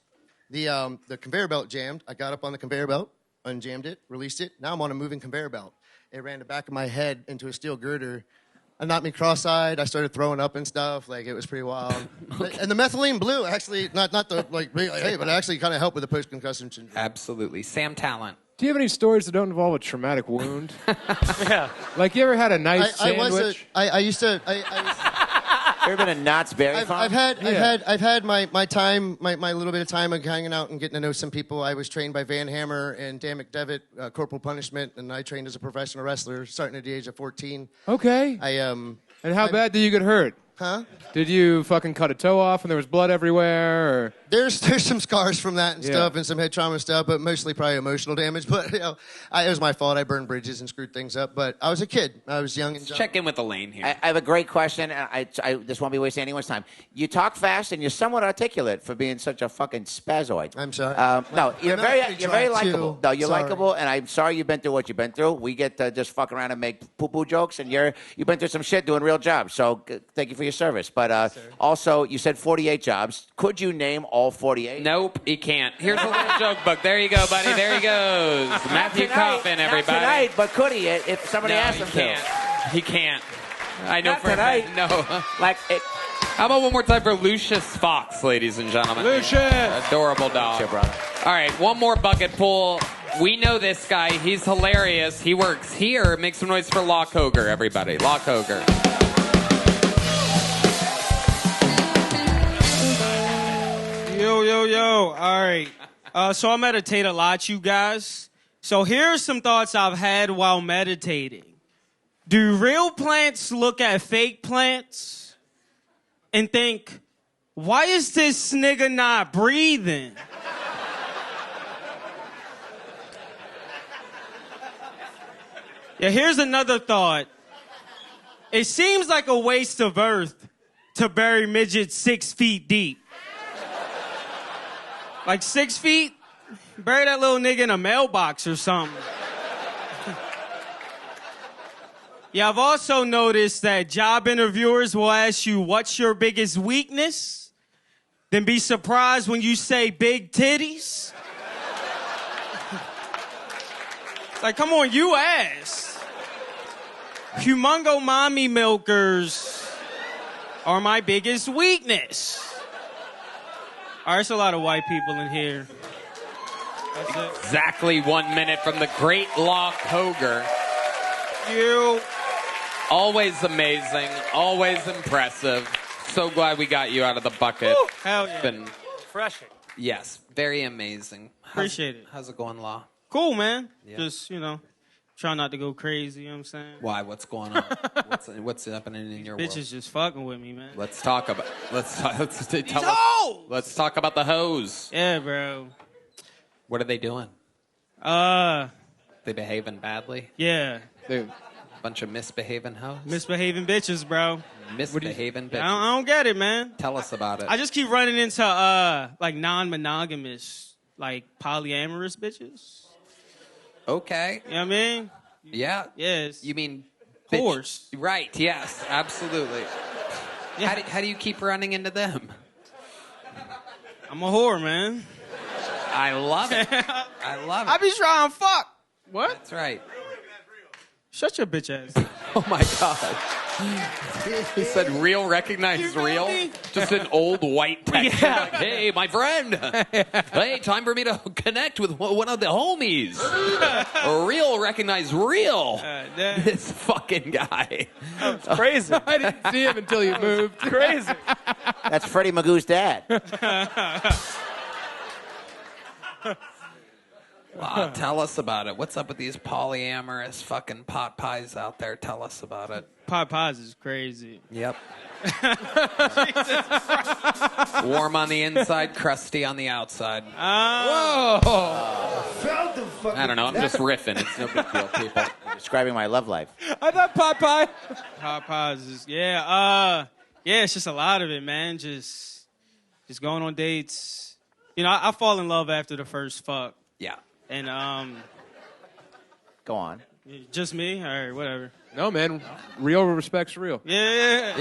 The conveyor belt jammed. I got up on the conveyor belt, unjammed it, released it. Now I'm on a moving conveyor belt. It ran the back of my head into a steel girder. It knocked me cross-eyed. I started throwing up and stuff. Like, it was pretty wild. And the methylene blue, actually, not the, like, hey, but it actually kind of helped with the post-concussion syndrome. Absolutely. Sam Tallent. Do you have any stories that don't involve a traumatic wound? Yeah. Like, you ever had a nice sandwich? I used to... You ever been a Knott's Berry Farm? I've had my time, my little bit of time of hanging out and getting to know some people. I was trained by Van Hammer and Dan McDevitt, Corporal Punishment, and I trained as a professional wrestler starting at the age of 14. Okay. And how bad did you get hurt? Huh? Did you fucking cut a toe off and there was blood everywhere? Or? There's some scars from that and stuff and some head trauma stuff, but mostly probably emotional damage. But it was my fault. I burned bridges and screwed things up. But I was a kid. I was young and dumb. Check in with Elaine here. I have a great question. I just won't be wasting anyone's time. You talk fast and you're somewhat articulate for being such a fucking spazoid. I'm sorry. No, you're very likable. too. No, you're Sorry. likable, and I'm sorry you've been through what you've been through. We get to just fuck around and make poo-poo jokes, and you've been through some shit doing real jobs. So thank you for your service. But also, you said 48 jobs. Could you name all 48? Nope, he can't. Here's a little joke book. There you go, buddy. There he goes. Matthew Coffin, everybody. Not tonight, but could he if somebody asked him can't. to? He can't. I know Not for a tonight. fact. No. Like it. How about one more time for Lucius Fox, ladies and gentlemen? Lucius! Adorable dog. Lucius, brother. All right, one more bucket pool. We know this guy. He's hilarious. He works here. Make some noise for Lock Ogre, everybody. Lock Ogre. Yo. All right. So I meditate a lot, you guys. So here's some thoughts I've had while meditating. Do real plants look at fake plants and think, why is this nigga not breathing? Yeah, here's another thought. It seems like a waste of earth to bury midgets 6 feet deep. Like 6 feet? Bury that little nigga in a mailbox or something. Yeah, I've also noticed that job interviewers will ask you, what's your biggest weakness? Then be surprised when you say big titties. Like, come on, you asked. Humongo mommy milkers are my biggest weakness. All right, there's a lot of white people in here. That's it. Exactly 1 minute from the great Law Ogre. You. Always amazing, always impressive. So glad we got you out of the bucket. Woo, hell yeah. It's been Refreshing. yes, very amazing. Appreciate it. How's it going, Law? Cool, man. Yeah. Just, try not to go crazy, you know what I'm saying? Why? What's going on? what's happening in your world? Bitches just fucking with me, man. Let's talk about let's talk about the hoes. Yeah, bro. What are they doing? They behaving badly? Yeah. Bunch of misbehaving hoes? Misbehaving bitches, bro. Misbehaving bitches. I don't get it, man. Tell us about it. I just keep running into like non-monogamous, like polyamorous bitches. Okay. You know what I mean? Yeah. Yes. You mean Whores. Right. Yes. Absolutely. Yeah. How do you keep running into them? I'm a whore, man. I love it. I love it. I be trying to fuck. What? That's right. Shut your bitch ass. Oh my God. He said real, recognize real. Just an old white text. Yeah. Like, hey, my friend. Hey, time for me to connect with one of the homies. Real, recognize real. This fucking guy. That's crazy. I didn't see him until you moved. Crazy. That's Freddie Magoo's dad. Tell us about it. What's up with these polyamorous fucking pot pies out there? Tell us about it. Pot pies is crazy. Yep. Warm on the inside, crusty on the outside. Whoa. I don't know. I'm just riffing. It's no big deal, people. I'm describing my love life. I thought pot pie. Pot pies is, yeah, it's just a lot of it, man. Just going on dates. I fall in love after the first fuck. Yeah. And, Go on. just me? All right, whatever. No, man. Real respects real. Yeah.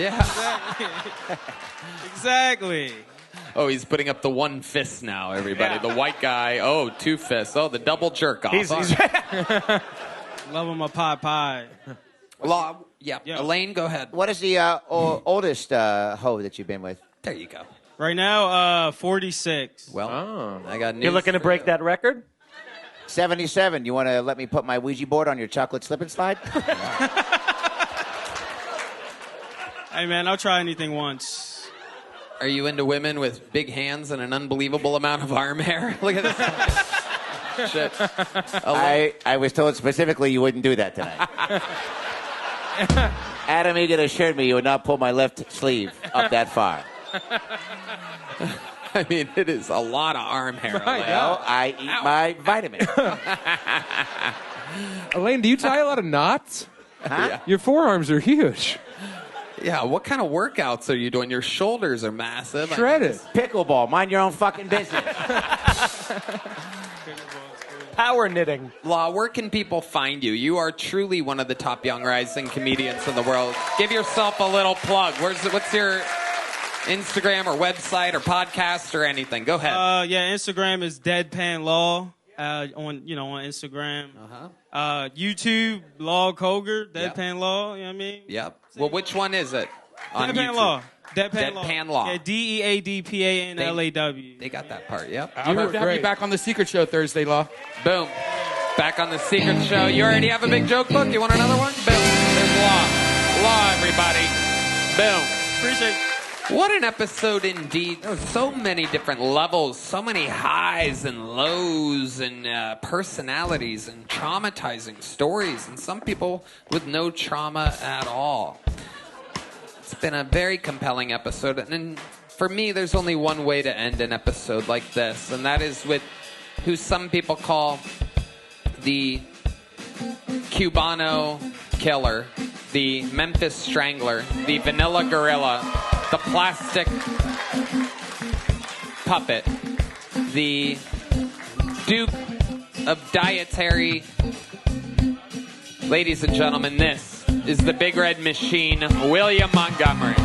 Exactly. Oh, he's putting up the one fist now, everybody. Yeah. The white guy. Oh, two fists. Oh, the double jerk off. Loving my pot pie. Law. Yeah. Elaine, go ahead. What is the oldest hoe that you've been with? There you go. Right now, 46. Well, I got news. You're looking to break that record? 77. You want to let me put my Ouija board on your chocolate slip and slide? Hey, man, I'll try anything once. Are you into women with big hands and an unbelievable amount of arm hair? Look at this. Shit. I was told specifically you wouldn't do that tonight. Adam Egan assured me you would not pull my left sleeve up that far. I mean, it is a lot of arm hair. Well, I eat my vitamins. Elaine, do you tie a lot of knots? Huh? Yeah. Your forearms are huge. Yeah, what kind of workouts are you doing? Your shoulders are massive. Shredded. Pickleball. Mind your own fucking business. Power knitting. Law, where can people find you? You are truly one of the top young rising comedians in the world. Give yourself a little plug. What's your Instagram or website or podcast or anything? Go ahead. Instagram is Deadpan Law on Instagram. YouTube, Law Ogre, Deadpan Law, you know what I mean? Yep. Well, which one is it? On Deadpan YouTube? Law. Deadpan Law. Yeah, DEADPANLAW. They got that part, yep. I'm going to have you back on the Secret Show Thursday, Law. Boom. Back on the Secret Show. You already have a big joke book? You want another one? Boom. There's Law. Law, everybody. Boom. Appreciate it. What an episode indeed. So many different levels, so many highs and lows and personalities and traumatizing stories, and some people with no trauma at all. It's been a very compelling episode, and for me, there's only one way to end an episode like this, and that is with who some people call the Cubano Killer, the Memphis Strangler, the Vanilla Gorilla, the Plastic Puppet, the Duke of Dietary. Ladies and gentlemen, this is the Big Red Machine, William Montgomery.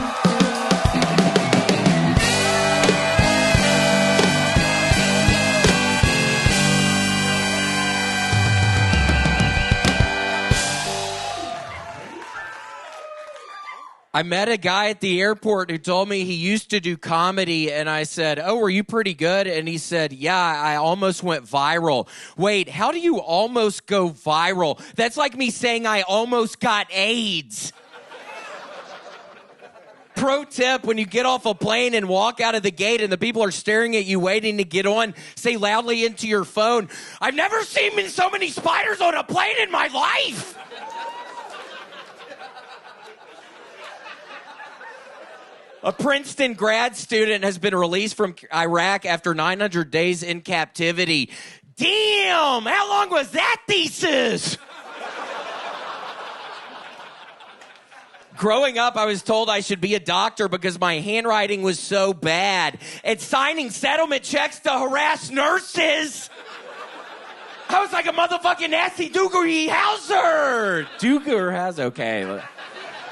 I met a guy at the airport who told me he used to do comedy, and I said, "Oh, were you pretty good?" And he said, "Yeah, I almost went viral." Wait, how do you almost go viral? That's like me saying I almost got AIDS. Pro tip, when you get off a plane and walk out of the gate and the people are staring at you waiting to get on, say loudly into your phone, "I've never seen so many spiders on a plane in my life." A Princeton grad student has been released from Iraq after 900 days in captivity. Damn! How long was that thesis? Growing up, I was told I should be a doctor because my handwriting was so bad. And signing settlement checks to harass nurses. I was like a motherfucking nasty Doogie Howser. Dooger has okay.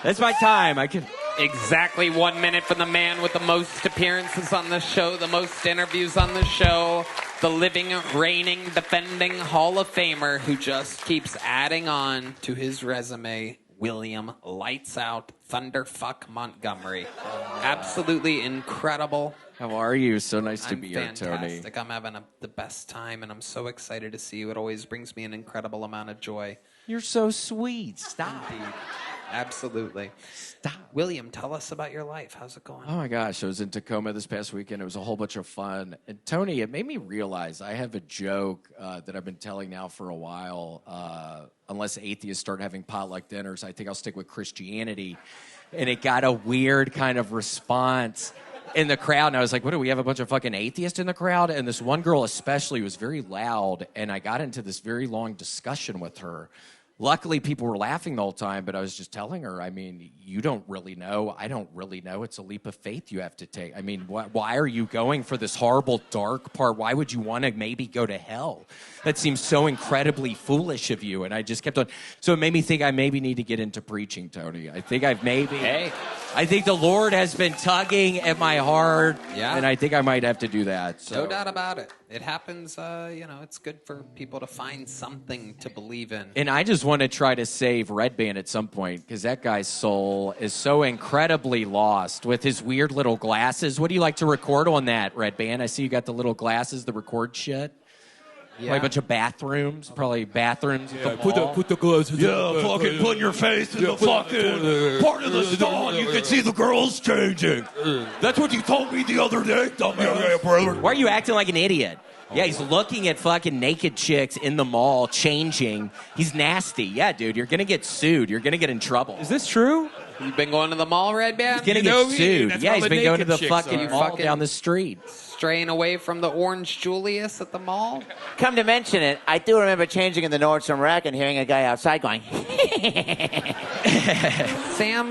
That's my time. I can. Exactly 1 minute from the man with the most appearances on the show, the most interviews on the show, the living, reigning, defending Hall of Famer who just keeps adding on to his resume, William Lights Out Thunderfuck Montgomery. Absolutely incredible. How are you? So nice to be here, Tony. Fantastic. I'm having the best time, and I'm so excited to see you. It always brings me an incredible amount of joy. You're so sweet. Stop. Indeed. Absolutely. Stop. William, tell us about your life. How's it going? Oh, my gosh. I was in Tacoma this past weekend. It was a whole bunch of fun. And, Tony, it made me realize I have a joke that I've been telling now for a while. Unless atheists start having potluck dinners, I think I'll stick with Christianity. And it got a weird kind of response in the crowd. And I was like, what, do we have a bunch of fucking atheists in the crowd? And this one girl especially was very loud. And I got into this very long discussion with her. Luckily, people were laughing the whole time, but I was just telling her, I mean, you don't really know. I don't really know. It's a leap of faith you have to take. I mean, why are you going for this horrible, dark part? Why would you want to maybe go to hell? That seems so incredibly foolish of you. And I just kept on. So it made me think I maybe need to get into preaching, Tony. I think I've maybe. Hey. I think the Lord has been tugging at my heart. Yeah. And I think I might have to do that. So. No doubt about it. It happens, it's good for people to find something to believe in. And I just want to try to save Redban at some point because that guy's soul is so incredibly lost with his weird little glasses. What do you like to record on that, Redban? I see you got the little glasses to record shit. Yeah. Probably a bunch of bathrooms. Probably bathrooms. Yeah, at the mall. put the glasses. Yeah, fucking put your face in the fucking part of the stall. You can see the girls changing. That's what you told me the other day, dumbass. Yeah, brother. Why are you acting like an idiot? Yeah, he's looking at fucking naked chicks in the mall, changing. He's nasty. Yeah, dude, you're going to get sued. You're going to get in trouble. Is this true? You've been going to the mall, Redban? He's going to get sued. Yeah, he's been going to the fucking mall down the street. Straying away from the Orange Julius at the mall? Come to mention it, I do remember changing in the Nordstrom rack and hearing a guy outside going, Sam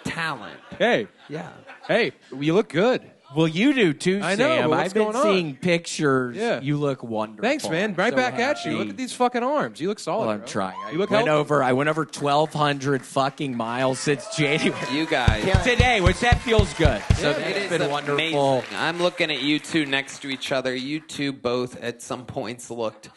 Tallent. Hey. Yeah. Hey, you look good. Well, you do too, I know, Sam. but what's I've been going on? seeing pictures. Yeah. You look wonderful. Thanks, man. Right So back at you. happy. Look at these fucking arms. You look solid. Well, I'm bro. trying. You look I went healthy. over 1,200 fucking miles since January. You guys. Today, which that feels good. So It that's is been wonderful. amazing. I'm looking at you two next to each other. You two both at some points looked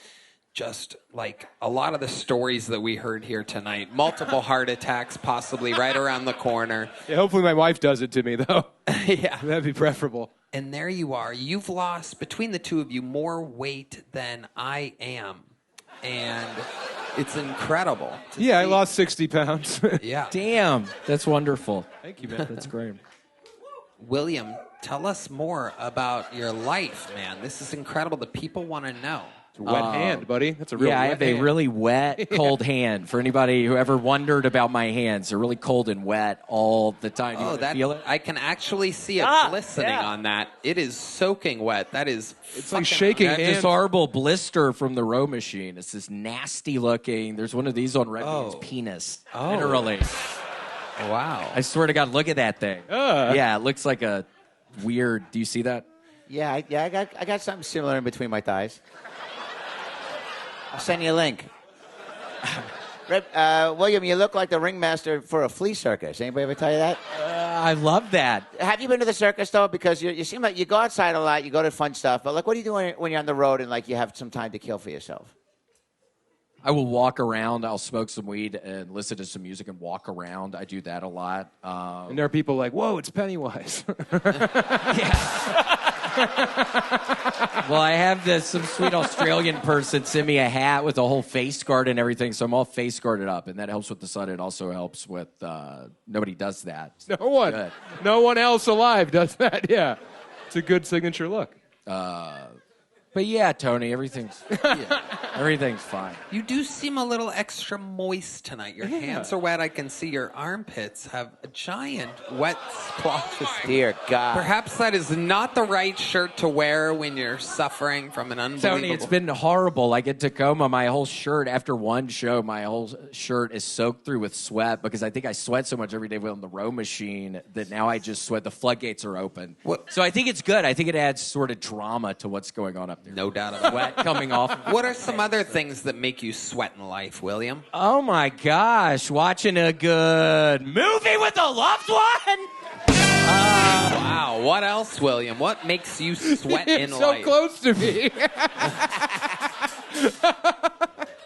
just like a lot of the stories that we heard here tonight. Multiple heart attacks possibly right around the corner. Yeah, hopefully my wife does it to me, though. Yeah. That'd be preferable. And there you are. You've lost, between the two of you, more weight than I am. And it's incredible. Yeah, I lost 60 pounds. Yeah. Damn. That's wonderful. Thank you, man. That's great. William, tell us more about your life, man. This is incredible. The people want to know. It's a wet hand, buddy. That's a real I wet have hand. a really wet, cold hand. For anybody who ever wondered about my hands, they're really cold and wet all the time. Do you Oh, feel it? I can actually see it glistening on that. It is soaking wet. That is It's like shaking I have hands. this horrible blister from the row machine. It's this nasty looking. There's one of these on Redban's penis. Oh. Literally. Wow. I swear to God, look at that thing. Yeah, it looks like a weird. Do you see that? yeah, I got something similar in between my thighs. I'll send you a link. William, you look like the ringmaster for a flea circus. Anybody ever tell you that? I love that. Have you been to the circus, though? Because you seem like you go outside a lot, you go to fun stuff, but like, what do you do when you're on the road and like you have some time to kill for yourself? I will walk around. I'll smoke some weed and listen to some music and walk around. I do that a lot. And there are people like, whoa, it's Pennywise. Well, I have some sweet Australian person send me a hat with a whole face guard and everything, so I'm all face guarded up, and that helps with the sun. It also helps with nobody does that. No one else alive does that. Yeah, it's a good signature look. But yeah, Tony, everything's fine. You do seem a little extra moist tonight. Your hands are wet. I can see your armpits have a giant wet splotch. Dear God. Perhaps that is not the right shirt to wear when you're suffering from an unbelievable... Tony, it's been horrible. Like in Tacoma, my whole shirt, after one show, my whole shirt is soaked through with sweat because I think I sweat so much every day on the row machine that now I just sweat. The floodgates are open. So I think it's good. I think it adds sort of drama to what's going on up there. No doubt about it. Sweat coming off. What are some other things that make you sweat in life, William? Oh, my gosh. Watching a good movie with a loved one. Wow. What else, William? What makes you sweat in so life? So close to me.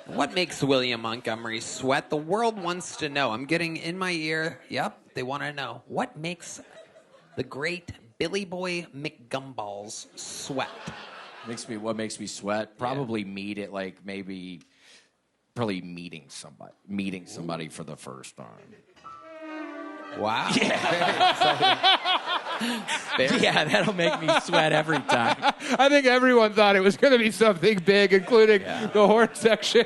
What makes William Montgomery sweat? The world wants to know. I'm getting in my ear. Yep, they want to know. What makes the great Billy Boy McGumballs sweat? What makes me sweat? Probably probably meeting somebody for the first time. Wow. Yeah, that'll make me sweat every time. I think everyone thought it was going to be something big, including the horn section.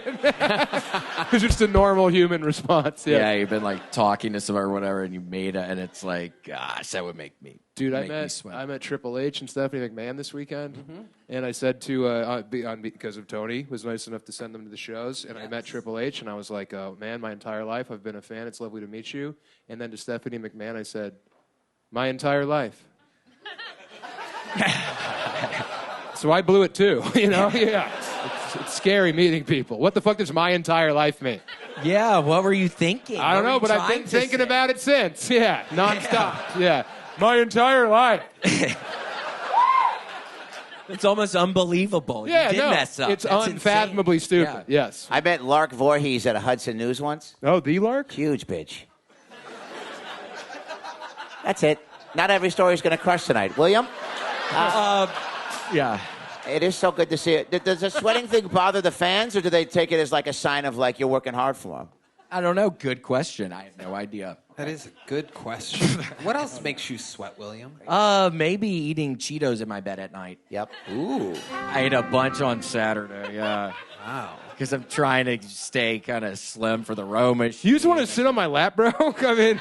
It's just a normal human response. Yeah, you've been like talking to somebody or whatever, and you made it, and it's like, gosh, that would make me. Dude, make me sweat. I met Triple H and Stephanie McMahon this weekend, and I said because of Tony was nice enough to send them to the shows, and I met Triple H, and I was like, man, my entire life I've been a fan. It's lovely to meet you. And then to Stephanie McMahon, I said, my entire life. So I blew it too, Yeah, it's scary meeting people. What the fuck does my entire life mean? Yeah, what were you thinking? I don't know, but I've been thinking about it since. Yeah, nonstop. Yeah. My entire life. It's almost unbelievable. Yeah, you did mess up. It's That's unfathomably insane. stupid. Yes. I met Lark Voorhees at a Hudson News once. Oh, the Lark? Huge bitch. That's it. Not every story's going to crush tonight. William? Yeah. It is so good to see it. Does the sweating thing bother the fans, or do they take it as like a sign of like you're working hard for them? I don't know. Good question. I have no idea. That is a good question. What else makes you sweat, William? Maybe eating Cheetos in my bed at night. Yep. Ooh. I ate a bunch on Saturday, yeah. Wow. Because I'm trying to stay kind of slim for the row machine. You just want to sit on my lap, bro? Come in.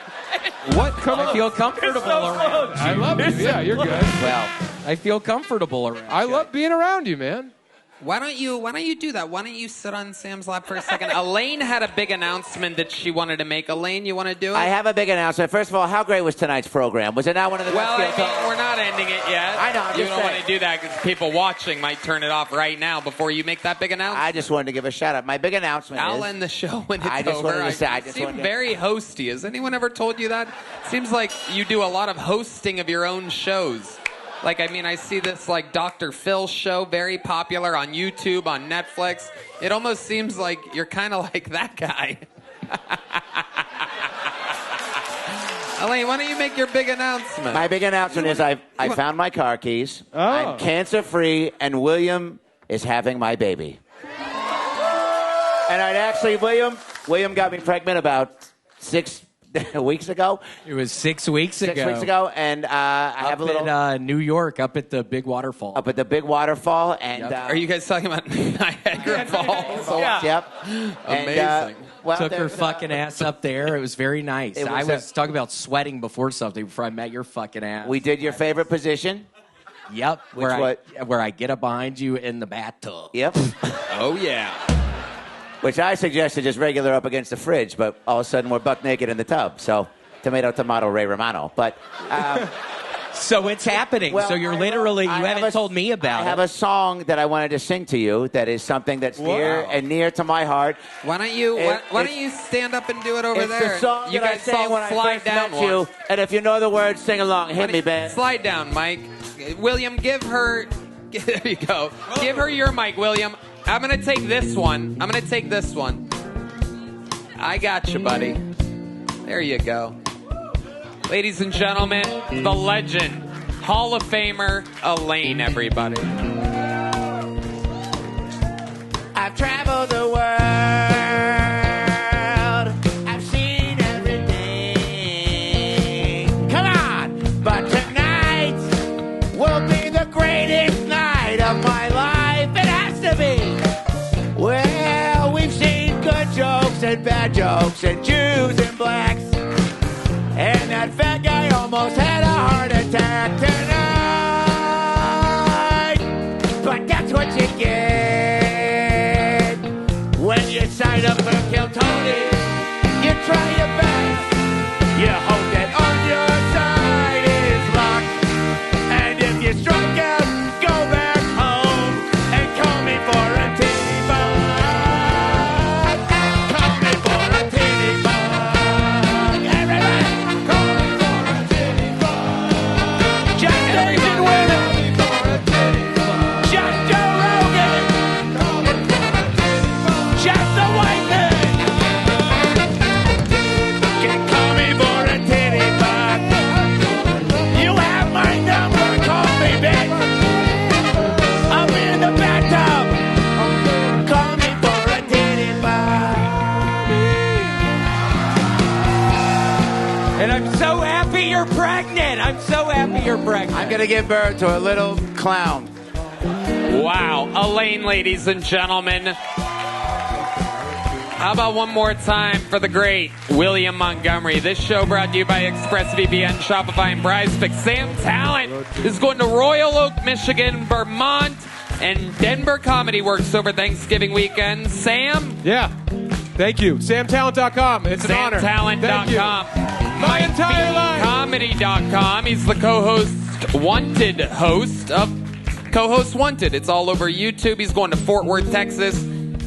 What? I feel comfortable around you. I love you. Yeah, you're good. Well, I feel comfortable around you. I love being around you, man. Why don't you do that? Why don't you sit on Sam's lap for a second? Elaine had a big announcement that she wanted to make. Elaine, you want to do it? I have a big announcement. First of all, how great was tonight's program? Was it not one of the Well, best? we're not ending it yet. I know. I'm You just don't saying. want to do that because people watching might turn it off right now before you make that big announcement. I just wanted to give a shout out. My big announcement I'll is... end the show when it's I just over. wanted to say... I You just seem wanted to- very hosty. Has anyone ever told you that? Seems like you do a lot of hosting of your own shows. Like, I mean, I see this, like, Dr. Phil show, very popular on YouTube, on Netflix. It almost seems like you're kind of like that guy. Elaine, why don't you make your big announcement? My big announcement is I found my car keys. Oh. I'm cancer-free, and William is having my baby. And I'd actually, William got me pregnant about 6 weeks ago. It was 6 weeks ago. 6 weeks ago, and I have a little... Up in New York, up at the big waterfall. Up at the big waterfall, and... Are you guys talking about Niagara Falls? Yeah. Yep. Amazing. Took her fucking ass up there. It was very nice. I was talking about sweating before I met your fucking ass. We did your favorite position. Yep. Where I get up behind you in the bathtub. Yep. Oh, yeah. Which I suggested just regular up against the fridge, but all of a sudden we're buck naked in the tub. So, tomato, Ray Romano. But, So it's happening. Well, so you're literally, you haven't told me about I have it. a song that I wanted to sing to you that is something that's near and near to my heart. Why don't you stand up and do it over it's there? The song You that guys I sang all when I slide first down met you, and if you know the words, sing along. Hit me, Ben. Slide down, Mike. William, give her. There you go. Give her your mic, William. I'm gonna take this one. I got you, buddy. There you go. Ladies and gentlemen, the legend, Hall of Famer, Elaine, everybody. I've traveled the world. I've seen everything. Come on! But tonight will be the greatest night of my life. It has to be. Well, we've seen good jokes and bad jokes and Jews and blacks. And that fat guy almost had a heart attack tonight. But that's what you get when you sign up for Kill Tony. You try your best. You hope that on your side is luck. And if you strike out, go back home and call me for a titty bug. Call me for a titty bug. Everybody, call me for a titty bug. Just David Winner. Just Joe Rogan. Just the white man. Call me for a titty bug. You have my number. Call me, bitch. I'll be in the bathtub. Call me for a titty bug. And I'm so happy you're pregnant. I'm going to give birth to a little clown. Wow. Elaine, ladies and gentlemen. How about one more time for the great William Montgomery? This show brought to you by ExpressVPN, Shopify, and PrizePicks. Sam Tallent is going to Royal Oak, Michigan, Vermont, and Denver Comedy Works over Thanksgiving weekend. Sam? Yeah. Thank you. SamTalent.com. It's an honor. SamTalent.com. My entire life. Comedy.com. He's the wanted host of Co-Host Wanted. It's all over YouTube. He's going to Fort Worth, Texas,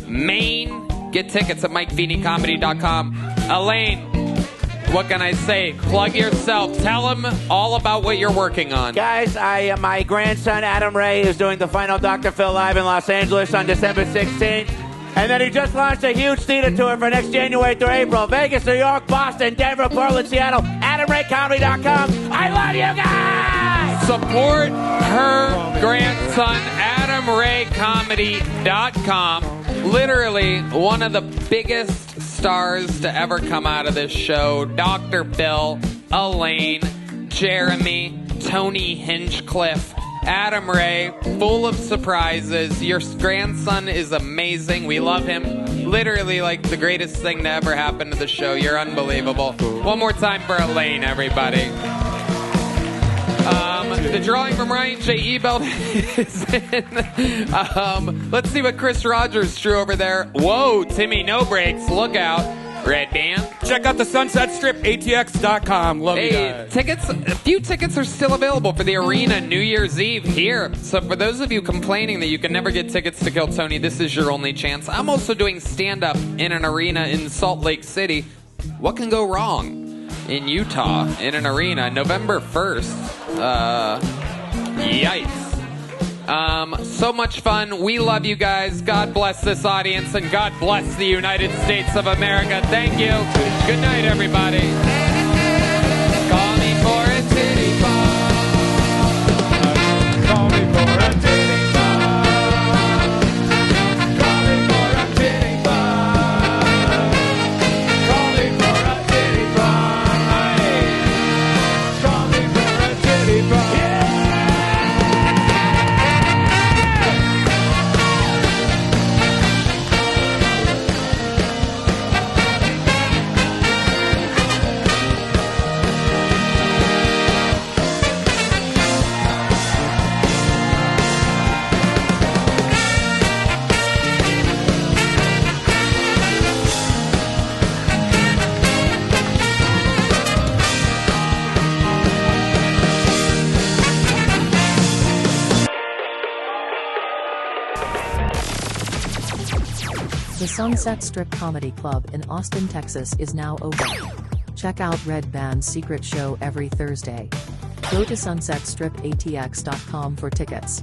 Maine. Get tickets at MikeFeeneyComedy.com. Elaine, what can I say? Plug yourself. Tell them all about what you're working on. Guys, my grandson Adam Ray is doing the final Dr. Phil Live in Los Angeles on December 16th. And then he just launched a huge theater tour for next January through April. Vegas, New York, Boston, Denver, Portland, Seattle. AdamRayComedy.com. I love you guys! Support her grandson, AdamRayComedy.com. Literally one of the biggest stars to ever come out of this show. Dr. Phil, Elaine, Jeremy, Tony Hinchcliffe, Adam Ray, full of surprises. Your grandson is amazing. We love him. Literally like the greatest thing to ever happen to the show. You're unbelievable. One more time for Elaine, everybody. The drawing from Ryan J. Ebelt is in. Let's see what Chris Rogers drew over there. Whoa, Timmy No Breaks. Look out. Redban. Check out the Sunset Strip, ATX.com. Love you guys. A few tickets are still available for the arena New Year's Eve here. So for those of you complaining that you can never get tickets to Kill Tony, this is your only chance. I'm also doing stand-up in an arena in Salt Lake City. What can go wrong? In Utah, in an arena, November 1st. Yikes. So much fun. We love you guys. God bless this audience, and God bless the United States of America. Thank you. Good night, everybody. Call me for a titty bug. Call me for a titty bug. Call me for a titty bug. Call me for a titty bug. Call me for a titty bug. The Sunset Strip Comedy Club in Austin, Texas is now open. Check out Redban's secret show every Thursday. Go to sunsetstripatx.com for tickets.